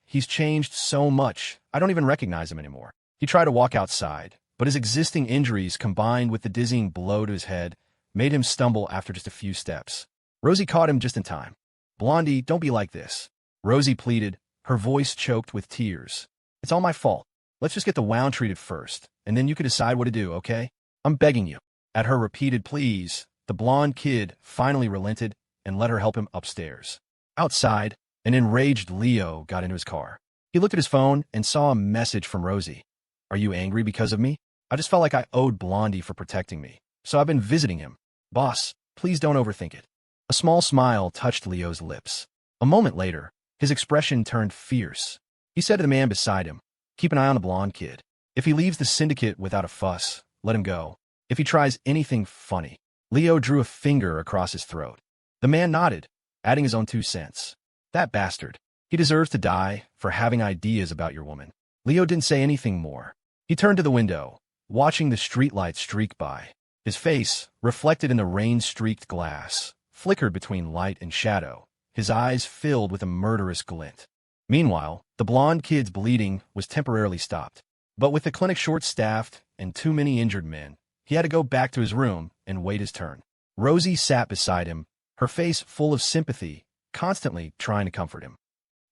He's changed so much, I don't even recognize him anymore." He tried to walk outside, but his existing injuries combined with the dizzying blow to his head made him stumble after just a few steps. Rosie caught him just in time. "Blondie, don't be like this," Rosie pleaded, her voice choked with tears. "It's all my fault. Let's just get the wound treated first, and then you can decide what to do, okay? I'm begging you." At her repeated pleas, the blonde kid finally relented and let her help him upstairs. Outside, an enraged Leo got into his car. He looked at his phone and saw a message from Rosie. "Are you angry because of me? I just felt like I owed Blondie for protecting me, so I've been visiting him. Boss, please don't overthink it." A small smile touched Leo's lips. A moment later, his expression turned fierce. He said to the man beside him, "Keep an eye on the blonde kid. If he leaves the syndicate without a fuss, let him go. If he tries anything funny." Leo drew a finger across his throat. The man nodded, adding his own 2 cents. "That bastard. He deserves to die for having ideas about your woman." Leo didn't say anything more. He turned to the window, watching the streetlights streak by. His face, reflected in the rain-streaked glass, flickered between light and shadow, his eyes filled with a murderous glint. Meanwhile, the blonde kid's bleeding was temporarily stopped. But with the clinic short-staffed and too many injured men, he had to go back to his room and wait his turn. Rosie sat beside him, her face full of sympathy, constantly trying to comfort him.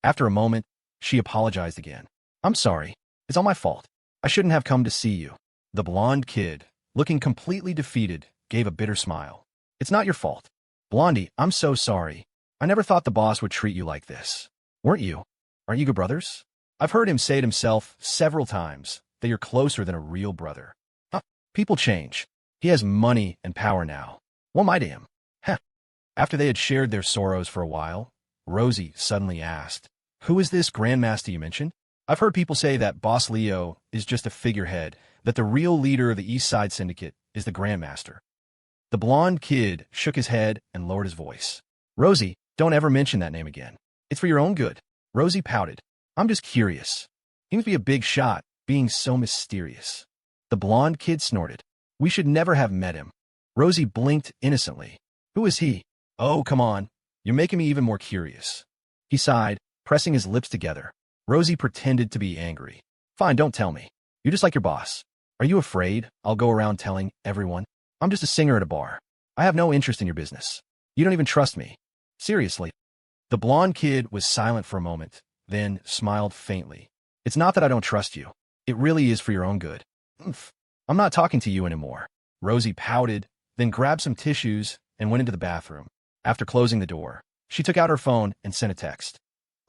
After a moment, she apologized again. "I'm sorry. It's all my fault. I shouldn't have come to see you." The blonde kid, looking completely defeated, gave a bitter smile. "It's not your fault. Blondie, I'm so sorry. I never thought the boss would treat you like this. Weren't you? Aren't you good brothers? I've heard him say it himself several times that you're closer than a real brother. People change. He has money and power now. What am I to him?" After they had shared their sorrows for a while, Rosie suddenly asked, "Who is this grandmaster you mentioned? I've heard people say that Boss Leo is just a figurehead, that the real leader of the East Side Syndicate is the grandmaster." The blonde kid shook his head and lowered his voice. "Rosie, don't ever mention that name again. It's for your own good." Rosie pouted. "I'm just curious. He must be a big shot, being so mysterious." The blonde kid snorted. "We should never have met him." Rosie blinked innocently. "Who is he?" "Oh, come on. You're making me even more curious." He sighed, pressing his lips together. Rosie pretended to be angry. "Fine, don't tell me. You're just like your boss. Are you afraid I'll go around telling everyone? I'm just a singer at a bar. I have no interest in your business. You don't even trust me. Seriously." The blonde kid was silent for a moment, then smiled faintly. "It's not that I don't trust you. It really is for your own good. I'm not talking to you anymore." Rosie pouted, then grabbed some tissues and went into the bathroom. After closing the door, she took out her phone and sent a text.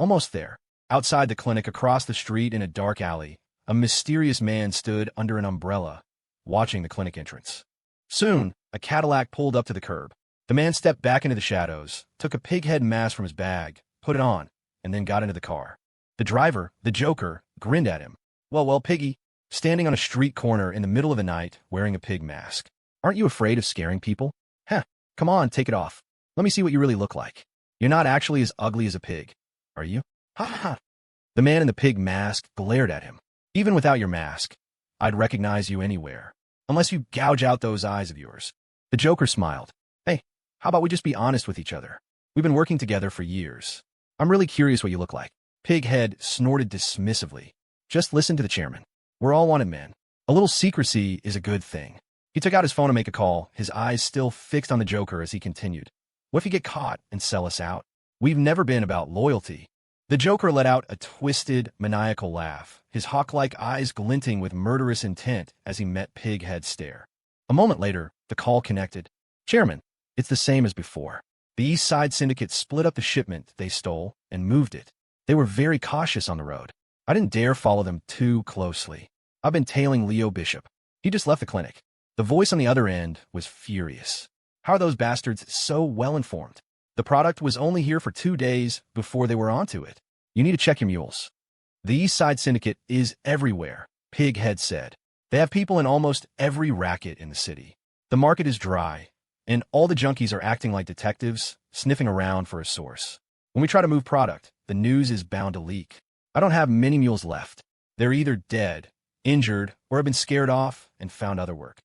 Almost there, outside the clinic across the street in a dark alley, a mysterious man stood under an umbrella, watching the clinic entrance. Soon, a Cadillac pulled up to the curb. The man stepped back into the shadows, took a pighead mask from his bag, put it on, and then got into the car. The driver, the Joker, grinned at him. Well, piggy," standing on a street corner in the middle of the night, wearing a pig mask. "Aren't you afraid of scaring people? Come on, take it off. Let me see what you really look like. You're not actually as ugly as a pig, are you? Ha." The man in the pig mask glared at him. "Even without your mask, I'd recognize you anywhere, unless you gouge out those eyes of yours." The Joker smiled. "Hey, how about we just be honest with each other? We've been working together for years. I'm really curious what you look like." Pighead snorted dismissively. "Just listen to the chairman. We're all wanted men. A little secrecy is a good thing." He took out his phone to make a call, his eyes still fixed on the Joker as he continued. "What if you get caught and sell us out? We've never been about loyalty." The Joker let out a twisted, maniacal laugh, his hawk-like eyes glinting with murderous intent as he met Pighead's stare. A moment later, the call connected. "Chairman, it's the same as before. The East Side Syndicate split up the shipment they stole and moved it. They were very cautious on the road. I didn't dare follow them too closely. I've been tailing Leo Bishop. He just left the clinic. The voice on the other end was furious. How are those bastards so well-informed? The product was only here for 2 days before they were onto it. You need to check your mules. The East Side Syndicate is everywhere, Pighead said. They have people in almost every racket in the city. The market is dry, and all the junkies are acting like detectives, sniffing around for a source. When we try to move product, the news is bound to leak. I don't have many mules left. They're either dead, injured, or have been scared off and found other work.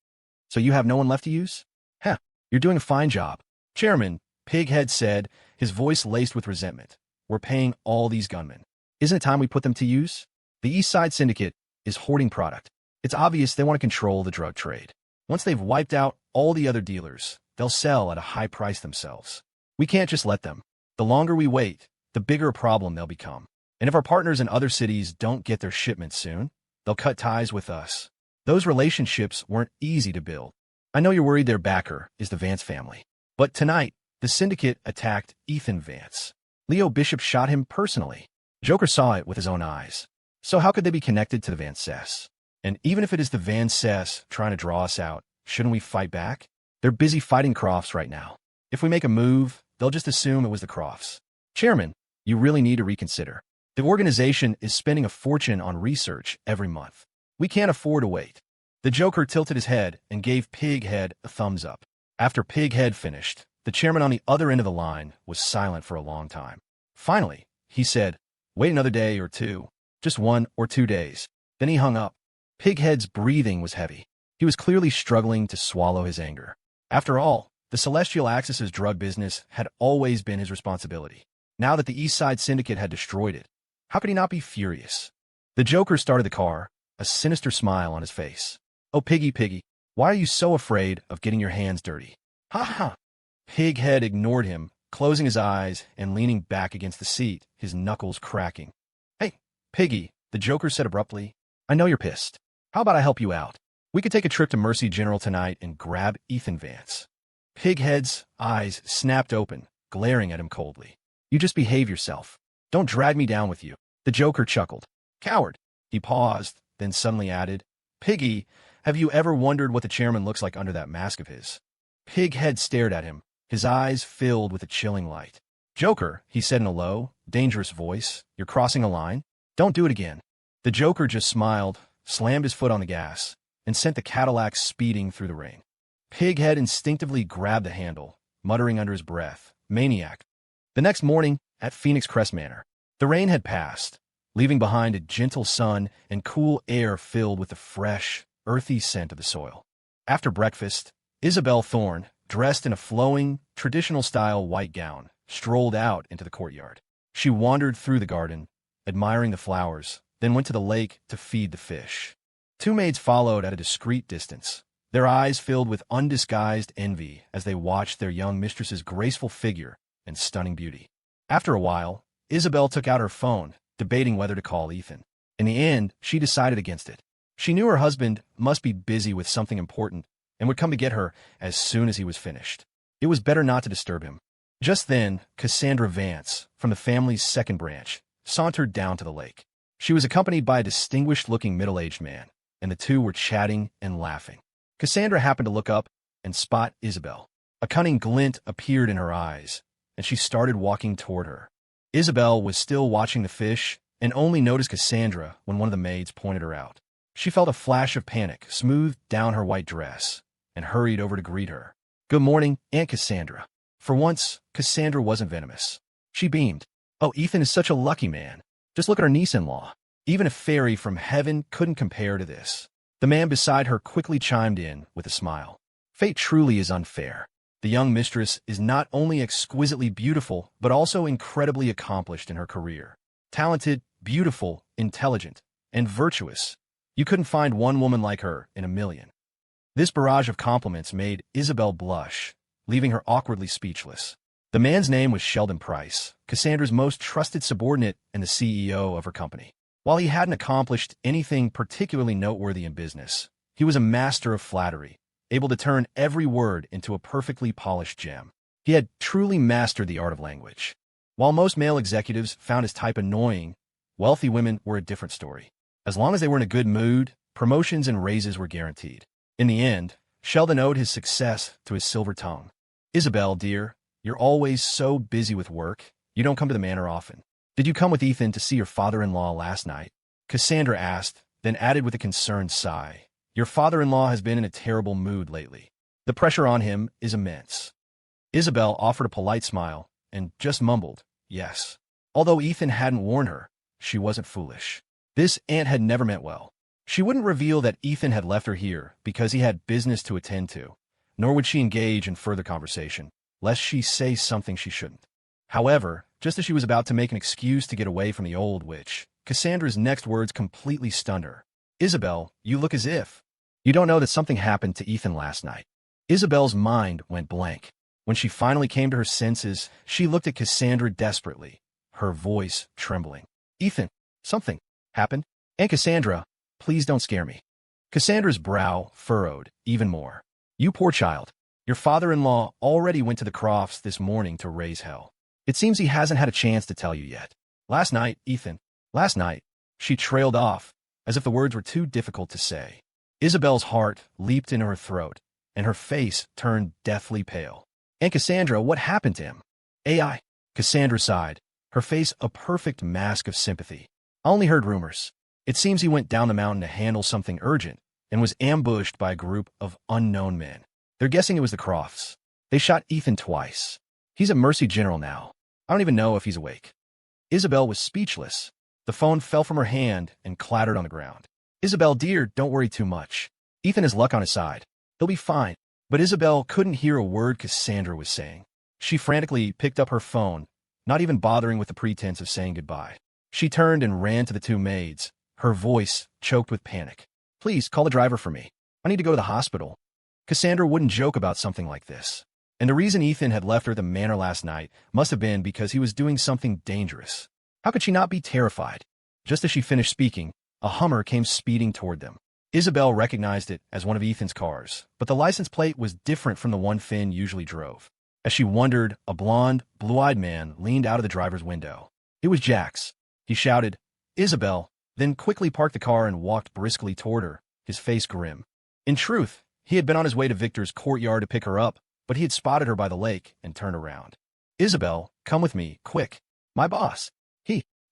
So you have no one left to use? Heh, you're doing a fine job. Chairman, Pighead said, his voice laced with resentment. We're paying all these gunmen. Isn't it time we put them to use? The East Side Syndicate is hoarding product. It's obvious they want to control the drug trade. Once they've wiped out all the other dealers, they'll sell at a high price themselves. We can't just let them. The longer we wait, the bigger a problem they'll become. And if our partners in other cities don't get their shipments soon, they'll cut ties with us. Those relationships weren't easy to build. I know you're worried their backer is the Vance family. But tonight, the syndicate attacked Ethan Vance. Leo Bishop shot him personally. Joker saw it with his own eyes. So how could they be connected to the Vances? And even if it is the Vances trying to draw us out, shouldn't we fight back? They're busy fighting Crofts right now. If we make a move, they'll just assume it was the Crofts. Chairman, you really need to reconsider. The organization is spending a fortune on research every month. We can't afford to wait. The Joker tilted his head and gave Pighead a thumbs up. After Pighead finished, the chairman on the other end of the line was silent for a long time. Finally, he said, wait another day or two, just 1 or 2 days. Then he hung up. Pighead's breathing was heavy. He was clearly struggling to swallow his anger. After all, the Celestial Axis's drug business had always been his responsibility. Now that the East Side Syndicate had destroyed it, how could he not be furious? The Joker started the car, a sinister smile on his face. Oh, Piggy, why are you so afraid of getting your hands dirty? Ha ha! Pighead ignored him, closing his eyes and leaning back against the seat, his knuckles cracking. Hey, Piggy, the Joker said abruptly. I know you're pissed. How about I help you out? We could take a trip to Mercy General tonight and grab Ethan Vance. Pighead's eyes snapped open, glaring at him coldly. You just behave yourself. Don't drag me down with you. The Joker chuckled. Coward. He paused, then suddenly added, Piggy, have you ever wondered what the chairman looks like under that mask of his? Pighead stared at him, his eyes filled with a chilling light. Joker, he said in a low, dangerous voice, you're crossing a line? Don't do it again. The Joker just smiled, slammed his foot on the gas, and sent the Cadillac speeding through the rain. Pighead instinctively grabbed the handle, muttering under his breath, Maniac. The next morning, at Phoenix Crest Manor, the rain had passed, leaving behind a gentle sun and cool air filled with the fresh, earthy scent of the soil. After breakfast, Isabel Thorne, dressed in a flowing, traditional-style white gown, strolled out into the courtyard. She wandered through the garden, admiring the flowers, then went to the lake to feed the fish. 2 maids followed at a discreet distance, their eyes filled with undisguised envy as they watched their young mistress's graceful figure and stunning beauty. After a while, Isabel took out her phone, debating whether to call Ethan. In the end, she decided against it. She knew her husband must be busy with something important and would come to get her as soon as he was finished. It was better not to disturb him. Just then, Cassandra Vance, from the family's second branch, sauntered down to the lake. She was accompanied by a distinguished-looking middle-aged man, and the two were chatting and laughing. Cassandra happened to look up and spot Isabel. A cunning glint appeared in her eyes, and she started walking toward her. Isabel was still watching the fish and only noticed Cassandra when one of the maids pointed her out. She felt a flash of panic smooth down her white dress and hurried over to greet her. Good morning, Aunt Cassandra. For once, Cassandra wasn't venomous. She beamed. Oh, Ethan is such a lucky man. Just look at her niece-in-law. Even a fairy from heaven couldn't compare to this. The man beside her quickly chimed in with a smile. Fate truly is unfair. The young mistress is not only exquisitely beautiful, but also incredibly accomplished in her career. Talented, beautiful, intelligent, and virtuous. You couldn't find one woman like her in a million. This barrage of compliments made Isabel blush, leaving her awkwardly speechless. The man's name was Sheldon Price, Cassandra's most trusted subordinate and the CEO of her company. While he hadn't accomplished anything particularly noteworthy in business, he was a master of flattery, able to turn every word into a perfectly polished gem. He had truly mastered the art of language. While most male executives found his type annoying, Wealthy women were a different story. As long as they were in a good mood, promotions and raises were guaranteed. In the end, Sheldon owed his success to his silver tongue. Isabel, dear, you're always so busy with work, you don't come to the manor often. Did you come with Ethan to see your father-in-law last night? Cassandra asked, then added with a concerned sigh. Your father-in-law has been in a terrible mood lately. The pressure on him is immense. Isabel offered a polite smile and just mumbled, yes. Although Ethan hadn't warned her, she wasn't foolish. This aunt had never meant well. She wouldn't reveal that Ethan had left her here because he had business to attend to, nor would she engage in further conversation, lest she say something she shouldn't. However, just as she was about to make an excuse to get away from the old witch, Cassandra's next words completely stunned her. Isabel, you look as if you don't know that something happened to Ethan last night. Isabel's mind went blank. When she finally came to her senses, she looked at Cassandra desperately, her voice trembling. Ethan, something happened? Aunt Cassandra, please don't scare me. Cassandra's brow furrowed even more. You poor child. Your father-in-law already went to the Crofts this morning to raise hell. It seems he hasn't had a chance to tell you yet. Last night, Ethan. Last night. She trailed off, as if the words were too difficult to say. Isabel's heart leaped into her throat, and her face turned deathly pale. Aunt Cassandra, what happened to him? AI. Cassandra sighed, her face a perfect mask of sympathy. I only heard rumors. It seems he went down the mountain to handle something urgent and was ambushed by a group of unknown men. They're guessing it was the Crofts. They shot Ethan twice. He's at Mercy General now. I don't even know if he's awake. Isabel was speechless. The phone fell from her hand and clattered on the ground. Isabel, dear, don't worry too much. Ethan has luck on his side. He'll be fine. But Isabel couldn't hear a word Cassandra was saying. She frantically picked up her phone, not even bothering with the pretense of saying goodbye. She turned and ran to the two maids, her voice choked with panic. Please, call the driver for me. I need to go to the hospital. Cassandra wouldn't joke about something like this. And the reason Ethan had left her at the manor last night must have been because he was doing something dangerous. How could she not be terrified? Just as she finished speaking, a Hummer came speeding toward them. Isabel recognized it as one of Ethan's cars, but the license plate was different from the one Finn usually drove. As she wondered, a blond, blue-eyed man leaned out of the driver's window. It was Jax. He shouted, Isabel, then quickly parked the car and walked briskly toward her, his face grim. In truth, he had been on his way to Victor's courtyard to pick her up, but he had spotted her by the lake and turned around. Isabel, come with me, quick. My boss.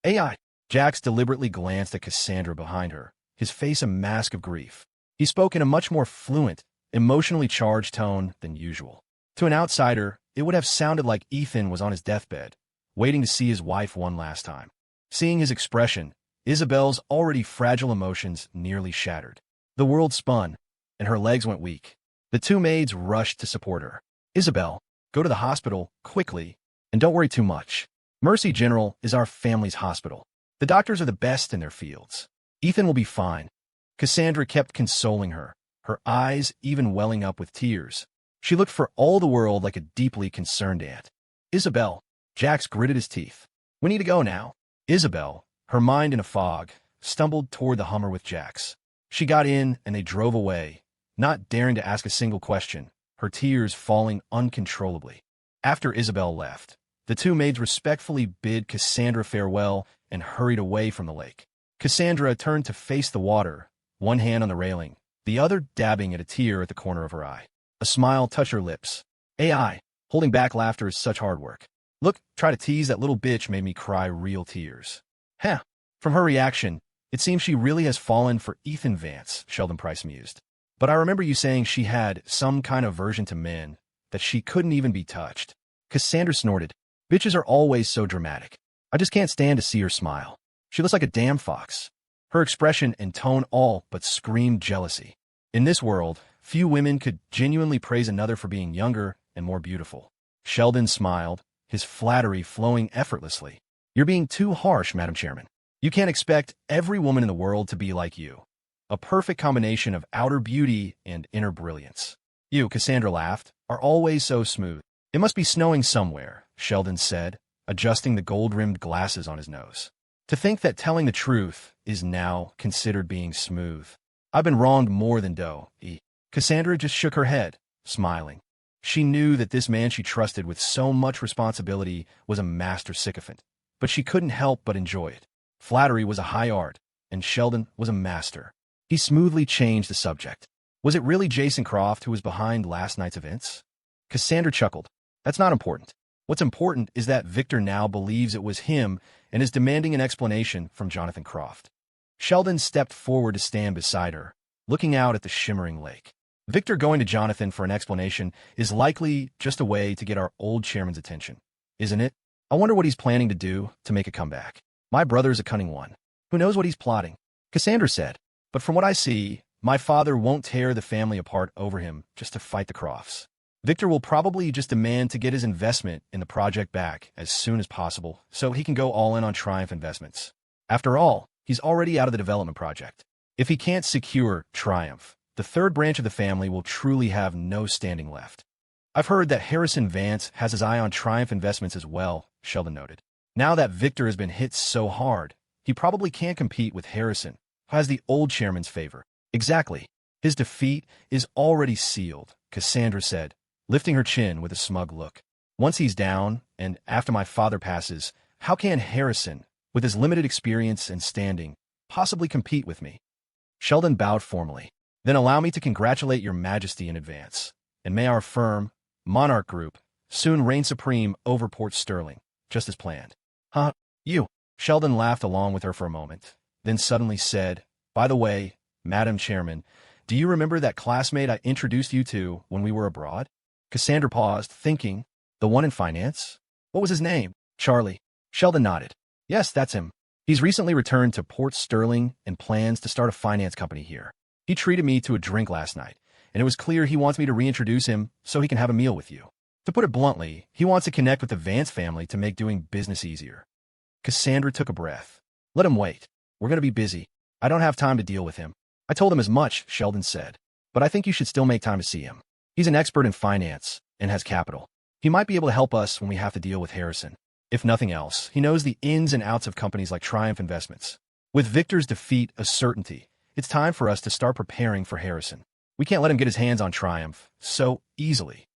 AI. Jax deliberately glanced at Cassandra behind her, his face a mask of grief. He spoke in a much more fluent, emotionally charged tone than usual. To an outsider, it would have sounded like Ethan was on his deathbed, waiting to see his wife one last time. Seeing his expression, Isabel's already fragile emotions nearly shattered. The world spun, and her legs went weak. The two maids rushed to support her. Isabel, go to the hospital, quickly, and don't worry too much. Mercy General is our family's hospital. The doctors are the best in their fields. Ethan will be fine. Cassandra kept consoling her, her eyes even welling up with tears. She looked for all the world like a deeply concerned aunt. Isabel, Jax gritted his teeth. We need to go now. Isabel, her mind in a fog, stumbled toward the Hummer with Jax. She got in and they drove away, not daring to ask a single question, her tears falling uncontrollably. After Isabel left, the two maids respectfully bid Cassandra farewell and hurried away from the lake. Cassandra turned to face the water, one hand on the railing, the other dabbing at a tear at the corner of her eye. A smile touched her lips. AI, holding back laughter is such hard work. Look, try to tease that little bitch made me cry real tears. Heh. From her reaction, it seems she really has fallen for Ethan Vance, Sheldon Price mused. But I remember you saying she had some kind of aversion to men, that she couldn't even be touched. Cassandra snorted. Bitches are always so dramatic. I just can't stand to see her smile. She looks like a damn fox. Her expression and tone all but screamed jealousy. In this world, few women could genuinely praise another for being younger and more beautiful. Sheldon smiled, his flattery flowing effortlessly. You're being too harsh, Madam Chairman. You can't expect every woman in the world to be like you. A perfect combination of outer beauty and inner brilliance. You, Cassandra laughed, are always so smooth. It must be snowing somewhere, Sheldon said, adjusting the gold-rimmed glasses on his nose. To think that telling the truth is now considered being smooth. I've been wronged more than dough. Cassandra just shook her head, smiling. She knew that this man she trusted with so much responsibility was a master sycophant, but she couldn't help but enjoy it. Flattery was a high art, and Sheldon was a master. He smoothly changed the subject. Was it really Jason Croft who was behind last night's events? Cassandra chuckled. That's not important. What's important is that Victor now believes it was him and is demanding an explanation from Jonathan Croft. Sheldon stepped forward to stand beside her, looking out at the shimmering lake. Victor going to Jonathan for an explanation is likely just a way to get our old chairman's attention, isn't it? I wonder what he's planning to do to make a comeback. My brother's a cunning one. Who knows what he's plotting? Cassandra said. But from what I see, my father won't tear the family apart over him just to fight the Crofts. Victor will probably just demand to get his investment in the project back as soon as possible so he can go all in on Triumph Investments. After all, he's already out of the development project. If he can't secure Triumph, the third branch of the family will truly have no standing left. I've heard that Harrison Vance has his eye on Triumph Investments as well, Sheldon noted. Now that Victor has been hit so hard, he probably can't compete with Harrison, who has the old chairman's favor. Exactly. His defeat is already sealed, Cassandra said, lifting her chin with a smug look. Once he's down, and after my father passes, how can Harrison, with his limited experience and standing, possibly compete with me? Sheldon bowed formally. Then allow me to congratulate your majesty in advance, and may our firm, Monarch Group, soon reign supreme over Port Sterling, just as planned. Huh? You? Sheldon laughed along with her for a moment, then suddenly said, By the way, Madam Chairman, do you remember that classmate I introduced you to when we were abroad? Cassandra paused, thinking, the one in finance? What was his name? Charlie. Sheldon nodded. Yes, that's him. He's recently returned to Port Sterling and plans to start a finance company here. He treated me to a drink last night, and it was clear he wants me to reintroduce him so he can have a meal with you. To put it bluntly, he wants to connect with the Vance family to make doing business easier. Cassandra took a breath. Let him wait. We're going to be busy. I don't have time to deal with him. I told him as much, Sheldon said. But I think you should still make time to see him. He's an expert in finance and has capital. He might be able to help us when we have to deal with Harrison. If nothing else, he knows the ins and outs of companies like Triumph Investments. With Victor's defeat a certainty, it's time for us to start preparing for Harrison. We can't let him get his hands on Triumph so easily.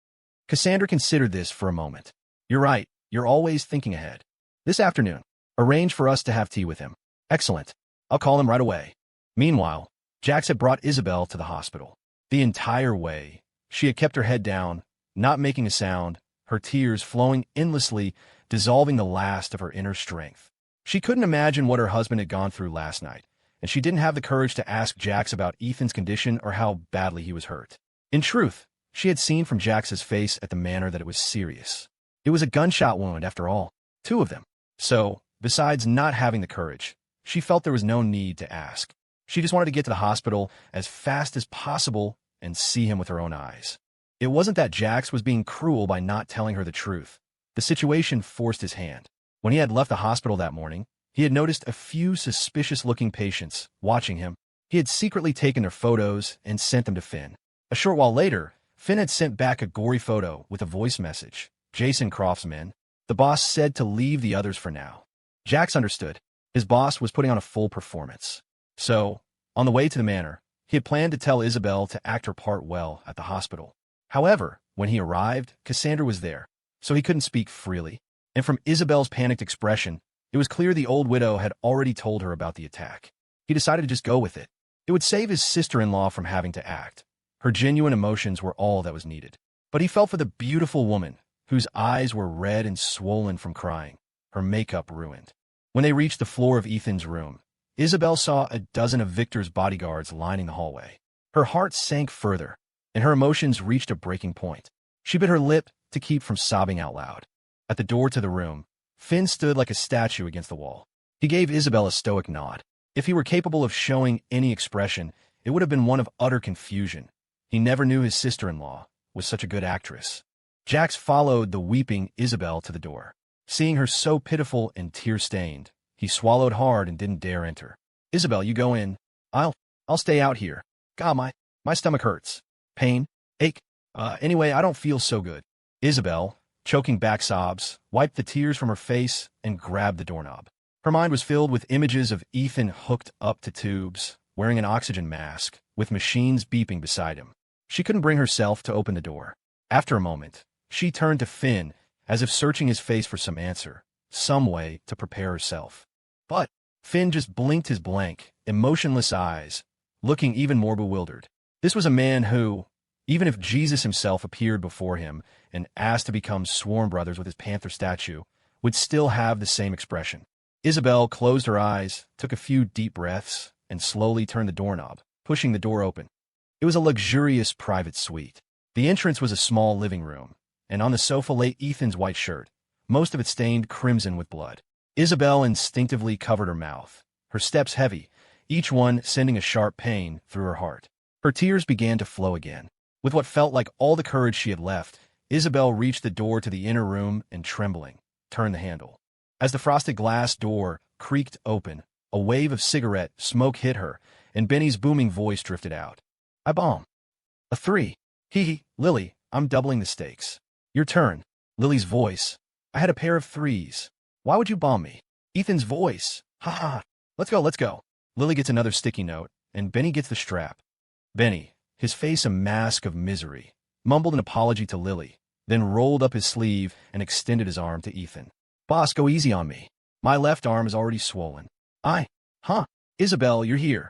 Cassandra considered this for a moment. You're right. You're always thinking ahead. This afternoon, arrange for us to have tea with him. Excellent. I'll call him right away. Meanwhile, Jax had brought Isabel to the hospital. The entire way, she had kept her head down, not making a sound, her tears flowing endlessly, dissolving the last of her inner strength. She couldn't imagine what her husband had gone through last night, and she didn't have the courage to ask Jax about Ethan's condition or how badly he was hurt. In truth, she had seen from Jax's face at the manor that it was serious. It was a gunshot wound, after all. 2 of them. So, besides not having the courage, she felt there was no need to ask. She just wanted to get to the hospital as fast as possible and see him with her own eyes. It wasn't that Jax was being cruel by not telling her the truth. The situation forced his hand. When he had left the hospital that morning, he had noticed a few suspicious-looking patients watching him. He had secretly taken their photos and sent them to Finn. A short while later, Finn had sent back a gory photo with a voice message. Jason Croft's men. The boss said to leave the others for now. Jax understood. His boss was putting on a full performance. So, on the way to the manor, he had planned to tell Isabel to act her part well at the hospital. However, when he arrived, Cassandra was there, so he couldn't speak freely. And from Isabel's panicked expression, it was clear the old widow had already told her about the attack. He decided to just go with it. It would save his sister-in-law from having to act. Her genuine emotions were all that was needed. But he felt for the beautiful woman, whose eyes were red and swollen from crying, her makeup ruined. When they reached the floor of Ethan's room, Isabel saw a dozen of Victor's bodyguards lining the hallway. Her heart sank further, and her emotions reached a breaking point. She bit her lip to keep from sobbing out loud. At the door to the room, Finn stood like a statue against the wall. He gave Isabel a stoic nod. If he were capable of showing any expression, it would have been one of utter confusion. He never knew his sister-in-law was such a good actress. Jax followed the weeping Isabel to the door. Seeing her so pitiful and tear-stained, he swallowed hard and didn't dare enter. Isabel, you go in. I'll stay out here. God, my stomach hurts. Pain? Ache? Anyway, I don't feel so good. Isabel, choking back sobs, wiped the tears from her face and grabbed the doorknob. Her mind was filled with images of Ethan hooked up to tubes, wearing an oxygen mask, with machines beeping beside him. She couldn't bring herself to open the door. After a moment, she turned to Finn, as if searching his face for some answer, some way to prepare herself. But Finn just blinked his blank, emotionless eyes, looking even more bewildered. This was a man who, even if Jesus himself appeared before him and asked to become sworn brothers with his panther statue, would still have the same expression. Isabel closed her eyes, took a few deep breaths, and slowly turned the doorknob, pushing the door open. It was a luxurious private suite. The entrance was a small living room, and on the sofa lay Ethan's white shirt, most of it stained crimson with blood. Isabel instinctively covered her mouth, her steps heavy, each one sending a sharp pain through her heart. Her tears began to flow again. With what felt like all the courage she had left, Isabel reached the door to the inner room and, trembling, turned the handle. As the frosted glass door creaked open, a wave of cigarette smoke hit her, and Benny's booming voice drifted out. "I bomb. A 3. Hee, Lily, I'm doubling the stakes. Your turn." Lily's voice. "I had a pair of 3s. Why would you bomb me?" Ethan's voice. "Ha ha. Let's go, let's go." Lily gets another sticky note, and Benny gets the strap. Benny, his face a mask of misery, mumbled an apology to Lily, then rolled up his sleeve and extended his arm to Ethan. "Boss, go easy on me. My left arm is already swollen." Isabel, you're here."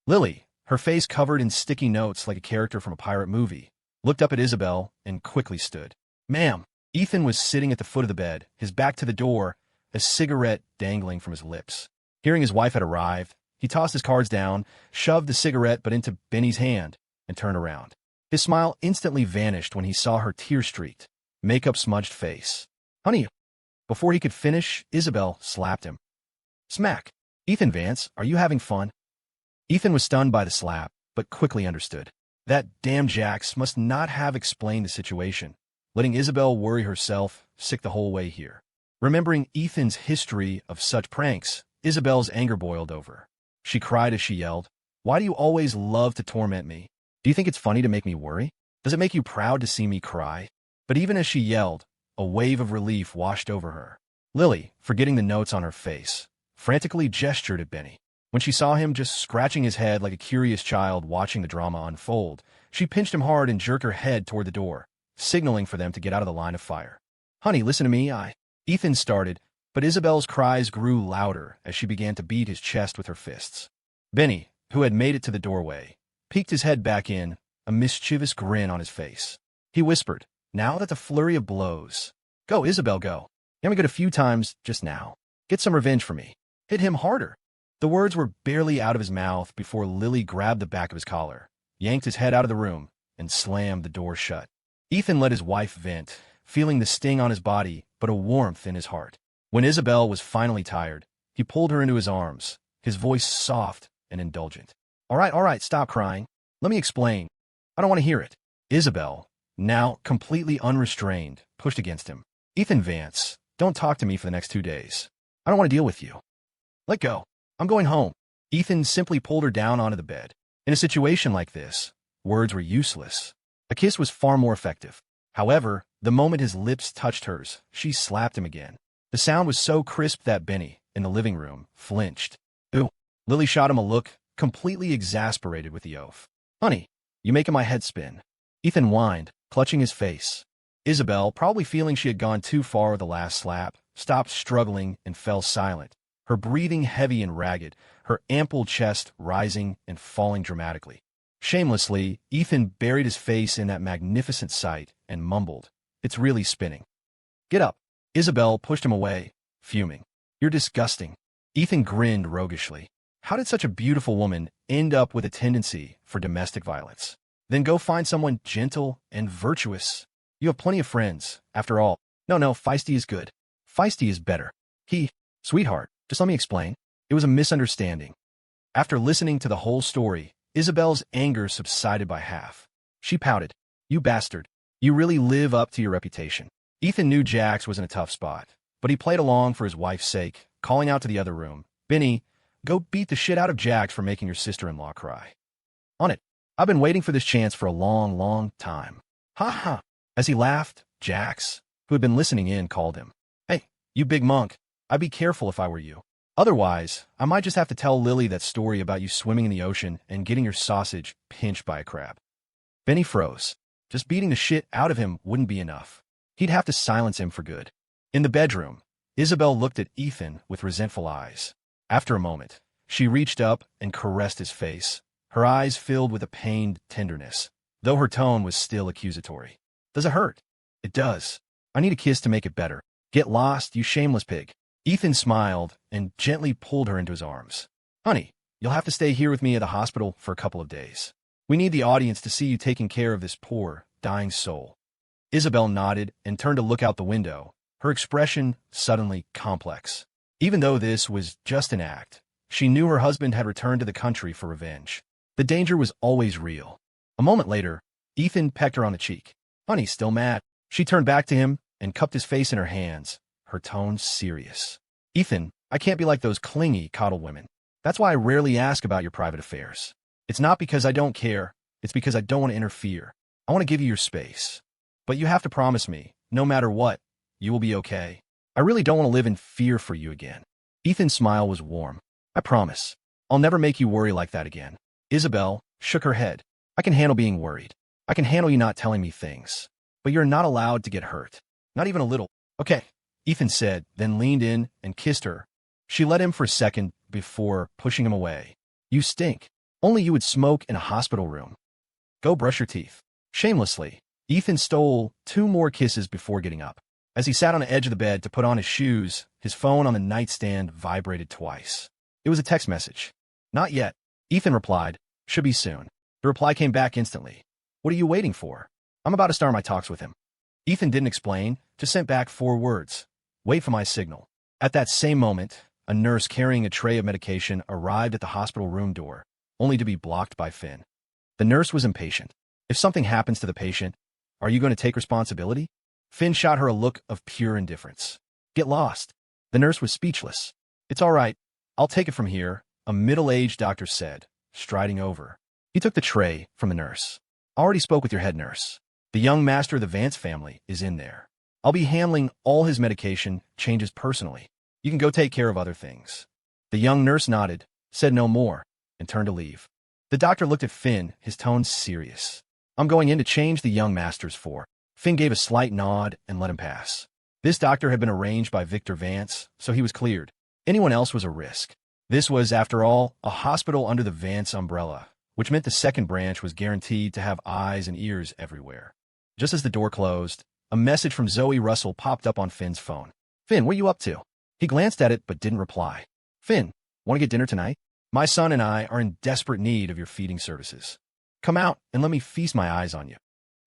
Lily, her face covered in sticky notes like a character from a pirate movie, looked up at Isabel and quickly stood. "Ma'am." Ethan was sitting at the foot of the bed, his back to the door, a cigarette dangling from his lips. Hearing his wife had arrived, he tossed his cards down, shoved the cigarette but into Benny's hand, and turned around. His smile instantly vanished when he saw her tear-streaked, makeup-smudged face. "Honey." Before he could finish, Isabel slapped him. Smack. "Ethan Vance, are you having fun?" Ethan was stunned by the slap, but quickly understood. That damn Jax must not have explained the situation, letting Isabel worry herself sick the whole way here. Remembering Ethan's history of such pranks, Isabel's anger boiled over. She cried as she yelled, "Why do you always love to torment me? Do you think it's funny to make me worry? Does it make you proud to see me cry?" But even as she yelled, a wave of relief washed over her. Lily, forgetting the notes on her face, frantically gestured at Benny. When she saw him just scratching his head like a curious child watching the drama unfold, she pinched him hard and jerked her head toward the door, signaling for them to get out of the line of fire. "Honey, listen to me, Ethan started, but Isabel's cries grew louder as she began to beat his chest with her fists. Benny, who had made it to the doorway, peeked his head back in, a mischievous grin on his face. He whispered, "Now that the flurry of blows. Go, Isabel, go. You only got a few times just now. Get some revenge for me. Hit him harder." The words were barely out of his mouth before Lily grabbed the back of his collar, yanked his head out of the room, and slammed the door shut. Ethan let his wife vent, feeling the sting on his body but a warmth in his heart. When Isabel was finally tired, he pulled her into his arms, his voice soft and indulgent. All right, stop crying. Let me explain. I don't want to hear it." Isabel, now completely unrestrained, pushed against him. "Ethan Vance, don't talk to me for the next 2 days. I don't want to deal with you. Let go. I'm going home." Ethan simply pulled her down onto the bed. In a situation like this, words were useless. A kiss was far more effective. However, the moment his lips touched hers, she slapped him again. The sound was so crisp that Benny, in the living room, flinched. "Ooh." Lily shot him a look, completely exasperated with the oath. "Honey, you're making my head spin." Ethan whined, clutching his face. Isabel, probably feeling she had gone too far with the last slap, stopped struggling and fell silent, her breathing heavy and ragged, her ample chest rising and falling dramatically. Shamelessly, Ethan buried his face in that magnificent sight and mumbled, "It's really spinning." "Get up." Isabel pushed him away, fuming. "You're disgusting." Ethan grinned roguishly. How did such a beautiful woman end up with a tendency for domestic violence? Then go find someone gentle and virtuous. You have plenty of friends, after all. No, feisty is good. Feisty is better. Sweetheart, just let me explain. It was a misunderstanding. After listening to the whole story, Isabel's anger subsided by half. She pouted. "You bastard. You really live up to your reputation." Ethan knew Jax was in a tough spot, but he played along for his wife's sake, calling out to the other room, "Benny, go beat the shit out of Jax for making your sister-in-law cry." "On it. I've been waiting for this chance for a long, long time." "Ha ha." As he laughed, Jax, who had been listening in, called him. "Hey, you big monk, I'd be careful if I were you. Otherwise, I might just have to tell Lily that story about you swimming in the ocean and getting your sausage pinched by a crab." Benny froze. Just beating the shit out of him wouldn't be enough. He'd have to silence him for good. In the bedroom, Isabel looked at Ethan with resentful eyes. After a moment, she reached up and caressed his face, her eyes filled with a pained tenderness, though her tone was still accusatory. Does it hurt? It does. I need a kiss to make it better. Get lost, you shameless pig. Ethan smiled and gently pulled her into his arms. Honey, you'll have to stay here with me at the hospital for a couple of days. We need the audience to see you taking care of this poor, dying soul. Isabel nodded and turned to look out the window, her expression suddenly complex. Even though this was just an act, she knew her husband had returned to the country for revenge. The danger was always real. A moment later, Ethan pecked her on the cheek. Honey, still mad? She turned back to him and cupped his face in her hands, her tone serious. Ethan, I can't be like those clingy, coddle women. That's why I rarely ask about your private affairs. It's not because I don't care. It's because I don't want to interfere. I want to give you your space. But you have to promise me, no matter what, you will be okay. I really don't want to live in fear for you again. Ethan's smile was warm. I promise. I'll never make you worry like that again. Isabel shook her head. I can handle being worried. I can handle you not telling me things. But you're not allowed to get hurt. Not even a little. Okay, Ethan said, then leaned in and kissed her. She let him for a second before pushing him away. You stink. Only you would smoke in a hospital room. Go brush your teeth. Shamelessly, Ethan stole 2 more kisses before getting up. As he sat on the edge of the bed to put on his shoes, his phone on the nightstand vibrated twice. It was a text message. Not yet, Ethan replied. Should be soon. The reply came back instantly. What are you waiting for? I'm about to start my talks with him. Ethan didn't explain, just sent back 4 words. Wait for my signal. At that same moment, a nurse carrying a tray of medication arrived at the hospital room door, only to be blocked by Finn. The nurse was impatient. If something happens to the patient, are you going to take responsibility? Finn shot her a look of pure indifference. Get lost. The nurse was speechless. It's all right. I'll take it from here, a middle-aged doctor said, striding over. He took the tray from the nurse. I already spoke with your head nurse. The young master of the Vance family is in there. I'll be handling all his medication changes personally. You can go take care of other things. The young nurse nodded, said no more, and turned to leave. The doctor looked at Finn, his tone serious. I'm going in to change the young masters for. Finn gave a slight nod and let him pass. This doctor had been arranged by Victor Vance, so he was cleared. Anyone else was a risk. This was, after all, a hospital under the Vance umbrella, which meant the second branch was guaranteed to have eyes and ears everywhere. Just as the door closed, a message from Zoe Russell popped up on Finn's phone. Finn, what are you up to? He glanced at it but didn't reply. Finn, want to get dinner tonight? My son and I are in desperate need of your feeding services. Come out and let me feast my eyes on you.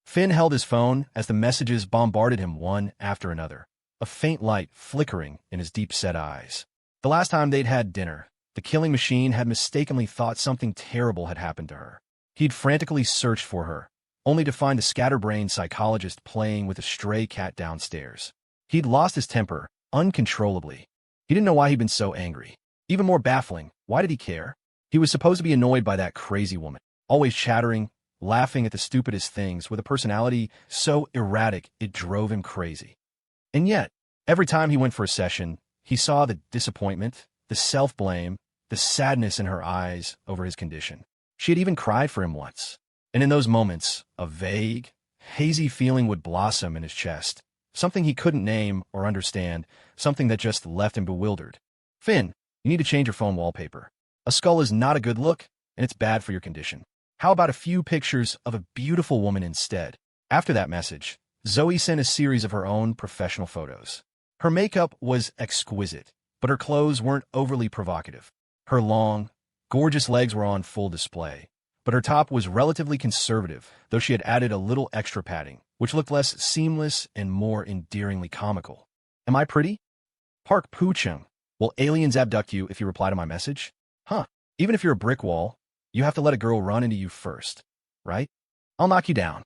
Finn held his phone as the messages bombarded him one after another, a faint light flickering in his deep-set eyes. The last time they'd had dinner, the killing machine had mistakenly thought something terrible had happened to her. He'd frantically searched for her, only to find the scatterbrained psychologist playing with a stray cat downstairs. He'd lost his temper uncontrollably. He didn't know why he'd been so angry. Even more baffling, why did he care? He was supposed to be annoyed by that crazy woman, always chattering, laughing at the stupidest things with a personality so erratic it drove him crazy. And yet, every time he went for a session, he saw the disappointment, the self-blame, the sadness in her eyes over his condition. She had even cried for him once. And in those moments, a vague, hazy feeling would blossom in his chest, something he couldn't name or understand, something that just left him bewildered. Finn, you need to change your phone wallpaper. A skull is not a good look, and it's bad for your condition. How about a few pictures of a beautiful woman instead? After that message, Zoe sent a series of her own professional photos. Her makeup was exquisite, but her clothes weren't overly provocative. Her long, gorgeous legs were on full display, but her top was relatively conservative, though she had added a little extra padding, which looked less seamless and more endearingly comical. Am I pretty? Park Poo-chung. Will aliens abduct you if you reply to my message? Huh. Even if you're a brick wall, you have to let a girl run into you first, right? I'll knock you down.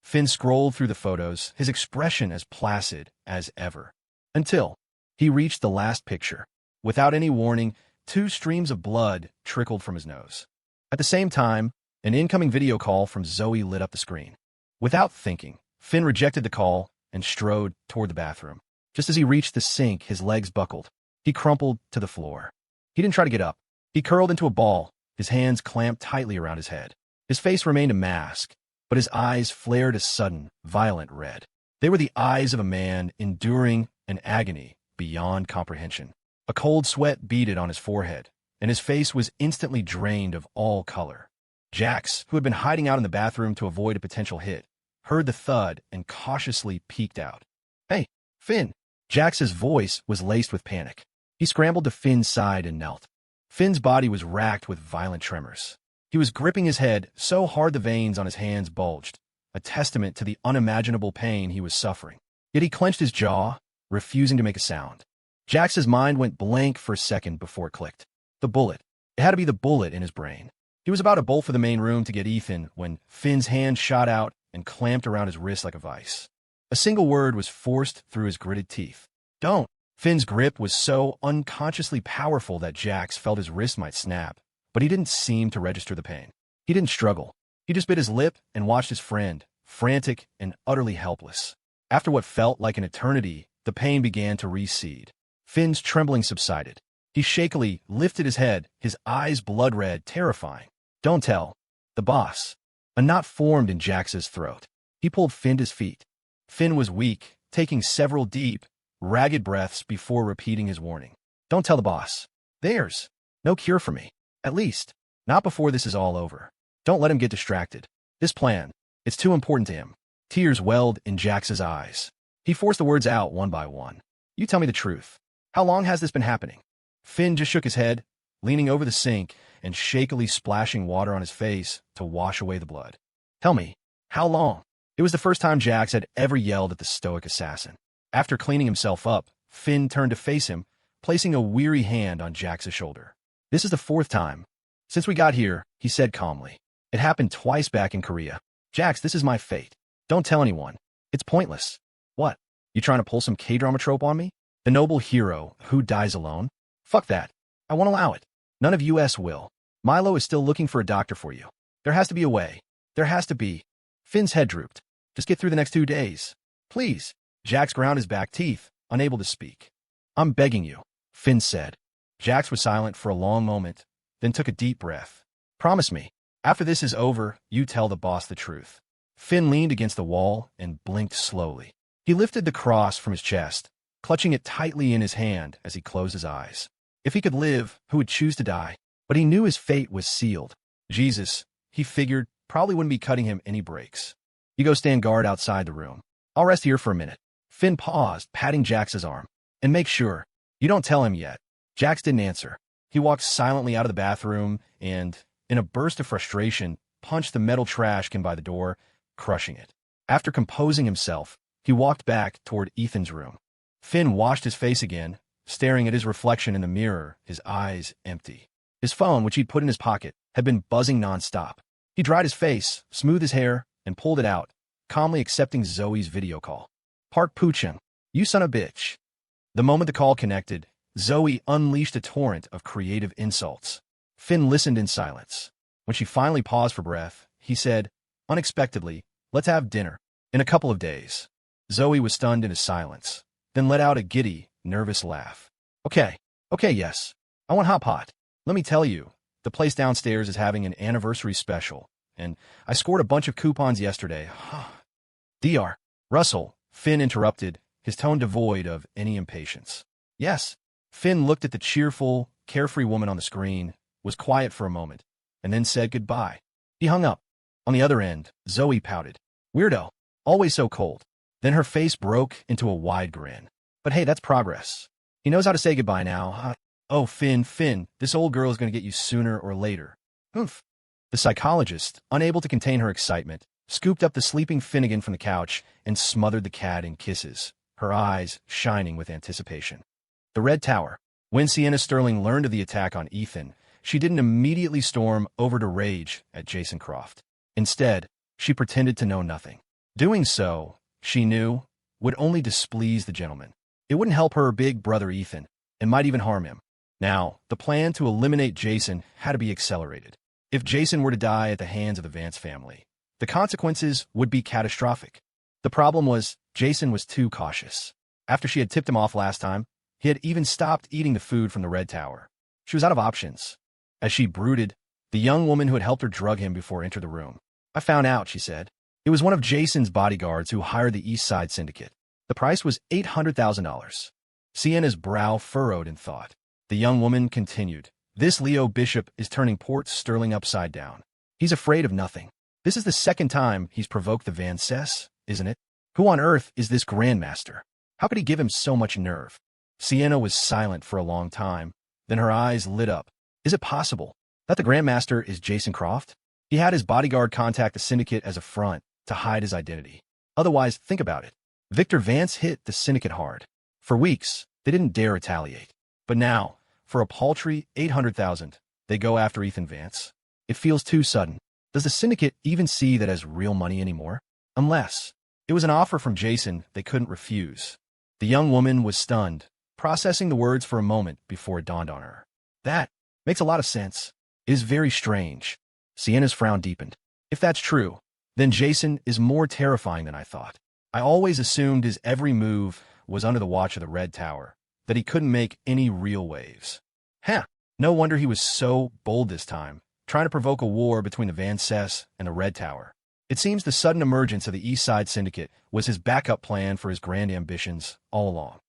Finn scrolled through the photos, his expression as placid as ever, until he reached the last picture. Without any warning, 2 streams of blood trickled from his nose. At the same time, an incoming video call from Zoe lit up the screen. Without thinking, Finn rejected the call and strode toward the bathroom. Just as he reached the sink, his legs buckled. He crumpled to the floor. He didn't try to get up. He curled into a ball, his hands clamped tightly around his head. His face remained a mask, but his eyes flared a sudden, violent red. They were the eyes of a man enduring an agony beyond comprehension. A cold sweat beaded on his forehead, and his face was instantly drained of all color. Jax, who had been hiding out in the bathroom to avoid a potential hit, heard the thud and cautiously peeked out. "Hey, Finn!" Jax's voice was laced with panic. He scrambled to Finn's side and knelt. Finn's body was racked with violent tremors. He was gripping his head so hard the veins on his hands bulged, a testament to the unimaginable pain he was suffering. Yet he clenched his jaw, refusing to make a sound. Jax's mind went blank for a second before it clicked. The bullet. It had to be the bullet in his brain. He was about to bolt for the main room to get Ethan when Finn's hand shot out and clamped around his wrist like a vice. A single word was forced through his gritted teeth. "Don't!" Finn's grip was so unconsciously powerful that Jax felt his wrist might snap, but he didn't seem to register the pain. He didn't struggle. He just bit his lip and watched his friend, frantic and utterly helpless. After what felt like an eternity, the pain began to recede. Finn's trembling subsided. He shakily lifted his head, his eyes blood-red, terrifying. "Don't tell." The boss. A knot formed in Jax's throat. He pulled Finn to his feet. Finn was weak, taking several deep, ragged breaths before repeating his warning. "Don't tell the boss. There's no cure for me. At least, not before this is all over. Don't let him get distracted. This plan, it's too important to him." Tears welled in Jax's eyes. He forced the words out one by one. "You tell me the truth. How long has this been happening?" Finn just shook his head, leaning over the sink and shakily splashing water on his face to wash away the blood. "Tell me, how long?" It was the first time Jax had ever yelled at the stoic assassin. After cleaning himself up, Finn turned to face him, placing a weary hand on Jax's shoulder. "This is the fourth time since we got here," he said calmly. "It happened twice back in Korea. Jax, this is my fate. Don't tell anyone. It's pointless." "What? You trying to pull some K-drama trope on me? The noble hero who dies alone? Fuck that. I won't allow it. None of US will. Milo is still looking for a doctor for you. There has to be a way. There has to be." Finn's head drooped. "Just get through the next 2 days. Please." Jax ground his back teeth, unable to speak. "I'm begging you," Finn said. Jax was silent for a long moment, then took a deep breath. "Promise me, after this is over, you tell the boss the truth." Finn leaned against the wall and blinked slowly. He lifted the cross from his chest, clutching it tightly in his hand as he closed his eyes. If he could live, who would choose to die? But he knew his fate was sealed. Jesus, he figured, probably wouldn't be cutting him any breaks. "You go stand guard outside the room. I'll rest here for a minute." Finn paused, patting Jax's arm. "And make sure you don't tell him yet." Jax didn't answer. He walked silently out of the bathroom and, in a burst of frustration, punched the metal trash can by the door, crushing it. After composing himself, he walked back toward Ethan's room. Finn washed his face again, staring at his reflection in the mirror, his eyes empty. His phone, which he'd put in his pocket, had been buzzing nonstop. He dried his face, smoothed his hair, and pulled it out, calmly accepting Zoe's video call. "Park Poochung, you son of a bitch." The moment the call connected, Zoe unleashed a torrent of creative insults. Finn listened in silence. When she finally paused for breath, he said, unexpectedly, "Let's have dinner. In a couple of days." Zoe was stunned into silence, then let out a giddy, nervous laugh. Okay, yes. I want hot pot. Let me tell you, the place downstairs is having an anniversary special, and I scored a bunch of coupons yesterday." "Dr. Russell," Finn interrupted, his tone devoid of any impatience. "Yes." Finn looked at the cheerful, carefree woman on the screen, was quiet for a moment, and then said goodbye. He hung up. On the other end, Zoe pouted. "Weirdo. Always so cold." Then her face broke into a wide grin. "But hey, that's progress. He knows how to say goodbye now. Oh, Finn, this old girl is going to get you sooner or later." "Oof." The psychologist, unable to contain her excitement, scooped up the sleeping Finnegan from the couch and smothered the cat in kisses, her eyes shining with anticipation. The Red Tower. When Sienna Sterling learned of the attack on Ethan, she didn't immediately storm over to rage at Jason Croft. Instead, she pretended to know nothing. Doing so, she knew, would only displease the gentleman. It wouldn't help her big brother Ethan, and might even harm him. Now, the plan to eliminate Jason had to be accelerated. If Jason were to die at the hands of the Vance family, the consequences would be catastrophic. The problem was, Jason was too cautious. After she had tipped him off last time, he had even stopped eating the food from the Red Tower. She was out of options. As she brooded, the young woman who had helped her drug him before entered the room. "I found out," she said. "It was one of Jason's bodyguards who hired the East Side Syndicate. The price was $800,000. Sienna's brow furrowed in thought. The young woman continued. This Leo Bishop is turning Port Sterling upside down. He's afraid of nothing. This is the second time he's provoked the Van Cess, isn't it? Who on earth is this grandmaster? How could he give him so much nerve? Sienna was silent for a long time. Then her eyes lit up. Is it possible that the grandmaster is Jason Croft? He had his bodyguard contact the syndicate as a front to hide his identity. Otherwise, think about it. Victor Vance hit the syndicate hard. For weeks, they didn't dare retaliate. But now, for a paltry $800,000, they go after Ethan Vance. It feels too sudden. Does the syndicate even see that as real money anymore? Unless it was an offer from Jason they couldn't refuse. The young woman was stunned, processing the words for a moment before it dawned on her. That makes a lot of sense. It is very strange. Sienna's frown deepened. If that's true, then Jason is more terrifying than I thought. I always assumed his every move was under the watch of the Red Tower, that he couldn't make any real waves. No wonder he was so bold this time, trying to provoke a war between the Van Cess and the Red Tower. It seems the sudden emergence of the East Side Syndicate was his backup plan for his grand ambitions all along.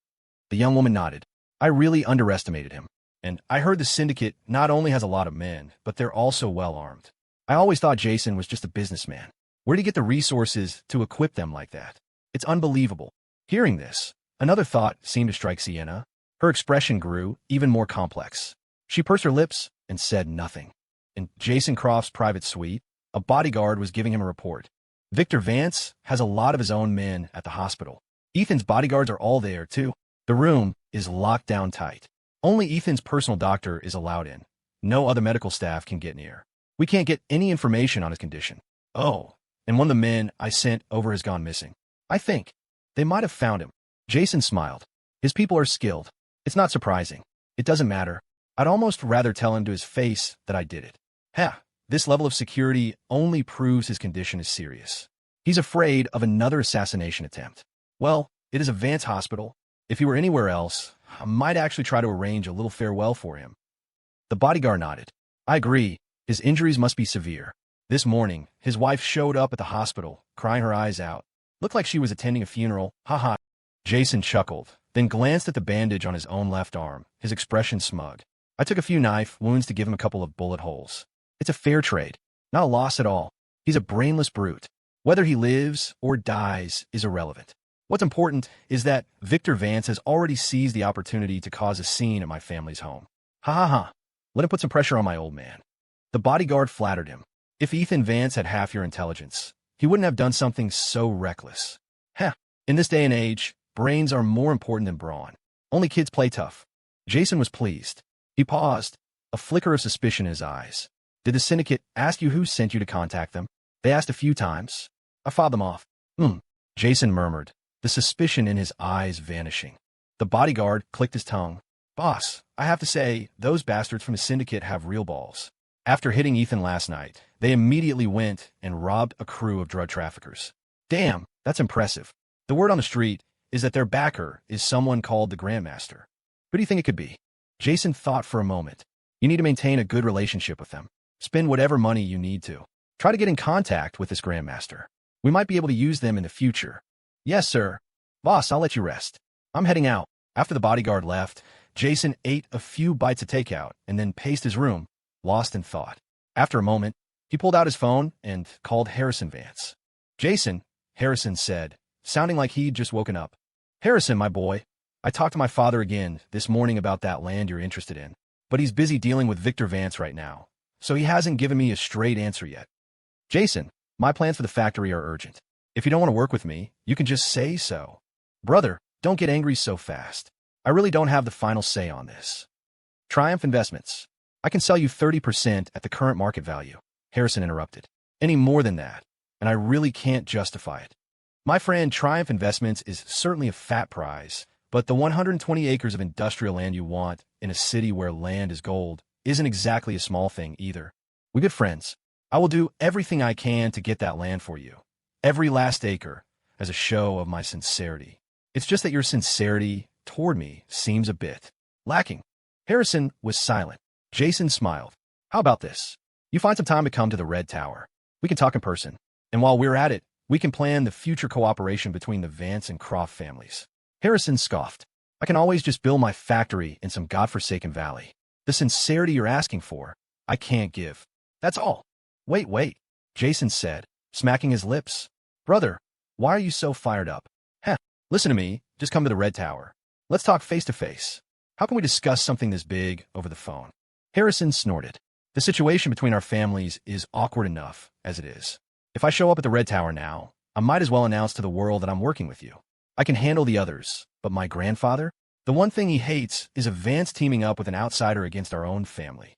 The young woman nodded. I really underestimated him. And I heard the syndicate not only has a lot of men, but they're also well-armed. I always thought Jason was just a businessman. Where did he get the resources to equip them like that? It's unbelievable. Hearing this, another thought seemed to strike Sienna. Her expression grew even more complex. She pursed her lips and said nothing. In Jason Croft's private suite, a bodyguard was giving him a report. Victor Vance has a lot of his own men at the hospital. Ethan's bodyguards are all there, too. The room is locked down tight. Only Ethan's personal doctor is allowed in. No other medical staff can get near. We can't get any information on his condition. Oh, and one of the men I sent over has gone missing. I think they might have found him. Jason smiled. His people are skilled. It's not surprising. It doesn't matter. I'd almost rather tell him to his face that I did it. This level of security only proves his condition is serious. He's afraid of another assassination attempt. Well, it is a Vance hospital. If he were anywhere else, I might actually try to arrange a little farewell for him. The bodyguard nodded. I agree. His injuries must be severe. This morning, his wife showed up at the hospital, crying her eyes out. Looked like she was attending a funeral. Haha. Jason chuckled, then glanced at the bandage on his own left arm, his expression smug. I took a few knife wounds to give him a couple of bullet holes. It's a fair trade. Not a loss at all. He's a brainless brute. Whether he lives or dies is irrelevant. What's important is that Victor Vance has already seized the opportunity to cause a scene at my family's home. Ha. Let him put some pressure on my old man. The bodyguard flattered him. If Ethan Vance had half your intelligence, he wouldn't have done something so reckless. In this day and age, brains are more important than brawn. Only kids play tough. Jason was pleased. He paused, a flicker of suspicion in his eyes. Did the syndicate ask you who sent you to contact them? They asked a few times. I fought them off. Jason murmured, the suspicion in his eyes vanishing. The bodyguard clicked his tongue. Boss, I have to say, those bastards from the syndicate have real balls. After hitting Ethan last night, they immediately went and robbed a crew of drug traffickers. Damn, that's impressive. The word on the street is that their backer is someone called the Grandmaster. Who do you think it could be? Jason thought for a moment. You need to maintain a good relationship with them. Spend whatever money you need to. Try to get in contact with this Grandmaster. We might be able to use them in the future. Yes, sir. Boss, I'll let you rest. I'm heading out. After the bodyguard left, Jason ate a few bites of takeout and then paced his room, lost in thought. After a moment, he pulled out his phone and called Harrison Vance. Jason, Harrison said, sounding like he'd just woken up. Harrison, my boy, I talked to my father again this morning about that land you're interested in, but he's busy dealing with Victor Vance right now, so he hasn't given me a straight answer yet. Jason, my plans for the factory are urgent. If you don't want to work with me, you can just say so. Brother, don't get angry so fast. I really don't have the final say on this. Triumph Investments. I can sell you 30% at the current market value. Harrison interrupted. Any more than that, and I really can't justify it. My friend, Triumph Investments is certainly a fat prize, but the 120 acres of industrial land you want in a city where land is gold isn't exactly a small thing either. We're good friends. I will do everything I can to get that land for you. Every last acre, as a show of my sincerity. It's just that your sincerity toward me seems a bit lacking. Harrison was silent. Jason smiled. How about this? You find some time to come to the Red Tower. We can talk in person. And while we're at it, we can plan the future cooperation between the Vance and Croft families. Harrison scoffed. I can always just build my factory in some godforsaken valley. The sincerity you're asking for, I can't give. That's all. Wait, Jason said, smacking his lips. Brother, why are you so fired up? Heh, listen to me, just come to the Red Tower. Let's talk face to face. How can we discuss something this big over the phone? Harrison snorted. The situation between our families is awkward enough as it is. If I show up at the Red Tower now, I might as well announce to the world that I'm working with you. I can handle the others, but my grandfather? The one thing he hates is a Vance teaming up with an outsider against our own family.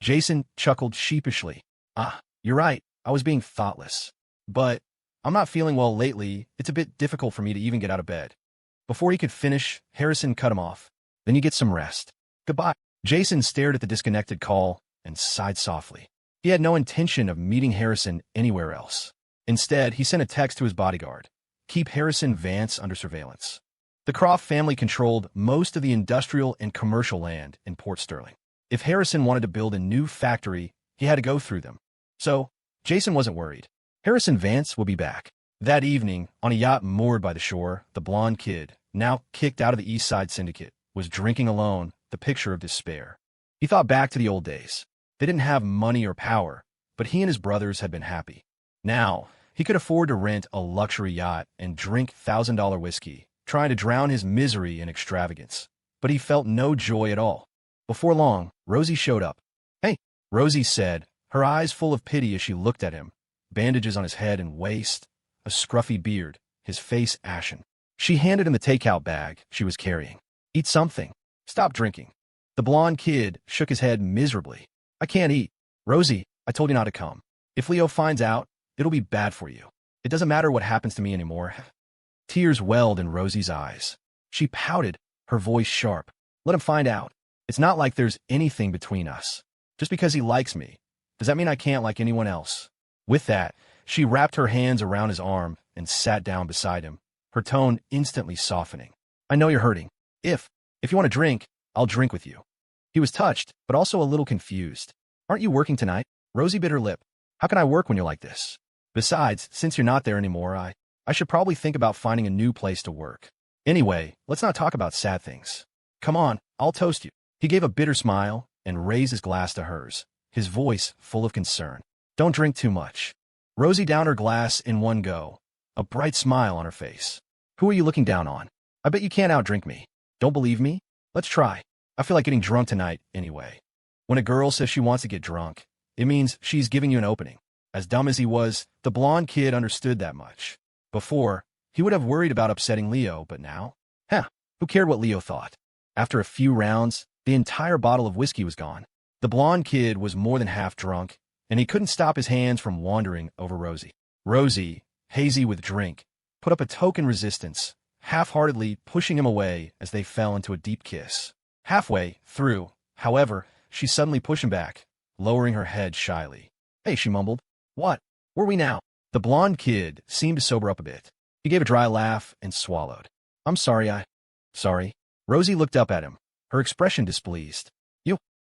Jason chuckled sheepishly. You're right, I was being thoughtless. But I'm not feeling well lately. It's a bit difficult for me to even get out of bed. Before he could finish, Harrison cut him off. Then you get some rest. Goodbye. Jason stared at the disconnected call and sighed softly. He had no intention of meeting Harrison anywhere else. Instead, he sent a text to his bodyguard. Keep Harrison Vance under surveillance. The Croft family controlled most of the industrial and commercial land in Port Sterling. If Harrison wanted to build a new factory, he had to go through them. So, Jason wasn't worried. Harrison Vance will be back. That evening, on a yacht moored by the shore, the blonde kid, now kicked out of the East Side Syndicate, was drinking alone, the picture of despair. He thought back to the old days. They didn't have money or power, but he and his brothers had been happy. Now, he could afford to rent a luxury yacht and drink $1,000 whiskey, trying to drown his misery in extravagance. But he felt no joy at all. Before long, Rosie showed up. Hey, Rosie said, her eyes full of pity as she looked at him, bandages on his head and waist, a scruffy beard, his face ashen. She handed him the takeout bag she was carrying. Eat something. Stop drinking. The blonde kid shook his head miserably. I can't eat. Rosie, I told you not to come. If Leo finds out, it'll be bad for you. It doesn't matter what happens to me anymore. Tears welled in Rosie's eyes. She pouted, her voice sharp. Let him find out. It's not like there's anything between us. Just because he likes me, does that mean I can't like anyone else? With that, she wrapped her hands around his arm and sat down beside him, her tone instantly softening. I know you're hurting. If you want to drink, I'll drink with you. He was touched, but also a little confused. Aren't you working tonight? Rosie bit her lip. How can I work when you're like this? Besides, since you're not there anymore, I should probably think about finding a new place to work. Anyway, let's not talk about sad things. Come on, I'll toast you. He gave a bitter smile and raised his glass to hers, his voice full of concern. Don't drink too much. Rosie downed her glass in one go, a bright smile on her face. Who are you looking down on? I bet you can't outdrink me. Don't believe me? Let's try. I feel like getting drunk tonight anyway. When a girl says she wants to get drunk, it means she's giving you an opening. As dumb as he was, the blonde kid understood that much. Before, he would have worried about upsetting Leo, but now? Who cared what Leo thought? After a few rounds, the entire bottle of whiskey was gone. The blonde kid was more than half drunk, and he couldn't stop his hands from wandering over Rosie. Rosie, hazy with drink, put up a token resistance, half-heartedly pushing him away as they fell into a deep kiss. Halfway through, however, she suddenly pushed him back, lowering her head shyly. Hey, she mumbled. What? Where are we now? The blonde kid seemed to sober up a bit. He gave a dry laugh and swallowed. I'm sorry, Sorry. Rosie looked up at him, her expression displeased.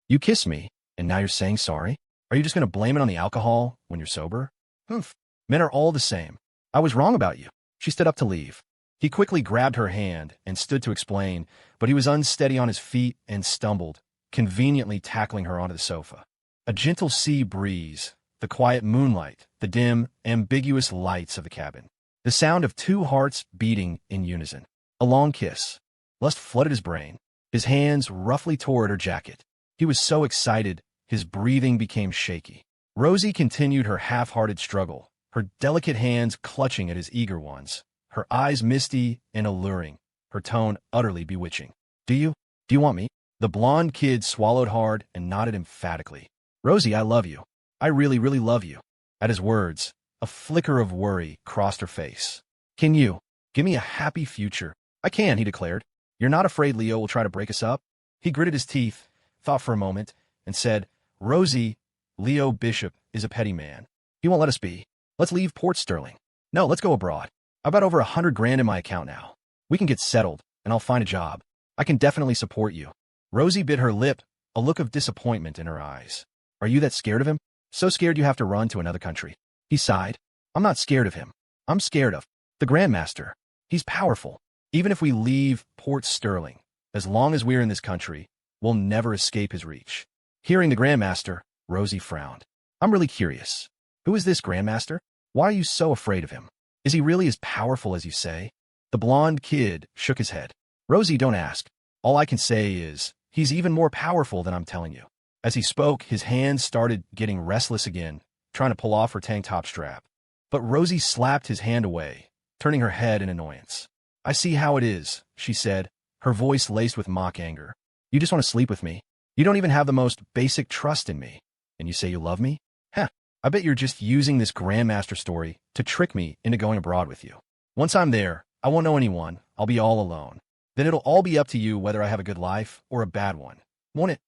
You kissed me, and now you're saying sorry? Are you just going to blame it on the alcohol when you're sober? Humph. Men are all the same. I was wrong about you. She stood up to leave. He quickly grabbed her hand and stood to explain, but he was unsteady on his feet and stumbled, conveniently tackling her onto the sofa. A gentle sea breeze, the quiet moonlight, the dim, ambiguous lights of the cabin. The sound of two hearts beating in unison. A long kiss. Lust flooded his brain. His hands roughly tore at her jacket. He was so excited, his breathing became shaky. Rosie continued her half-hearted struggle, her delicate hands clutching at his eager ones, her eyes misty and alluring, her tone utterly bewitching. Do you want me? The blonde kid swallowed hard and nodded emphatically. Rosie, I love you. I really, really love you. At his words, a flicker of worry crossed her face. Can you give me a happy future? I can, he declared. You're not afraid Leo will try to break us up? He gritted his teeth, thought for a moment, and said, Rosie, Leo Bishop is a petty man. He won't let us be. Let's leave Port Sterling. No, let's go abroad. I've got over $100,000 in my account now. We can get settled, and I'll find a job. I can definitely support you. Rosie bit her lip, a look of disappointment in her eyes. Are you that scared of him? So scared you have to run to another country? He sighed. I'm not scared of him. I'm scared of the grandmaster. He's powerful. Even if we leave Port Sterling, As long as we're in this country, we'll never escape his reach. Hearing the grandmaster, Rosie frowned. I'm really curious. Who is this grandmaster? Why are you so afraid of him? Is he really as powerful as you say? The blonde kid shook his head. Rosie, don't ask. All I can say is, he's even more powerful than I'm telling you. As he spoke, his hands started getting restless again, trying to pull off her tank top strap. But Rosie slapped his hand away, turning her head in annoyance. I see how it is, she said, her voice laced with mock anger. You just want to sleep with me. You don't even have the most basic trust in me. And you say you love me? Heh, I bet you're just using this grandmaster story to trick me into going abroad with you. Once I'm there, I won't know anyone. I'll be all alone. Then it'll all be up to you whether I have a good life or a bad one, won't it?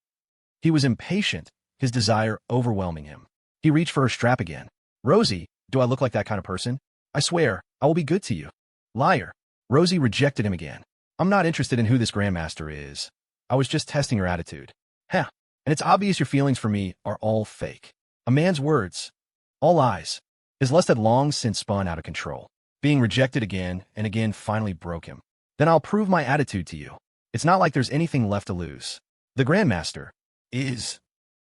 He was impatient, his desire overwhelming him. He reached for her strap again. Rosie, do I look like that kind of person? I swear, I will be good to you. Liar. Rosie rejected him again. I'm not interested in who this grandmaster is. I was just testing your attitude. Heh, and it's obvious your feelings for me are all fake. A man's words, all lies. His lust had long since spun out of control. Being rejected again and again finally broke him. Then I'll prove my attitude to you. It's not like there's anything left to lose. The grandmaster is...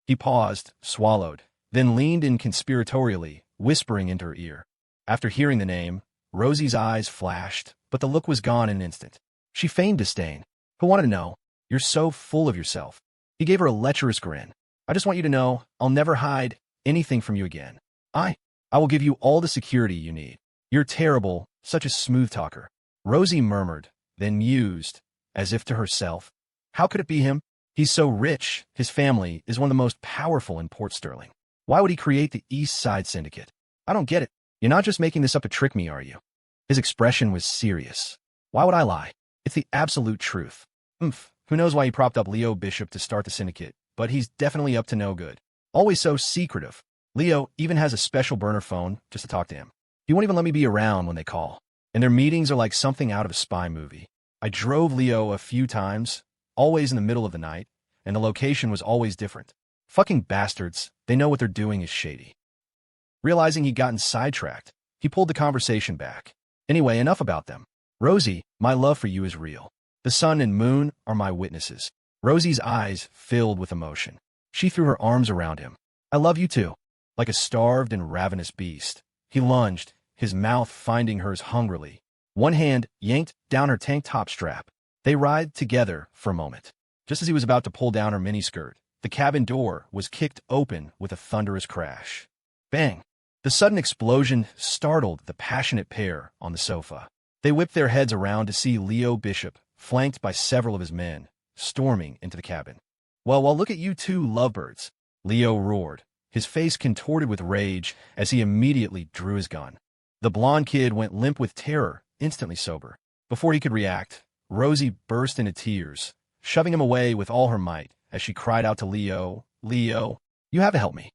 He paused, swallowed, then leaned in conspiratorially, whispering into her ear. After hearing the name, Rosie's eyes flashed, but the look was gone in an instant. She feigned disdain. Who wanted to know? You're so full of yourself. He gave her a lecherous grin. I just want you to know, I'll never hide anything from you again. I will give you all the security you need. You're terrible, such a smooth talker. Rosie murmured, then mused, as if to herself. How could it be him? He's so rich, his family is one of the most powerful in Port Sterling. Why would he create the East Side Syndicate? I don't get it. You're not just making this up to trick me, are you? His expression was serious. Why would I lie? It's the absolute truth. Who knows why he propped up Leo Bishop to start the syndicate, but he's definitely up to no good. Always so secretive. Leo even has a special burner phone just to talk to him. He won't even let me be around when they call. And their meetings are like something out of a spy movie. I drove Leo a few times, always in the middle of the night, and the location was always different. Fucking bastards, they know what they're doing is shady. Realizing he'd gotten sidetracked, he pulled the conversation back. Anyway, enough about them. Rosie, my love for you is real. The sun and moon are my witnesses. Rosie's eyes filled with emotion. She threw her arms around him. I love you too. Like a starved and ravenous beast, he lunged, his mouth finding hers hungrily. One hand yanked down her tank top strap. They writhed together for a moment. Just as he was about to pull down her miniskirt, the cabin door was kicked open with a thunderous crash. Bang! The sudden explosion startled the passionate pair on the sofa. They whipped their heads around to see Leo Bishop, flanked by several of his men, storming into the cabin. Well, look at you two lovebirds, Leo roared, his face contorted with rage as he immediately drew his gun. The blonde kid went limp with terror, instantly sober. Before he could react, Rosie burst into tears, shoving him away with all her might as she cried out to Leo, Leo, you have to help me.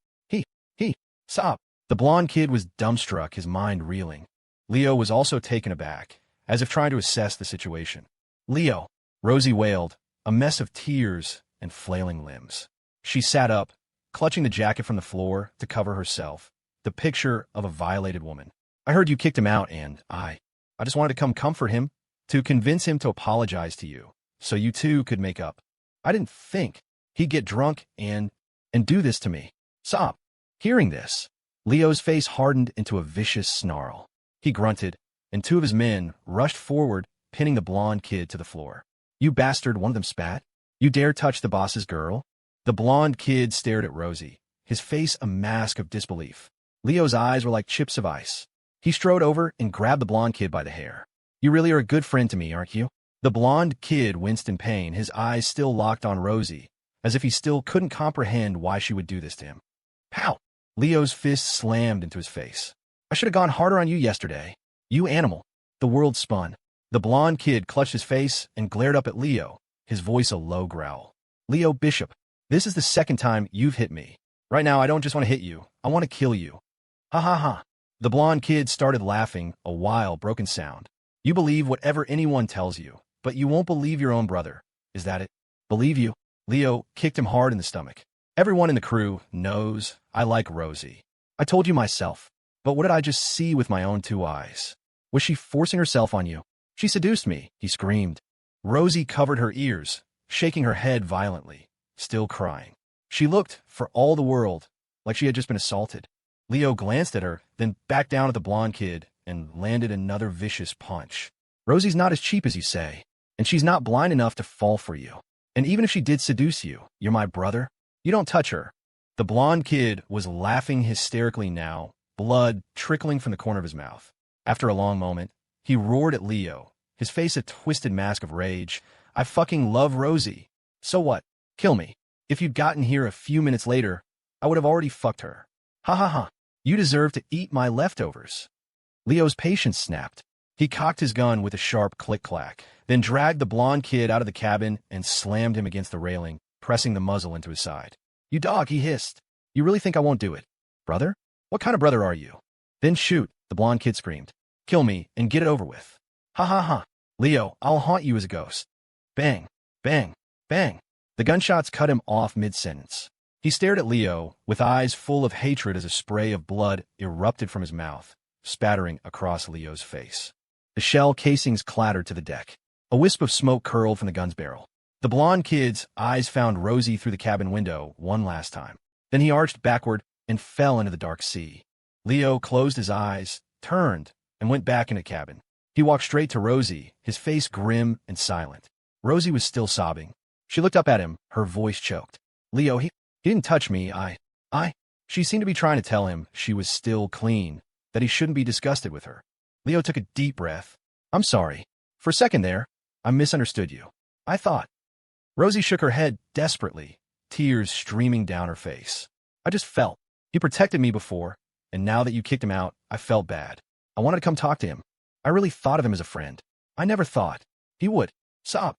Stop. The blonde kid was dumbstruck, his mind reeling. Leo was also taken aback, as if trying to assess the situation. Leo, Rosie wailed, a mess of tears and flailing limbs. She sat up, clutching the jacket from the floor to cover herself, the picture of a violated woman. I heard you kicked him out and I just wanted to come comfort him, to convince him to apologize to you, so you two could make up. I didn't think he'd get drunk and do this to me. Stop. Hearing this, Leo's face hardened into a vicious snarl. He grunted, and two of his men rushed forward, pinning the blonde kid to the floor. You bastard, one of them spat. You dare touch the boss's girl? The blonde kid stared at Rosie, his face a mask of disbelief. Leo's eyes were like chips of ice. He strode over and grabbed the blonde kid by the hair. You really are a good friend to me, aren't you? The blonde kid winced in pain, his eyes still locked on Rosie, as if he still couldn't comprehend why she would do this to him. Pow! Leo's fist slammed into his face. I should have gone harder on you yesterday. You animal. The world spun. The blonde kid clutched his face and glared up at Leo, his voice a low growl. Leo Bishop, this is the second time you've hit me. Right now, I don't just want to hit you. I want to kill you. Ha ha ha. The blonde kid started laughing, a wild, broken sound. You believe whatever anyone tells you, but you won't believe your own brother. Is that it? Believe you? Leo kicked him hard in the stomach. Everyone in the crew knows I like Rosie. I told you myself. But what did I just see with my own two eyes? Was she forcing herself on you? She seduced me, he screamed. Rosie covered her ears, shaking her head violently, still crying. She looked, for all the world, like she had just been assaulted. Leo glanced at her, then backed down at the blonde kid and landed another vicious punch. Rosie's not as cheap as you say, and she's not blind enough to fall for you. And even if she did seduce you, you're my brother. You don't touch her. The blonde kid was laughing hysterically now, blood trickling from the corner of his mouth. After a long moment, he roared at Leo, his face a twisted mask of rage. I fucking love Rosie. So what? Kill me. If you'd gotten here a few minutes later, I would have already fucked her. Ha ha ha. You deserve to eat my leftovers. Leo's patience snapped. He cocked his gun with a sharp click-clack, then dragged the blonde kid out of the cabin and slammed him against the railing, pressing the muzzle into his side. You dog, he hissed. You really think I won't do it? Brother? What kind of brother are you? Then shoot, the blonde kid screamed. Kill me and get it over with. Ha ha ha. Leo, I'll haunt you as a ghost. Bang, bang, bang. The gunshots cut him off mid-sentence. He stared at Leo, with eyes full of hatred as a spray of blood erupted from his mouth, spattering across Leo's face. The shell casings clattered to the deck. A wisp of smoke curled from the gun's barrel. The blonde kid's eyes found Rosie through the cabin window one last time. Then he arched backward and fell into the dark sea. Leo closed his eyes, turned, and went back into the cabin. He walked straight to Rosie, his face grim and silent. Rosie was still sobbing. She looked up at him, her voice choked. Leo, he didn't touch me, She seemed to be trying to tell him she was still clean, that he shouldn't be disgusted with her. Leo took a deep breath. I'm sorry. For a second there, I misunderstood you. I thought. Rosie shook her head desperately, tears streaming down her face. I just felt. He protected me before, and now that you kicked him out, I felt bad. I wanted to come talk to him. I really thought of him as a friend. I never thought he would. Sob.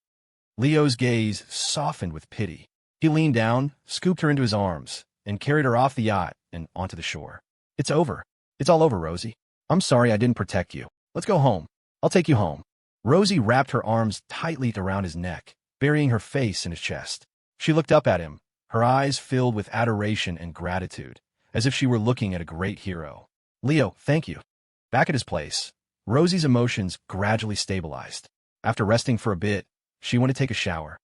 Leo's gaze softened with pity. He leaned down, scooped her into his arms, and carried her off the yacht and onto the shore. It's over. It's all over, Rosie. I'm sorry I didn't protect you. Let's go home. I'll take you home. Rosie wrapped her arms tightly around his neck, burying her face in his chest. She looked up at him, her eyes filled with adoration and gratitude, as if she were looking at a great hero. Leo, thank you. Back at his place, Rosie's emotions gradually stabilized. After resting for a bit, she went to take a shower.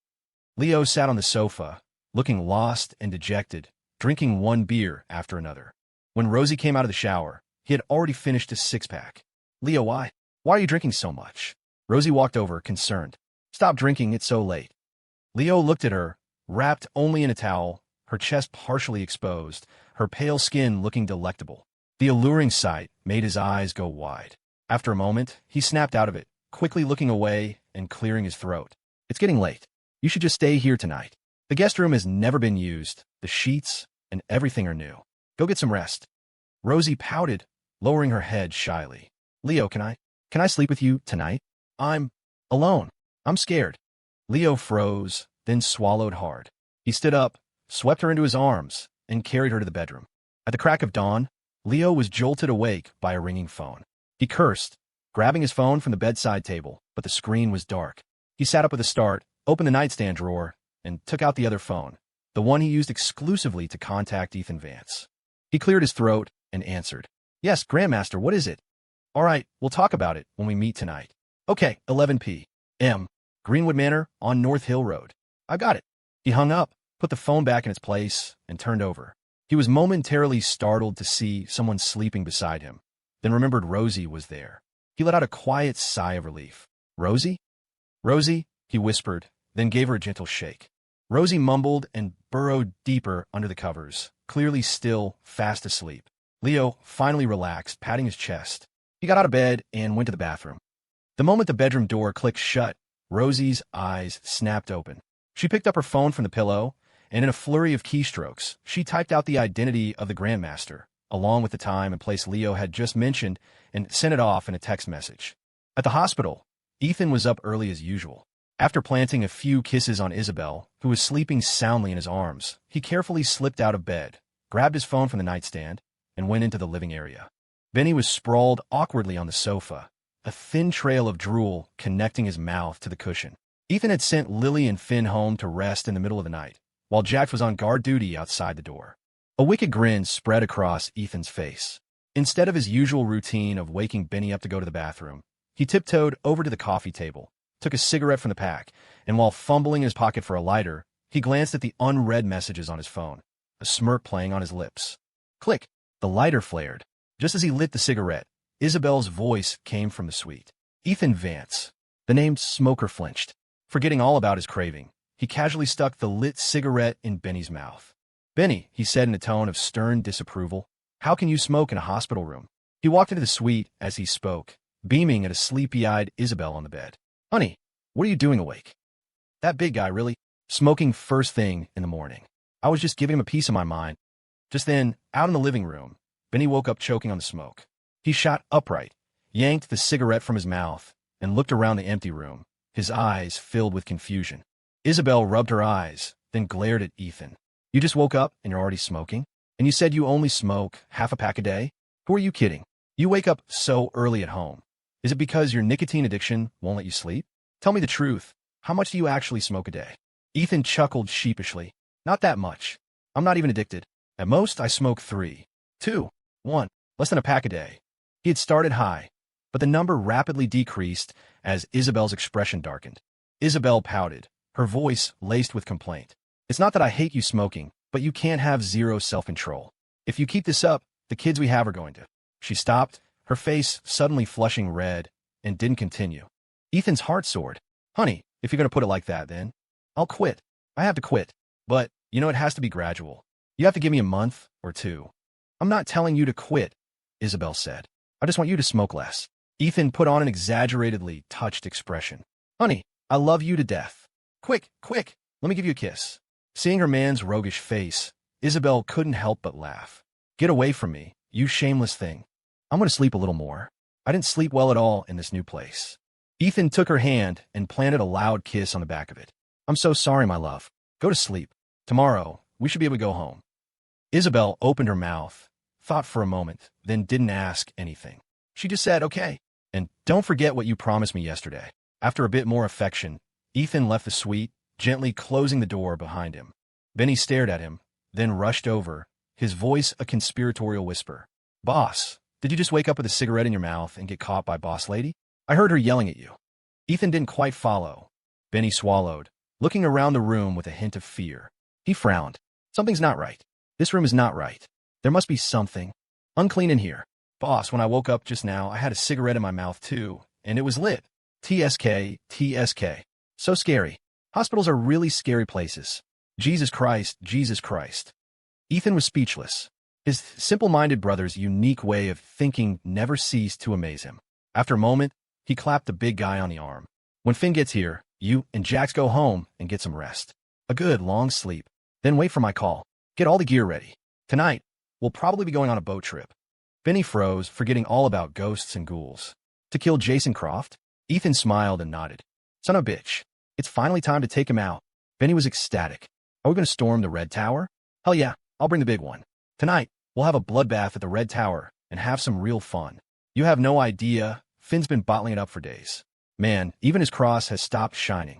Leo sat on the sofa, looking lost and dejected, drinking one beer after another. When Rosie came out of the shower, he had already finished his six-pack. Leo, why? Why are you drinking so much? Rosie walked over, concerned. Stop drinking, it's so late. Leo looked at her, wrapped only in a towel, her chest partially exposed, her pale skin looking delectable. The alluring sight made his eyes go wide. After a moment, he snapped out of it, quickly looking away and clearing his throat. It's getting late. You should just stay here tonight. The guest room has never been used. The sheets and everything are new. Go get some rest. Rosie pouted, lowering her head shyly. Leo, can I sleep with you tonight? I'm alone. I'm scared. Leo froze, then swallowed hard. He stood up, swept her into his arms, and carried her to the bedroom. At the crack of dawn, Leo was jolted awake by a ringing phone. He cursed, grabbing his phone from the bedside table, but the screen was dark. He sat up with a start, opened the nightstand drawer, and took out the other phone, the one he used exclusively to contact Ethan Vance. He cleared his throat and answered. Yes, Grandmaster, what is it? All right, we'll talk about it when we meet tonight. Okay, 11 p.m. Greenwood Manor on North Hill Road. I got it. He hung up, put the phone back in its place, and turned over. He was momentarily startled to see someone sleeping beside him, then remembered Rosie was there. He let out a quiet sigh of relief. Rosie? Rosie, he whispered, then gave her a gentle shake. Rosie mumbled and burrowed deeper under the covers, clearly still fast asleep. Leo finally relaxed, patting his chest. He got out of bed and went to the bathroom. The moment the bedroom door clicked shut, Rosie's eyes snapped open. She picked up her phone from the pillow, and in a flurry of keystrokes, she typed out the identity of the grandmaster, along with the time and place Leo had just mentioned, and sent it off in a text message. At the hospital, Ethan was up early as usual. After planting a few kisses on Isabel, who was sleeping soundly in his arms, he carefully slipped out of bed, grabbed his phone from the nightstand, and went into the living area. Benny was sprawled awkwardly on the sofa, a thin trail of drool connecting his mouth to the cushion. Ethan had sent Lily and Finn home to rest in the middle of the night, while Jack was on guard duty outside the door. A wicked grin spread across Ethan's face. Instead of his usual routine of waking Benny up to go to the bathroom, he tiptoed over to the coffee table, took took a cigarette from the pack, and while fumbling in his pocket for a lighter, he glanced at the unread messages on his phone, a smirk playing on his lips. Click! The lighter flared. Just as he lit the cigarette, Isabel's voice came from the suite. Ethan Vance. The named smoker flinched. Forgetting all about his craving, he casually stuck the lit cigarette in Benny's mouth. "Benny," he said in a tone of stern disapproval, "how can you smoke in a hospital room?" He walked into the suite as he spoke, beaming at a sleepy-eyed Isabel on the bed. "Honey, what are you doing awake?" "That big guy, really? Smoking first thing in the morning. I was just giving him a piece of my mind." Just then, out in the living room, Benny woke up choking on the smoke. He shot upright, yanked the cigarette from his mouth, and looked around the empty room, his eyes filled with confusion. Isabel rubbed her eyes, then glared at Ethan. "You just woke up and you're already smoking? And you said you only smoke half a pack a day? Who are you kidding? You wake up so early at home. Is it because your nicotine addiction won't let you sleep? Tell me the truth. How much do you actually smoke a day?" Ethan chuckled sheepishly. "Not that much. I'm not even addicted. At most, I smoke 3, 2, 1, less than a pack a day." He had started high, but the number rapidly decreased as Isabel's expression darkened. Isabel pouted, her voice laced with complaint. "It's not that I hate you smoking, but you can't have zero self-control. If you keep this up, the kids we have are going to." She stopped, her face suddenly flushing red, and didn't continue. Ethan's heart soared. "Honey, if you're going to put it like that, then I'll quit. I have to quit. But, it has to be gradual. You have to give me a month or 2. "I'm not telling you to quit," Isabel said. "I just want you to smoke less." Ethan put on an exaggeratedly touched expression. "Honey, I love you to death. Quick, quick, let me give you a kiss." Seeing her man's roguish face, Isabel couldn't help but laugh. "Get away from me, you shameless thing. I'm going to sleep a little more. I didn't sleep well at all in this new place." Ethan took her hand and planted a loud kiss on the back of it. "I'm so sorry, my love. Go to sleep. Tomorrow, we should be able to go home." Isabel opened her mouth, thought for a moment, then didn't ask anything. She just said, "Okay. And don't forget what you promised me yesterday." After a bit more affection, Ethan left the suite, gently closing the door behind him. Benny stared at him, then rushed over, his voice a conspiratorial whisper. "Boss, did you just wake up with a cigarette in your mouth and get caught by boss lady? I heard her yelling at you." Ethan didn't quite follow. Benny swallowed, looking around the room with a hint of fear. He frowned. "Something's not right. This room is not right. There must be something unclean in here. Boss, when I woke up just now, I had a cigarette in my mouth too, and it was lit. TSK, TSK. So scary. Hospitals are really scary places. Jesus Christ, Jesus Christ." Ethan was speechless. His simple-minded brother's unique way of thinking never ceased to amaze him. After a moment, he clapped the big guy on the arm. "When Finn gets here, you and Jax go home and get some rest. A good, long sleep. Then wait for my call. Get all the gear ready. Tonight, we'll probably be going on a boat trip." Benny froze, forgetting all about ghosts and ghouls. "To kill Jason Croft?" Ethan smiled and nodded. "Son of a bitch. It's finally time to take him out." Benny was ecstatic. "Are we going to storm the Red Tower?" "Hell yeah, I'll bring the big one. Tonight, we'll have a bloodbath at the Red Tower and have some real fun. You have no idea, Finn's been bottling it up for days. Man, even his cross has stopped shining."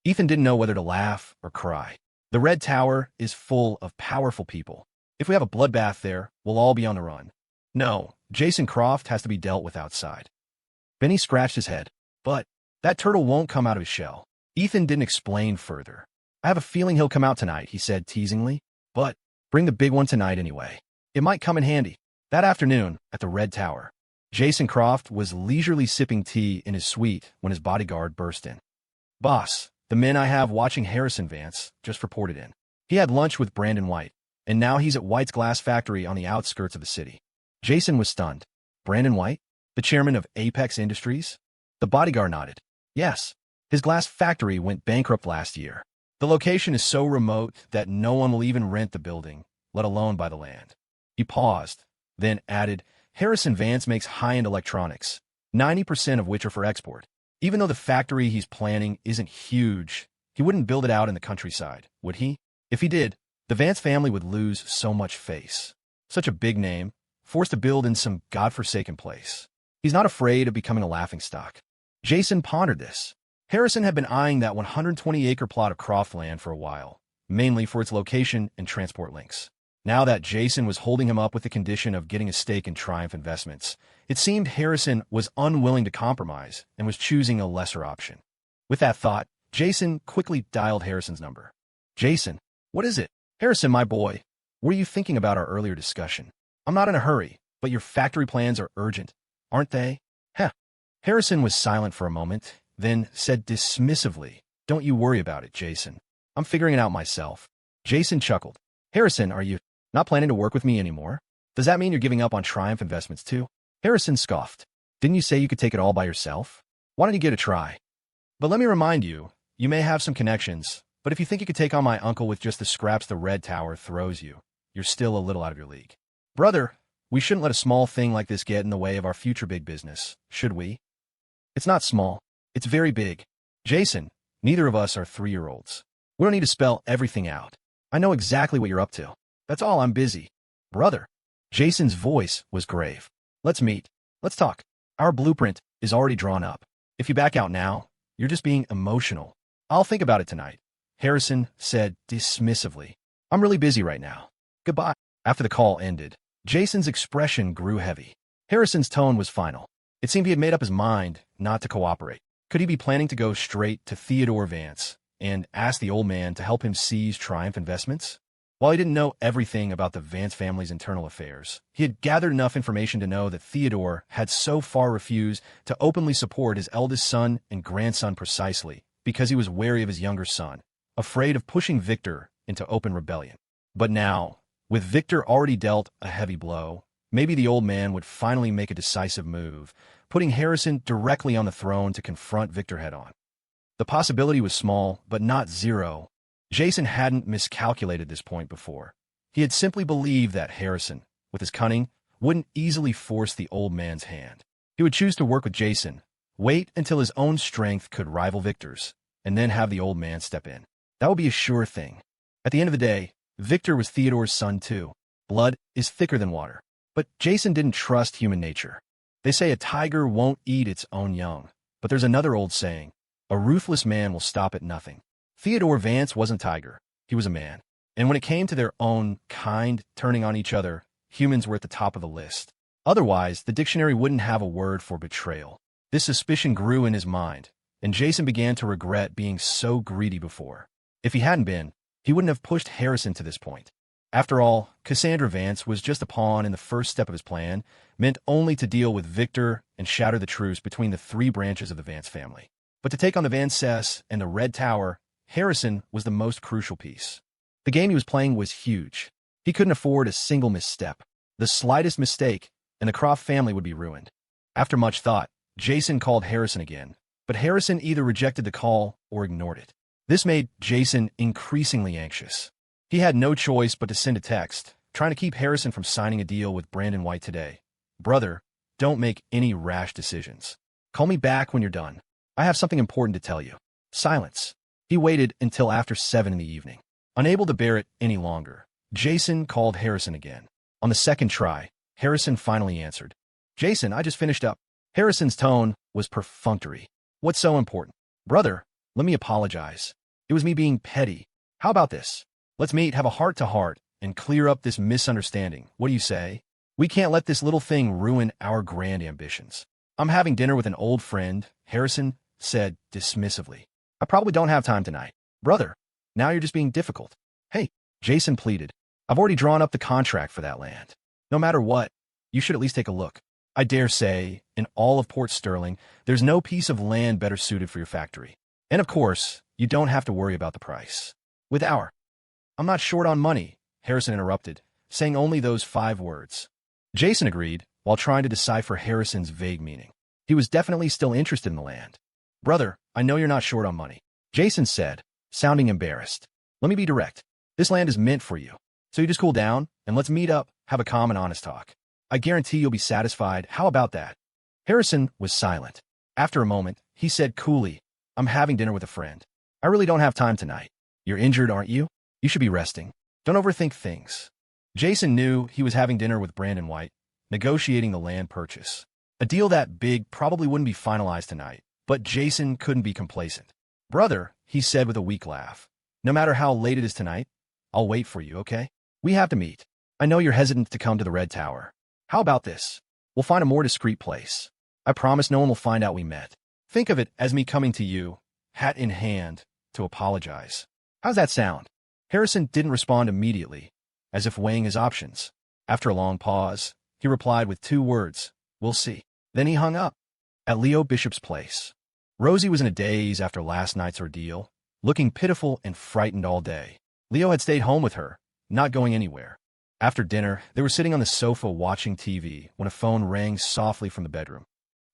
Ethan didn't know whether to laugh or cry. The Red Tower is full of powerful people. If we have a bloodbath there, we'll all be on the run. No, Jason Croft has to be dealt with outside. Benny scratched his head. "But that turtle won't come out of his shell." Ethan didn't explain further. "I have a feeling he'll come out tonight," he said teasingly. "But bring the big one tonight anyway. It might come in handy." That afternoon, at the Red Tower, Jason Croft was leisurely sipping tea in his suite when his bodyguard burst in. "Boss, the men I have watching Harrison Vance just reported in. He had lunch with Brandon White, and now he's at White's glass factory on the outskirts of the city." Jason was stunned. "Brandon White? The chairman of Apex Industries?" The bodyguard nodded. "Yes. His glass factory went bankrupt last year. The location is so remote that no one will even rent the building, let alone buy the land." He paused, then added, "Harrison Vance makes high-end electronics, 90% of which are for export. Even though the factory he's planning isn't huge, he wouldn't build it out in the countryside, would he? If he did, the Vance family would lose so much face. Such a big name, forced to build in some godforsaken place. He's not afraid of becoming a laughingstock." Jason pondered this. Harrison had been eyeing that 120-acre plot of Croft land for a while, mainly for its location and transport links. Now that Jason was holding him up with the condition of getting a stake in Triumph Investments, it seemed Harrison was unwilling to compromise and was choosing a lesser option. With that thought, Jason quickly dialed Harrison's number. Jason, what is it? Harrison, my boy, what are you thinking about our earlier discussion? I'm not in a hurry, but your factory plans are urgent, aren't they? Heh. Harrison was silent for a moment, then said dismissively, Don't you worry about it, Jason. I'm figuring it out myself. Jason chuckled. Harrison, are you not planning to work with me anymore? Does that mean you're giving up on Triumph Investments too? Harrison scoffed. Didn't you say you could take it all by yourself? Why don't you give it a try? But let me remind you, you may have some connections, but if you think you could take on my uncle with just the scraps the Red Tower throws you, you're still a little out of your league. Brother, we shouldn't let a small thing like this get in the way of our future big business, should we? It's not small. It's very big. Jason, neither of us are 3-year-olds. We don't need to spell everything out. I know exactly what you're up to. That's all. I'm busy. Brother. Jason's voice was grave. Let's meet. Let's talk. Our blueprint is already drawn up. If you back out now, you're just being emotional. I'll think about it tonight, Harrison said dismissively. I'm really busy right now. Goodbye. After the call ended, Jason's expression grew heavy. Harrison's tone was final. It seemed he had made up his mind not to cooperate. Could he be planning to go straight to Theodore Vance and ask the old man to help him seize Triumph Investments? While he didn't know everything about the Vance family's internal affairs, he had gathered enough information to know that Theodore had so far refused to openly support his eldest son and grandson precisely because he was wary of his younger son, afraid of pushing Victor into open rebellion. But now, with Victor already dealt a heavy blow, maybe the old man would finally make a decisive move, putting Harrison directly on the throne to confront Victor head-on. The possibility was small, but not zero. Jason hadn't miscalculated this point before. He had simply believed that Harrison, with his cunning, wouldn't easily force the old man's hand. He would choose to work with Jason, wait until his own strength could rival Victor's, and then have the old man step in. That would be a sure thing. At the end of the day, Victor was Theodore's son too. Blood is thicker than water. But Jason didn't trust human nature. They say a tiger won't eat its own young. But there's another old saying, a ruthless man will stop at nothing. Theodore Vance wasn't a tiger. He was a man. And when it came to their own kind turning on each other, humans were at the top of the list. Otherwise, the dictionary wouldn't have a word for betrayal. This suspicion grew in his mind, and Jason began to regret being so greedy before. If he hadn't been, he wouldn't have pushed Harrison to this point. After all, Cassandra Vance was just a pawn in the first step of his plan, meant only to deal with Victor and shatter the truce between the 3 branches of the Vance family. But to take on the Vances and the Red Tower, Harrison was the most crucial piece. The game he was playing was huge. He couldn't afford a single misstep. The slightest mistake, and the Croft family would be ruined. After much thought, Jason called Harrison again, but Harrison either rejected the call or ignored it. This made Jason increasingly anxious. He had no choice but to send a text, trying to keep Harrison from signing a deal with Brandon White today. Brother, don't make any rash decisions. Call me back when you're done. I have something important to tell you. Silence. He waited until after 7 in the evening. Unable to bear it any longer, Jason called Harrison again. On the second try, Harrison finally answered. Jason, I just finished up. Harrison's tone was perfunctory. What's so important? Brother, let me apologize. It was me being petty. How about this? Let's meet, have a heart-to-heart, and clear up this misunderstanding. What do you say? We can't let this little thing ruin our grand ambitions. I'm having dinner with an old friend, Harrison said dismissively. I probably don't have time tonight. Brother, now you're just being difficult. Hey, Jason pleaded. I've already drawn up the contract for that land. No matter what, you should at least take a look. I dare say, in all of Port Sterling, there's no piece of land better suited for your factory. And of course, you don't have to worry about the price. I'm not short on money, Harrison interrupted, saying only those 5 words. Jason agreed, while trying to decipher Harrison's vague meaning. He was definitely still interested in the land. Brother, I know you're not short on money, Jason said, sounding embarrassed. Let me be direct. This land is meant for you. So you just cool down, and let's meet up, have a calm and honest talk. I guarantee you'll be satisfied. How about that? Harrison was silent. After a moment, he said coolly, I'm having dinner with a friend. I really don't have time tonight. You're injured, aren't you? You should be resting. Don't overthink things. Jason knew he was having dinner with Brandon White, negotiating the land purchase. A deal that big probably wouldn't be finalized tonight, but Jason couldn't be complacent. Brother, he said with a weak laugh, no matter how late it is tonight, I'll wait for you, okay? We have to meet. I know you're hesitant to come to the Red Tower. How about this? We'll find a more discreet place. I promise no one will find out we met. Think of it as me coming to you, hat in hand, to apologize. How's that sound? Harrison didn't respond immediately, as if weighing his options. After a long pause, he replied with 2 words, "We'll see." Then he hung up. At Leo Bishop's place, Rosie was in a daze after last night's ordeal, looking pitiful and frightened all day. Leo had stayed home with her, not going anywhere. After dinner, they were sitting on the sofa watching TV when a phone rang softly from the bedroom.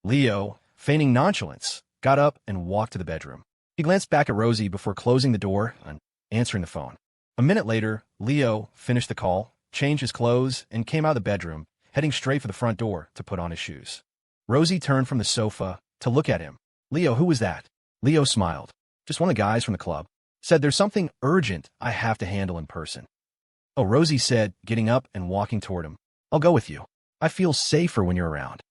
Leo, feigning nonchalance, got up and walked to the bedroom. He glanced back at Rosie before closing the door and answering the phone. A minute later, Leo finished the call, changed his clothes, and came out of the bedroom, heading straight for the front door to put on his shoes. Rosie turned from the sofa to look at him. "Leo, who was that?" Leo smiled. "Just one of the guys from the club. Said there's something urgent I have to handle in person." "Oh," Rosie said, getting up and walking toward him. "I'll go with you. I feel safer when you're around."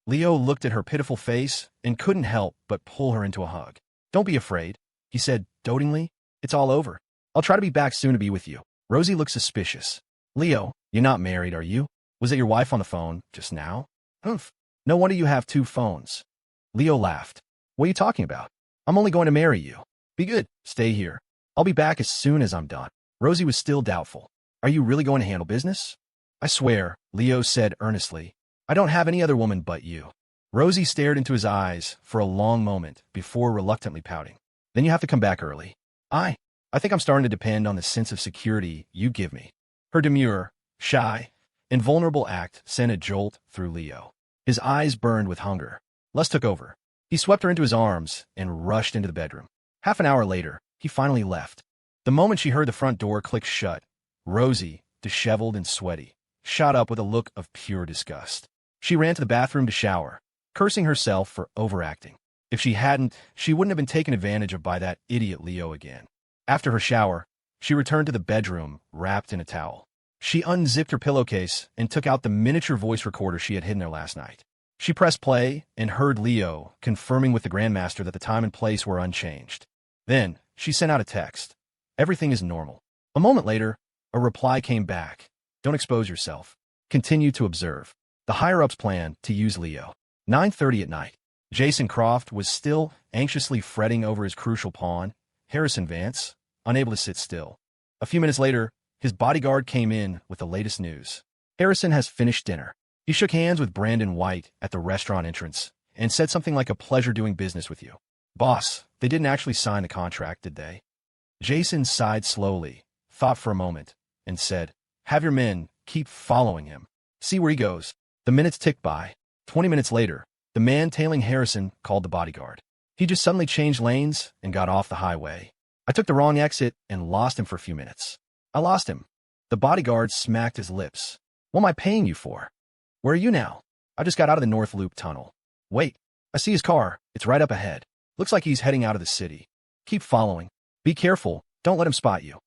Leo looked at her pitiful face and couldn't help but pull her into a hug. "Don't be afraid," he said dotingly. "It's all over. I'll try to be back soon to be with you." Rosie looked suspicious. "Leo, you're not married, are you? Was it your wife on the phone just now?" "Humph. No wonder you have 2 phones." Leo laughed. "What are you talking about? I'm only going to marry you. Be good. Stay here. I'll be back as soon as I'm done." Rosie was still doubtful. "Are you really going to handle business?" "I swear," Leo said earnestly. "I don't have any other woman but you." Rosie stared into his eyes for a long moment before reluctantly pouting. "Then you have to come back early." I think I'm starting to depend on the sense of security you give me." Her demure, shy, and vulnerable act sent a jolt through Leo. His eyes burned with hunger. Lust took over. He swept her into his arms and rushed into the bedroom. Half an hour later, he finally left. The moment she heard the front door click shut, Rosie, disheveled and sweaty, shot up with a look of pure disgust. She ran to the bathroom to shower, cursing herself for overacting. If she hadn't, she wouldn't have been taken advantage of by that idiot Leo again. After her shower, she returned to the bedroom, wrapped in a towel. She unzipped her pillowcase and took out the miniature voice recorder she had hidden there last night. She pressed play and heard Leo confirming with the grandmaster that the time and place were unchanged. Then, she sent out a text. "Everything is normal." A moment later, a reply came back. "Don't expose yourself. Continue to observe." The higher-ups planned to use Leo. 9:30 at night. Jason Croft was still anxiously fretting over his crucial pawn, Harrison Vance, unable to sit still. A few minutes later, his bodyguard came in with the latest news. "Harrison has finished dinner." He shook hands with Brandon White at the restaurant entrance and said something like, "A pleasure doing business with you." "Boss, they didn't actually sign the contract, did they?" Jason sighed slowly, thought for a moment, and said, "Have your men keep following him. See where he goes." The minutes ticked by. 20 minutes later, the man tailing Harrison called the bodyguard. He just suddenly changed lanes and got off the highway. "I took the wrong exit and lost him for a few minutes." "I lost him." The bodyguard smacked his lips. "What am I paying you for?" "Where are you now?" "I just got out of the North Loop tunnel." "Wait, I see his car. It's right up ahead. Looks like he's heading out of the city." "Keep following. Be careful. Don't let him spot you."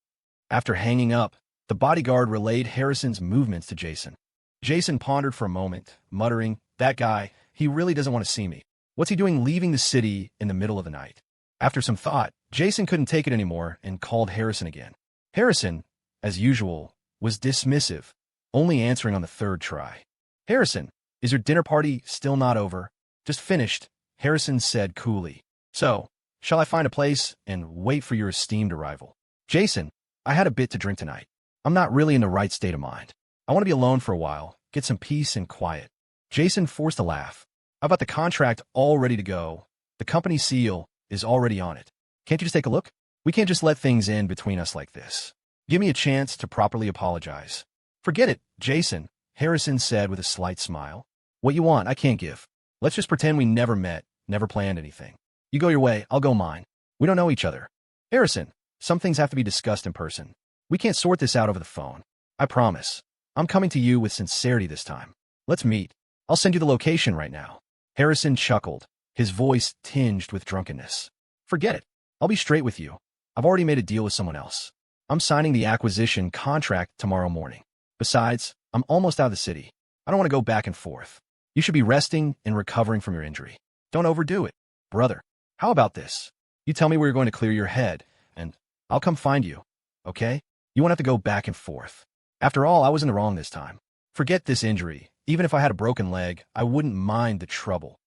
After hanging up, the bodyguard relayed Harrison's movements to Jason. Jason pondered for a moment, muttering, "That guy, he really doesn't want to see me. What's he doing leaving the city in the middle of the night?" After some thought, Jason couldn't take it anymore and called Harrison again. Harrison, as usual, was dismissive, only answering on the 3rd try. "Harrison, is your dinner party still not over?" "Just finished," Harrison said coolly. "So, shall I find a place and wait for your esteemed arrival?" "Jason, I had a bit to drink tonight. I'm not really in the right state of mind. I want to be alone for a while, get some peace and quiet." Jason forced a laugh. "How about the contract all ready to go? The company seal is already on it. Can't you just take a look? We can't just let things end between us like this. Give me a chance to properly apologize." "Forget it, Jason," Harrison said with a slight smile. "What you want, I can't give. Let's just pretend we never met, never planned anything. You go your way, I'll go mine. We don't know each other." "Harrison, some things have to be discussed in person. We can't sort this out over the phone. I promise. I'm coming to you with sincerity this time. Let's meet. I'll send you the location right now." Harrison chuckled, his voice tinged with drunkenness. "Forget it. I'll be straight with you. I've already made a deal with someone else. I'm signing the acquisition contract tomorrow morning. Besides, I'm almost out of the city. I don't want to go back and forth. You should be resting and recovering from your injury. Don't overdo it. Brother, how about this? You tell me where you're going to clear your head, and I'll come find you. Okay? You won't have to go back and forth. After all, I was in the wrong this time. Forget this injury. Even if I had a broken leg, I wouldn't mind the trouble."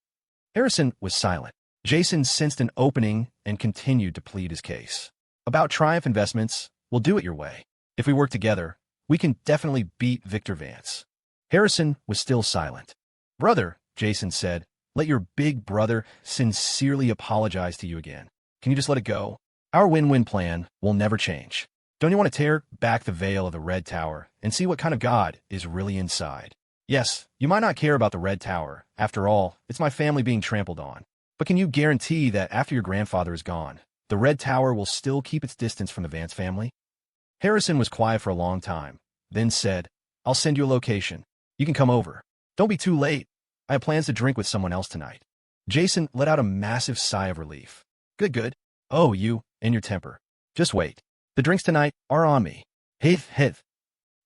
Harrison was silent. Jason sensed an opening and continued to plead his case. About Triumph Investments, we'll do it your way. If we work together, we can definitely beat Victor Vance. Harrison was still silent. Brother, Jason said, let your big brother sincerely apologize to you again. Can you just let it go? Our win-win plan will never change. Don't you want to tear back the veil of the Red Tower and see what kind of God is really inside? Yes, you might not care about the Red Tower. After all, it's my family being trampled on. But can you guarantee that after your grandfather is gone, the Red Tower will still keep its distance from the Vance family? Harrison was quiet for a long time, then said, I'll send you a location. You can come over. Don't be too late. I have plans to drink with someone else tonight. Jason let out a massive sigh of relief. Good. Oh, you and your temper. Just wait. The drinks tonight are on me. Hith.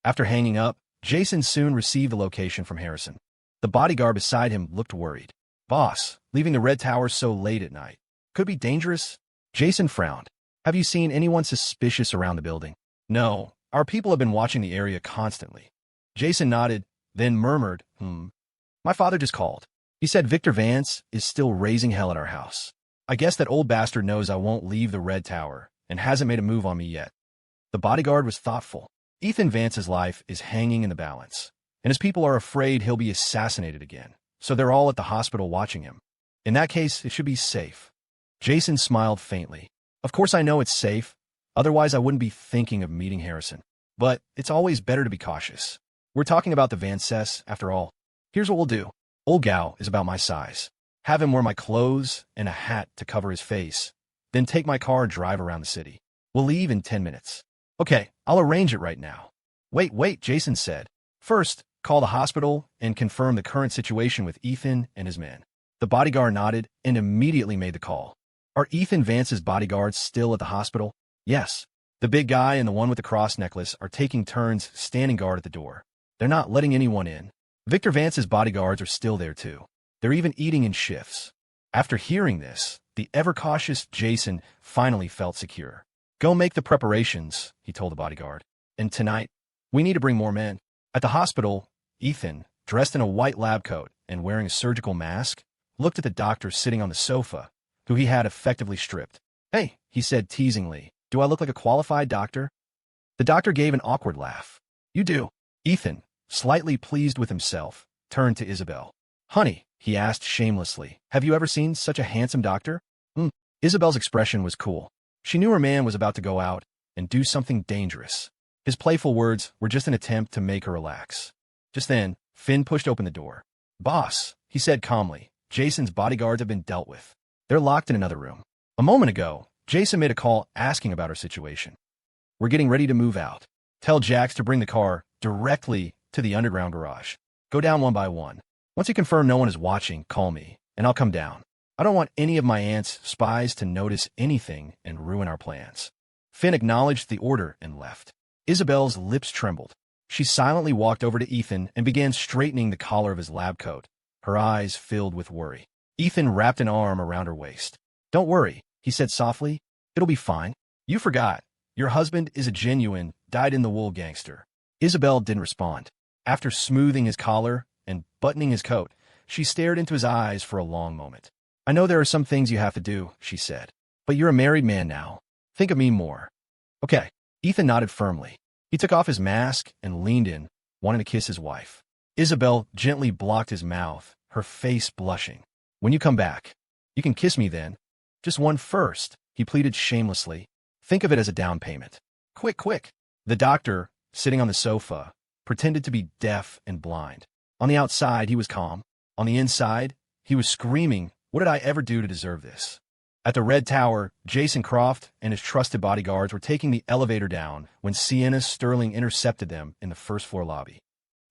After hanging up, Jason soon received the location from Harrison. The bodyguard beside him looked worried. Boss, leaving the Red Tower so late at night. Could be dangerous? Jason frowned. Have you seen anyone suspicious around the building? No, our people have been watching the area constantly. Jason nodded, then murmured, My father just called. He said Victor Vance is still raising hell at our house. I guess that old bastard knows I won't leave the Red Tower and hasn't made a move on me yet. The bodyguard was thoughtful. Ethan Vance's life is hanging in the balance, and his people are afraid he'll be assassinated again, so they're all at the hospital watching him. In that case, it should be safe. Jason smiled faintly. Of course I know it's safe, otherwise I wouldn't be thinking of meeting Harrison. But it's always better to be cautious. We're talking about the Vances, after all. Here's what we'll do. Old Gao is about my size. Have him wear my clothes and a hat to cover his face, then take my car and drive around the city. We'll leave in 10 minutes. Okay, I'll arrange it right now. Wait, Jason said. First, call the hospital and confirm the current situation with Ethan and his men. The bodyguard nodded and immediately made the call. Are Ethan Vance's bodyguards still at the hospital? Yes. The big guy and the one with the cross necklace are taking turns standing guard at the door. They're not letting anyone in. Victor Vance's bodyguards are still there too. They're even eating in shifts. After hearing this, the ever-cautious Jason finally felt secure. Go make the preparations, he told the bodyguard. And tonight, we need to bring more men. At the hospital, Ethan, dressed in a white lab coat and wearing a surgical mask, looked at the doctor sitting on the sofa, who he had effectively stripped. Hey, he said teasingly, do I look like a qualified doctor? The doctor gave an awkward laugh. You do. Ethan, slightly pleased with himself, turned to Isabel. Honey, he asked shamelessly, have you ever seen such a handsome doctor? Isabel's expression was cool. She knew her man was about to go out and do something dangerous. His playful words were just an attempt to make her relax. Just then, Finn pushed open the door. Boss, he said calmly, Jason's bodyguards have been dealt with. They're locked in another room. A moment ago, Jason made a call asking about her situation. We're getting ready to move out. Tell Jax to bring the car directly to the underground garage. Go down one by one. Once you confirm no one is watching, call me, and I'll come down. I don't want any of my aunt's spies to notice anything and ruin our plans. Finn acknowledged the order and left. Isabel's lips trembled. She silently walked over to Ethan and began straightening the collar of his lab coat, her eyes filled with worry. Ethan wrapped an arm around her waist. Don't worry, he said softly. It'll be fine. You forgot. Your husband is a genuine, dyed-in-the-wool gangster. Isabel didn't respond. After smoothing his collar and buttoning his coat, she stared into his eyes for a long moment. I know there are some things you have to do, she said. But you're a married man now. Think of me more. Okay. Ethan nodded firmly. He took off his mask and leaned in, wanting to kiss his wife. Isabel gently blocked his mouth, her face blushing. When you come back, you can kiss me then. Just one first, he pleaded shamelessly. Think of it as a down payment. Quick. The doctor, sitting on the sofa, pretended to be deaf and blind. On the outside, he was calm. On the inside, he was screaming, what did I ever do to deserve this? At the Red Tower, Jason Croft and his trusted bodyguards were taking the elevator down when Sienna Sterling intercepted them in the first-floor lobby.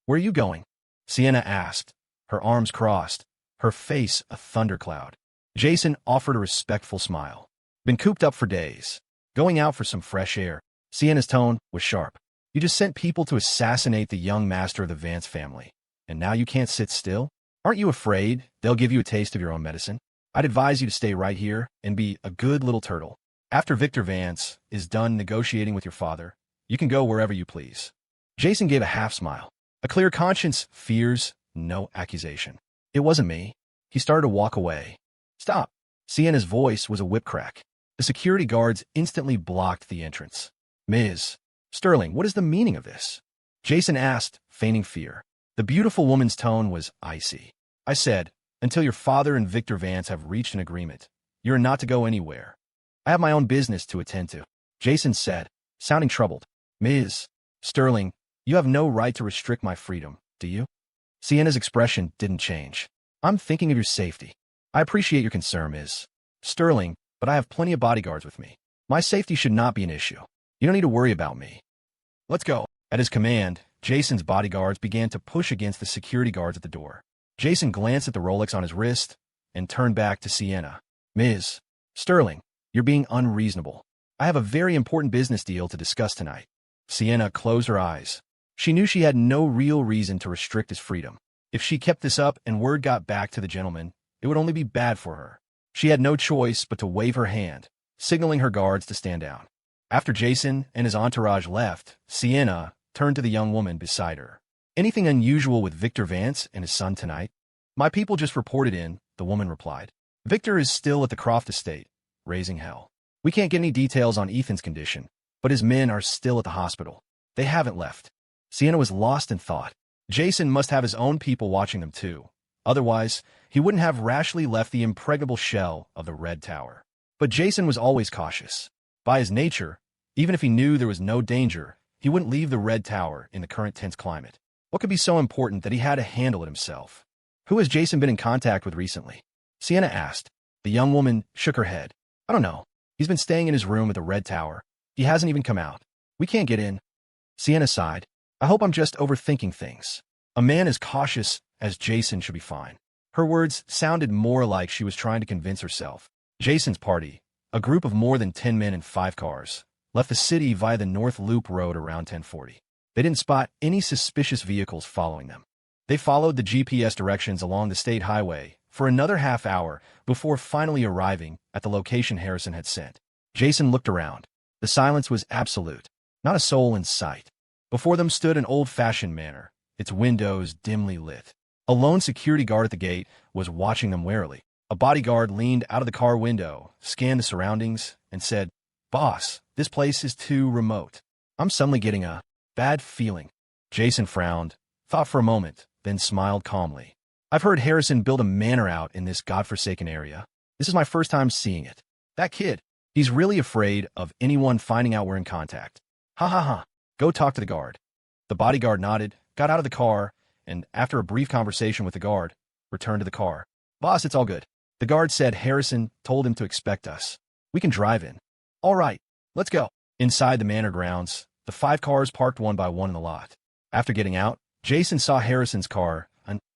Where are you going? Sienna asked, her arms crossed, her face a thundercloud. Jason offered a respectful smile. Been cooped up for days. Going out for some fresh air. Sienna's tone was sharp. You just sent people to assassinate the young master of the Vance family, and now you can't sit still? Aren't you afraid they'll give you a taste of your own medicine? I'd advise you to stay right here and be a good little turtle. After Victor Vance is done negotiating with your father, you can go wherever you please. Jason gave a half-smile. A clear conscience fears no accusation. It wasn't me. He started to walk away. Stop. Sienna's voice was a whip crack. The security guards instantly blocked the entrance. Ms. Sterling, what is the meaning of this? Jason asked, feigning fear. The beautiful woman's tone was icy. I said, until your father and Victor Vance have reached an agreement, you are not to go anywhere. I have my own business to attend to, Jason said, sounding troubled. Ms. Sterling, you have no right to restrict my freedom, do you? Sienna's expression didn't change. I'm thinking of your safety. I appreciate your concern, Ms. Sterling, but I have plenty of bodyguards with me. My safety should not be an issue. You don't need to worry about me. Let's go. At his command, Jason's bodyguards began to push against the security guards at the door. Jason glanced at the Rolex on his wrist and turned back to Sienna. Ms. Sterling, you're being unreasonable. I have a very important business deal to discuss tonight. Sienna closed her eyes. She knew she had no real reason to restrict his freedom. If she kept this up and word got back to the gentleman, it would only be bad for her. She had no choice but to wave her hand, signaling her guards to stand down. After Jason and his entourage left, Sienna turned to the young woman beside her. Anything unusual with Victor Vance and his son tonight? My people just reported in, the woman replied. Victor is still at the Croft estate, raising hell. We can't get any details on Ethan's condition, but his men are still at the hospital. They haven't left. Sienna was lost in thought. Jason must have his own people watching them too. Otherwise, he wouldn't have rashly left the impregnable shell of the Red Tower. But Jason was always cautious. By his nature, even if he knew there was no danger, he wouldn't leave the Red Tower in the current tense climate. What could be so important that he had to handle it himself? Who has Jason been in contact with recently? Sienna asked. The young woman shook her head. I don't know. He's been staying in his room at the Red Tower. He hasn't even come out. We can't get in. Sienna sighed. I hope I'm just overthinking things. A man as cautious as Jason should be fine. Her words sounded more like she was trying to convince herself. Jason's party, a group of more than 10 men in 5 cars, left the city via the North Loop Road around 10:40. They didn't spot any suspicious vehicles following them. They followed the GPS directions along the state highway for another half hour before finally arriving at the location Harrison had sent. Jason looked around. The silence was absolute. Not a soul in sight. Before them stood an old-fashioned manor, its windows dimly lit. A lone security guard at the gate was watching them warily. A bodyguard leaned out of the car window, scanned the surroundings, and said, Boss, this place is too remote. I'm suddenly getting a bad feeling. Jason frowned, thought for a moment, then smiled calmly. I've heard Harrison build a manor out in this godforsaken area. This is my first time seeing it. That kid, he's really afraid of anyone finding out we're in contact. Ha ha ha. Go talk to the guard. The bodyguard nodded, got out of the car, and after a brief conversation with the guard, returned to the car. Boss, it's all good. The guard said Harrison told him to expect us. We can drive in. All right, let's go. Inside the manor grounds, the 5 cars parked one by one in the lot. After getting out, Jason saw Harrison's car,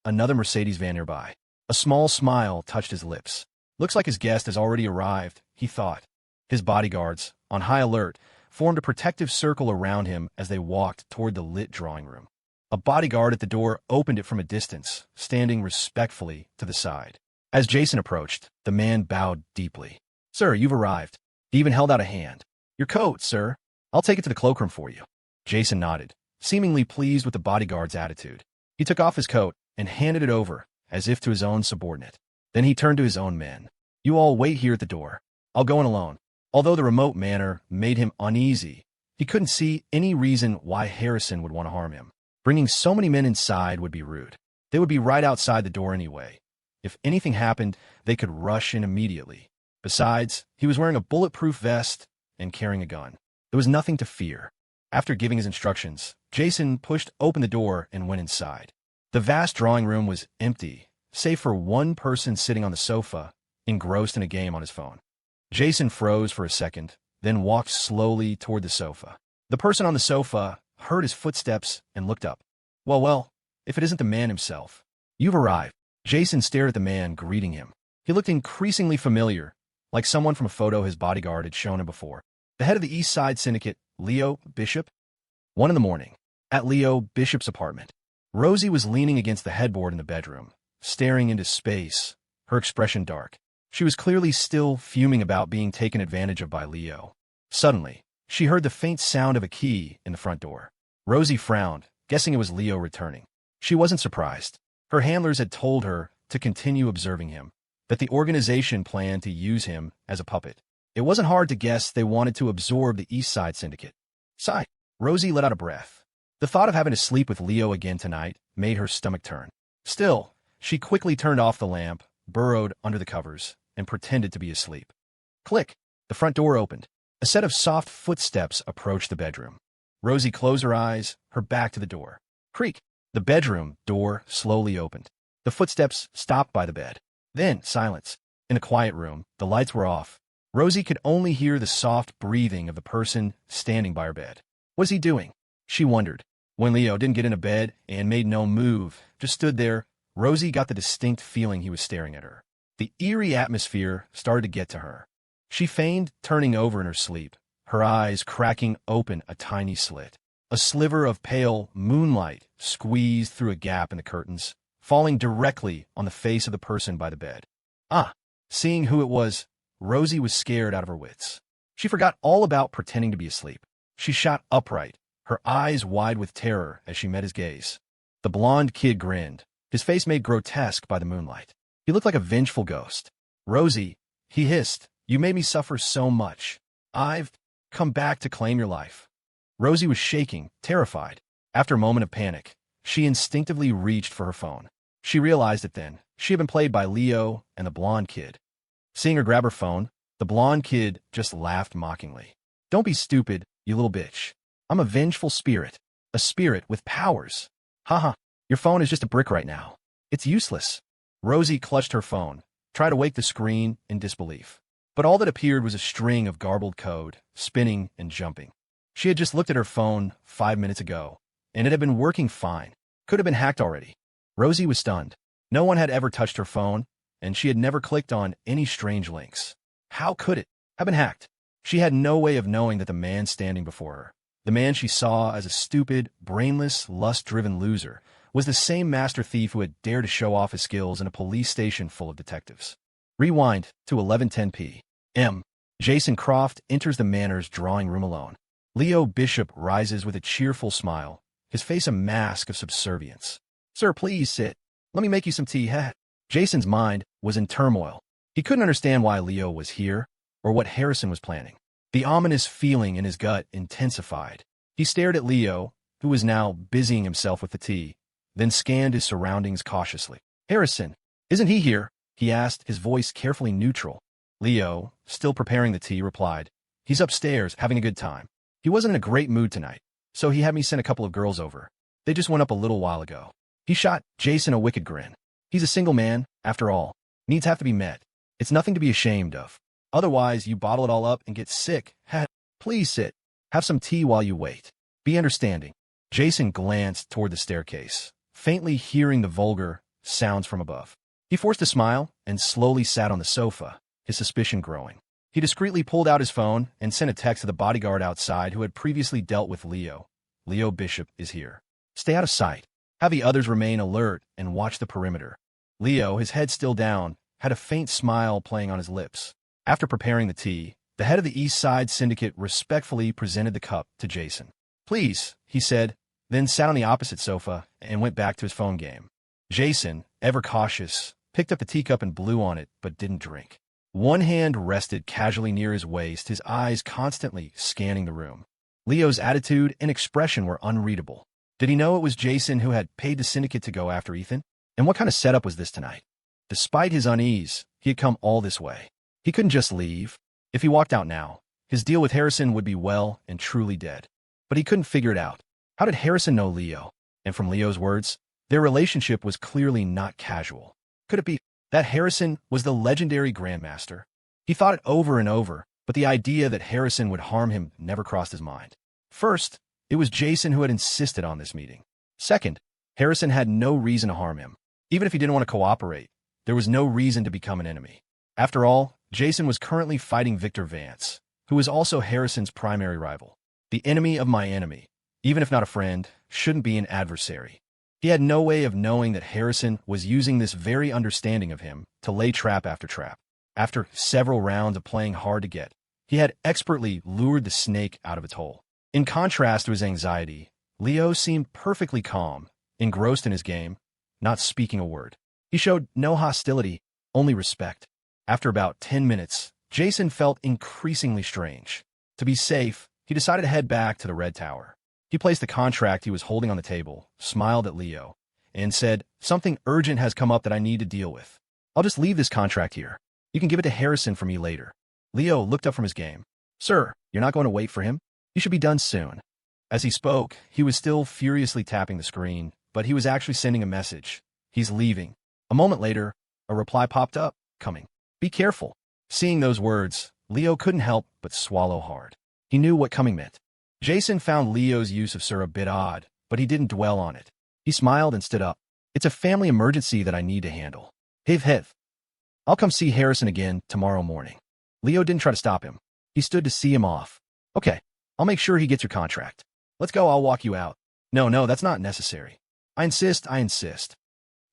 another Mercedes van nearby. A small smile touched his lips. Looks like his guest has already arrived, he thought. His bodyguards, on high alert, formed a protective circle around him as they walked toward the lit drawing room. A bodyguard at the door opened it from a distance, standing respectfully to the side. As Jason approached, the man bowed deeply. Sir, you've arrived. He even held out a hand. Your coat, sir. I'll take it to the cloakroom for you. Jason nodded, seemingly pleased with the bodyguard's attitude. He took off his coat and handed it over, as if to his own subordinate. Then he turned to his own men. You all wait here at the door. I'll go in alone. Although the remote manor made him uneasy, he couldn't see any reason why Harrison would want to harm him. Bringing so many men inside would be rude. They would be right outside the door anyway. If anything happened, they could rush in immediately. Besides, he was wearing a bulletproof vest and carrying a gun. There was nothing to fear. After giving his instructions, Jason pushed open the door and went inside. The vast drawing room was empty, save for one person sitting on the sofa, engrossed in a game on his phone. Jason froze for a second, then walked slowly toward the sofa. The person on the sofa heard his footsteps and looked up. Well, if it isn't the man himself. You've arrived. Jason stared at the man, greeting him. He looked increasingly familiar, like someone from a photo his bodyguard had shown him before. The head of the East Side Syndicate, Leo Bishop. 1 in the morning, at Leo Bishop's apartment. Rosie was leaning against the headboard in the bedroom, staring into space, her expression dark. She was clearly still fuming about being taken advantage of by Leo. Suddenly, she heard the faint sound of a key in the front door. Rosie frowned, guessing it was Leo returning. She wasn't surprised. Her handlers had told her to continue observing him. that the organization planned to use him as a puppet. It wasn't hard to guess they wanted to absorb the East Side Syndicate. Sigh. Rosie let out a breath. The thought of having to sleep with Leo again tonight made her stomach turn. Still, she quickly turned off the lamp, burrowed under the covers, and pretended to be asleep. Click. The front door opened. A set of soft footsteps approached the bedroom. Rosie closed her eyes, her back to the door. Creak. The bedroom door slowly opened. The footsteps stopped by the bed. Then, silence. In the quiet room, the lights were off. Rosie could only hear the soft breathing of the person standing by her bed. What was he doing? She wondered. When Leo didn't get into bed and made no move, just stood there, Rosie got the distinct feeling he was staring at her. The eerie atmosphere started to get to her. She feigned turning over in her sleep, her eyes cracking open a tiny slit. A sliver of pale moonlight squeezed through a gap in the curtains, falling directly on the face of the person by the bed. Seeing who it was, Rosie was scared out of her wits. She forgot all about pretending to be asleep. She shot upright, her eyes wide with terror as she met his gaze. The blonde kid grinned, his face made grotesque by the moonlight. He looked like a vengeful ghost. Rosie, he hissed, you made me suffer so much. I've come back to claim your life. Rosie was shaking, terrified. After a moment of panic, she instinctively reached for her phone. She realized it then. She had been played by Leo and the blonde kid. Seeing her grab her phone, the blonde kid just laughed mockingly. Don't be stupid, you little bitch. I'm a vengeful spirit. A spirit with powers. Haha, your phone is just a brick right now. It's useless. Rosie clutched her phone, tried to wake the screen in disbelief. But all that appeared was a string of garbled code, spinning and jumping. She had just looked at her phone 5 minutes ago, and it had been working fine. Could have been hacked already. Rosie was stunned. No one had ever touched her phone, and she had never clicked on any strange links. How could it have been hacked? She had no way of knowing that the man standing before her, the man she saw as a stupid, brainless, lust-driven loser, was the same master thief who had dared to show off his skills in a police station full of detectives. Rewind to 11:10 p.m. Jason Croft enters the manor's drawing room alone. Leo Bishop rises with a cheerful smile, his face a mask of subservience. Sir, please sit. Let me make you some tea. Jason's mind was in turmoil. He couldn't understand why Leo was here, or what Harrison was planning. The ominous feeling in his gut intensified. He stared at Leo, who was now busying himself with the tea, then scanned his surroundings cautiously. Harrison, isn't he here? He asked, his voice carefully neutral. Leo, still preparing the tea, replied, he's upstairs, having a good time. He wasn't in a great mood tonight, so he had me send a couple of girls over. They just went up a little while ago. He shot Jason a wicked grin. He's a single man, after all. Needs have to be met. It's nothing to be ashamed of. Otherwise, you bottle it all up and get sick. Please sit. Have some tea while you wait. Be understanding. Jason glanced toward the staircase, faintly hearing the vulgar sounds from above. He forced a smile and slowly sat on the sofa, his suspicion growing. He discreetly pulled out his phone and sent a text to the bodyguard outside who had previously dealt with Leo. Leo Bishop is here. Stay out of sight. Have the others remain alert and watch the perimeter. Leo, his head still down, had a faint smile playing on his lips. After preparing the tea, the head of the East Side Syndicate respectfully presented the cup to Jason. Please, he said, then sat on the opposite sofa and went back to his phone game. Jason, ever cautious, picked up the teacup and blew on it, but didn't drink. One hand rested casually near his waist, his eyes constantly scanning the room. Leo's attitude and expression were unreadable. Did he know it was Jason who had paid the syndicate to go after Ethan? And what kind of setup was this tonight? Despite his unease, he had come all this way. He couldn't just leave. If he walked out now, his deal with Harrison would be well and truly dead. But he couldn't figure it out. How did Harrison know Leo? And from Leo's words, their relationship was clearly not casual. Could it be that Harrison was the legendary grandmaster? He thought it over and over, but the idea that Harrison would harm him never crossed his mind. First, it was Jason who had insisted on this meeting. Second, Harrison had no reason to harm him. Even if he didn't want to cooperate, there was no reason to become an enemy. After all, Jason was currently fighting Victor Vance, who was also Harrison's primary rival. The enemy of my enemy, even if not a friend, shouldn't be an adversary. He had no way of knowing that Harrison was using this very understanding of him to lay trap after trap. After several rounds of playing hard to get, he had expertly lured the snake out of its hole. In contrast to his anxiety, Leo seemed perfectly calm, engrossed in his game, not speaking a word. He showed no hostility, only respect. After about 10 minutes, Jason felt increasingly strange. To be safe, he decided to head back to the Red Tower. He placed the contract he was holding on the table, smiled at Leo, and said, "Something urgent has come up that I need to deal with. I'll just leave this contract here. You can give it to Harrison for me later." Leo looked up from his game. "Sir, you're not going to wait for him? You should be done soon." As he spoke, he was still furiously tapping the screen, but he was actually sending a message. "He's leaving." A moment later, a reply popped up, "Coming. Be careful." Seeing those words, Leo couldn't help but swallow hard. He knew what coming meant. Jason found Leo's use of sir a bit odd, but he didn't dwell on it. He smiled and stood up. "It's a family emergency that I need to handle. Hiv. I'll come see Harrison again tomorrow morning." Leo didn't try to stop him. He stood to see him off. "Okay, I'll make sure he gets your contract. Let's go, I'll walk you out." No, that's not necessary. I insist.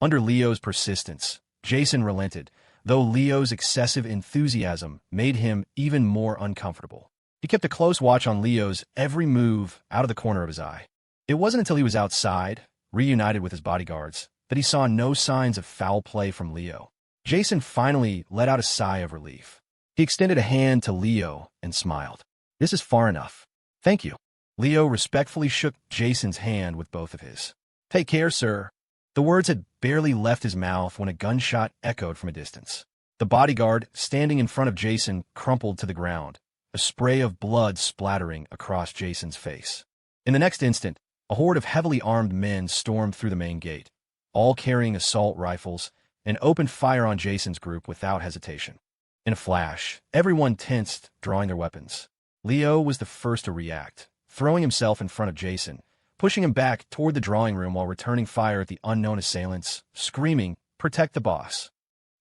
Under Leo's persistence, Jason relented, though Leo's excessive enthusiasm made him even more uncomfortable. He kept a close watch on Leo's every move out of the corner of his eye. It wasn't until he was outside, reunited with his bodyguards, that he saw no signs of foul play from Leo. Jason finally let out a sigh of relief. He extended a hand to Leo and smiled. "This is far enough. Thank you." Leo respectfully shook Jason's hand with both of his. "Take care, sir." The words had barely left his mouth when a gunshot echoed from a distance. The bodyguard, standing in front of Jason, crumpled to the ground, a spray of blood splattering across Jason's face. In the next instant, a horde of heavily armed men stormed through the main gate, all carrying assault rifles, and opened fire on Jason's group without hesitation. In a flash, everyone tensed, drawing their weapons. Leo was the first to react, throwing himself in front of Jason, pushing him back toward the drawing room while returning fire at the unknown assailants, screaming, "Protect the boss."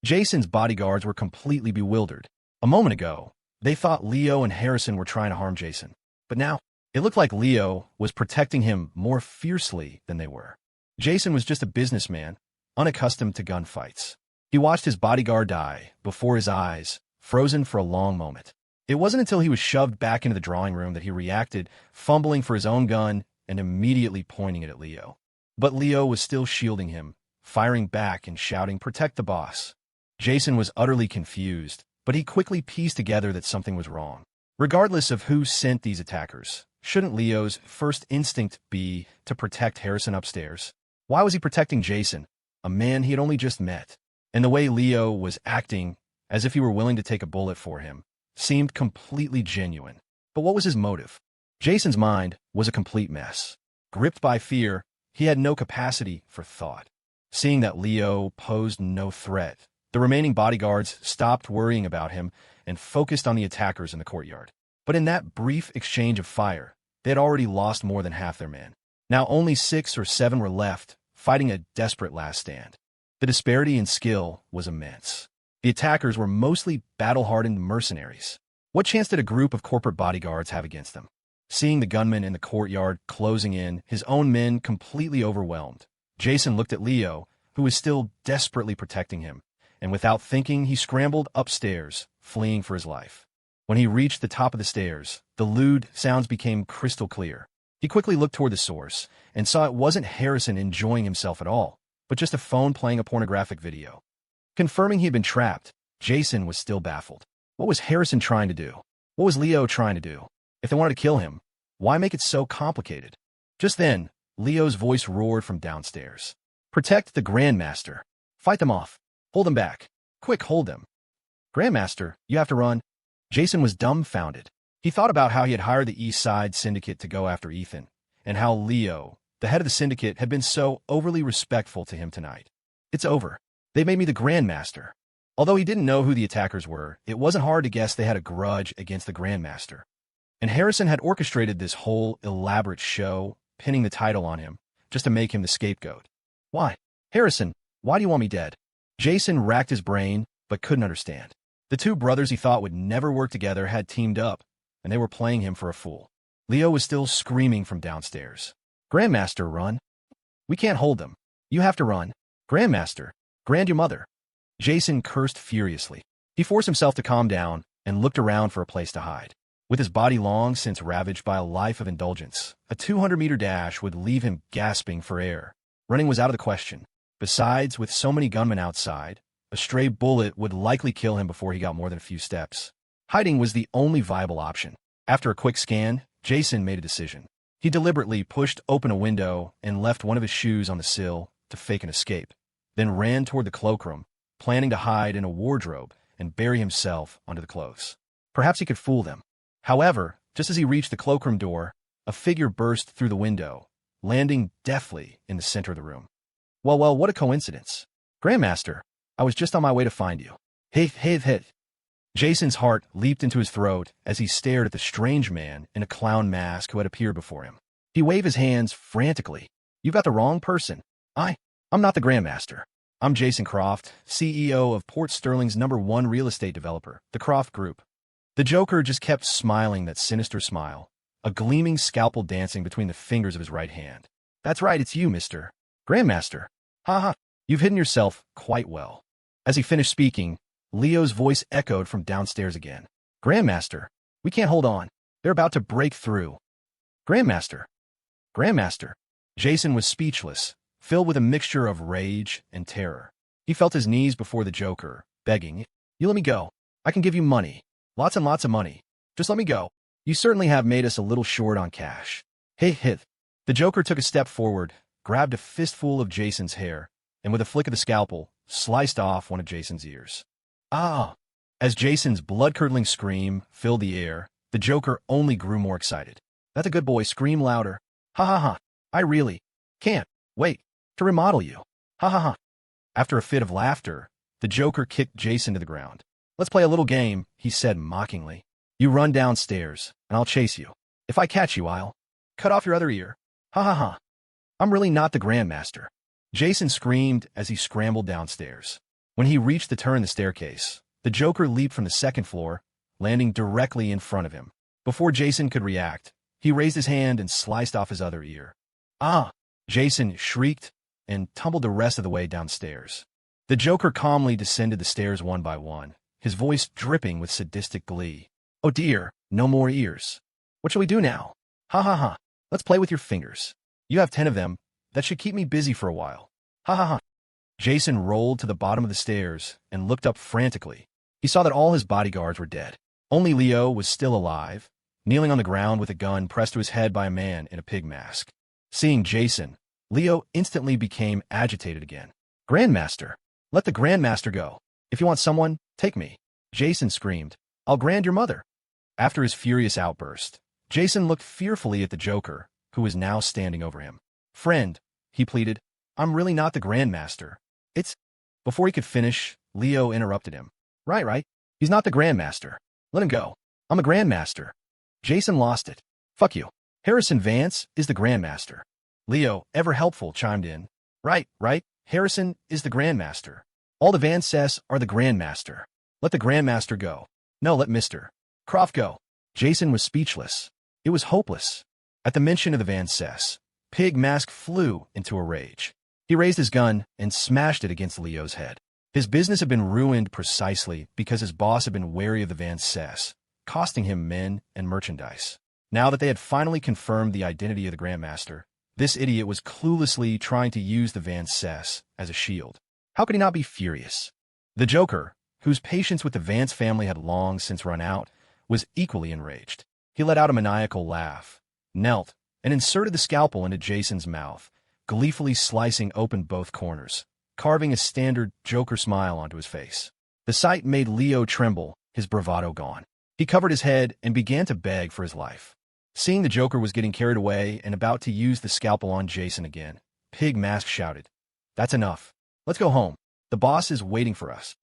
Jason's bodyguards were completely bewildered. A moment ago, they thought Leo and Harrison were trying to harm Jason. But now, it looked like Leo was protecting him more fiercely than they were. Jason was just a businessman, unaccustomed to gunfights. He watched his bodyguard die before his eyes, frozen for a long moment. It wasn't until he was shoved back into the drawing room that he reacted, fumbling for his own gun and immediately pointing it at Leo. But Leo was still shielding him, firing back and shouting, "Protect the boss." Jason was utterly confused, but he quickly pieced together that something was wrong. Regardless of who sent these attackers, shouldn't Leo's first instinct be to protect Harrison upstairs? Why was he protecting Jason, a man he had only just met? And the way Leo was acting, as if he were willing to take a bullet for him, seemed completely genuine. But what was his motive? Jason's mind was a complete mess. Gripped by fear, he had no capacity for thought. Seeing that Leo posed no threat, the remaining bodyguards stopped worrying about him and focused on the attackers in the courtyard. But in that brief exchange of fire, they had already lost more than half their men. Now only 6 or 7 were left, fighting a desperate last stand. The disparity in skill was immense. The attackers were mostly battle-hardened mercenaries. What chance did a group of corporate bodyguards have against them? Seeing the gunmen in the courtyard closing in, his own men completely overwhelmed, Jason looked at Leo, who was still desperately protecting him, and without thinking, he scrambled upstairs, fleeing for his life. When he reached the top of the stairs, the lewd sounds became crystal clear. He quickly looked toward the source and saw it wasn't Harrison enjoying himself at all, but just a phone playing a pornographic video. Confirming he had been trapped, Jason was still baffled. What was Harrison trying to do? What was Leo trying to do? If they wanted to kill him, why make it so complicated? Just then, Leo's voice roared from downstairs. "Protect the grandmaster. Fight them off. Hold them back. Quick, hold them." "Grandmaster, you have to run." Jason was dumbfounded. He thought about how he had hired the East Side Syndicate to go after Ethan, and how Leo, the head of the syndicate, had been so overly respectful to him tonight. "It's over. They made me the grandmaster." Although he didn't know who the attackers were, it wasn't hard to guess they had a grudge against the grandmaster. And Harrison had orchestrated this whole elaborate show, pinning the title on him, just to make him the scapegoat. "Why? Harrison, why do you want me dead?" Jason racked his brain, but couldn't understand. The two brothers he thought would never work together had teamed up, and they were playing him for a fool. Leo was still screaming from downstairs. "Grandmaster, run. We can't hold them. You have to run. Grandmaster, grand your mother." Jason cursed furiously. He forced himself to calm down and looked around for a place to hide. With his body long since ravaged by a life of indulgence, a 200-meter dash would leave him gasping for air. Running was out of the question. Besides, with so many gunmen outside, A stray bullet would likely kill him before he got more than a few steps. Hiding was the only viable option. After a quick scan, Jason made a decision. He deliberately pushed open a window and left one of his shoes on the sill to fake an escape, then ran toward the cloakroom, planning to hide in a wardrobe and bury himself under the clothes. Perhaps he could fool them. However, just as he reached the cloakroom door, a figure burst through the window, landing deftly in the center of the room. Well, what a coincidence. Grandmaster, I was just on my way to find you. Hey. Jason's heart leaped into his throat as he stared at the strange man in a clown mask who had appeared before him. He waved his hands frantically. You've got the wrong person. I'm not the Grandmaster. I'm Jason Croft, CEO of Port Sterling's #1 real estate developer, the Croft Group. The Joker just kept smiling that sinister smile, a gleaming scalpel dancing between the fingers of his right hand. That's right, it's you, Mr. Grandmaster. Ha. You've hidden yourself quite well. As he finished speaking, Leo's voice echoed from downstairs again. Grandmaster, we can't hold on. They're about to break through. Grandmaster. Jason was speechless, filled with a mixture of rage and terror. He felt his knees before the Joker, begging, You let me go. I can give you money. Lots and lots of money. Just let me go. You certainly have made us a little short on cash. Hey. The Joker took a step forward, grabbed a fistful of Jason's hair, and with a flick of the scalpel, sliced off one of Jason's ears. Ah! As Jason's blood-curdling scream filled the air, the Joker only grew more excited. That's a good boy, scream louder. Ha. I really can't wait to remodel you. Ha. After a fit of laughter, the Joker kicked Jason to the ground. Let's play a little game, he said mockingly. You run downstairs, and I'll chase you. If I catch you, I'll cut off your other ear. Ha. I'm really not the Grandmaster. Jason screamed as he scrambled downstairs. When he reached the turn in the staircase, the Joker leaped from the second floor, landing directly in front of him. Before Jason could react, he raised his hand and sliced off his other ear. Ah! Jason shrieked and tumbled the rest of the way downstairs. The Joker calmly descended the stairs one by one, his voice dripping with sadistic glee. Oh dear, no more ears. What shall we do now? Ha. Let's play with your fingers. You have 10 of them. That should keep me busy for a while. Ha. Jason rolled to the bottom of the stairs and looked up frantically. He saw that all his bodyguards were dead. Only Leo was still alive, kneeling on the ground with a gun pressed to his head by a man in a pig mask. Seeing Jason, Leo instantly became agitated again. Grandmaster, let the Grandmaster go. If you want someone, take me. Jason screamed. I'll grand your mother. After his furious outburst, Jason looked fearfully at the Joker, who was now standing over him. Friend, he pleaded, I'm really not the Grandmaster. Before he could finish, Leo interrupted him. Right. He's not the Grandmaster. Let him go. I'm a Grandmaster. Jason lost it. Fuck you. Harrison Vance is the Grandmaster. Leo, ever helpful, chimed in. Right. Harrison is the Grandmaster. All the Vances are the Grandmaster. Let the Grandmaster go. No, let Mr. Croft go. Jason was speechless. It was hopeless. At the mention of the Vances, Pig Mask flew into a rage. He raised his gun and smashed it against Leo's head. His business had been ruined precisely because his boss had been wary of the Vances, costing him men and merchandise. Now that they had finally confirmed the identity of the Grandmaster, this idiot was cluelessly trying to use the Vances as a shield. How could he not be furious? The Joker, whose patience with the Vance family had long since run out, was equally enraged. He let out a maniacal laugh, knelt, and inserted the scalpel into Jason's mouth, gleefully slicing open both corners, carving a standard Joker smile onto his face. The sight made Leo tremble, his bravado gone. He covered his head and began to beg for his life. Seeing the Joker was getting carried away and about to use the scalpel on Jason again, Pig Mask shouted, That's enough. Let's go home. The boss is waiting for us.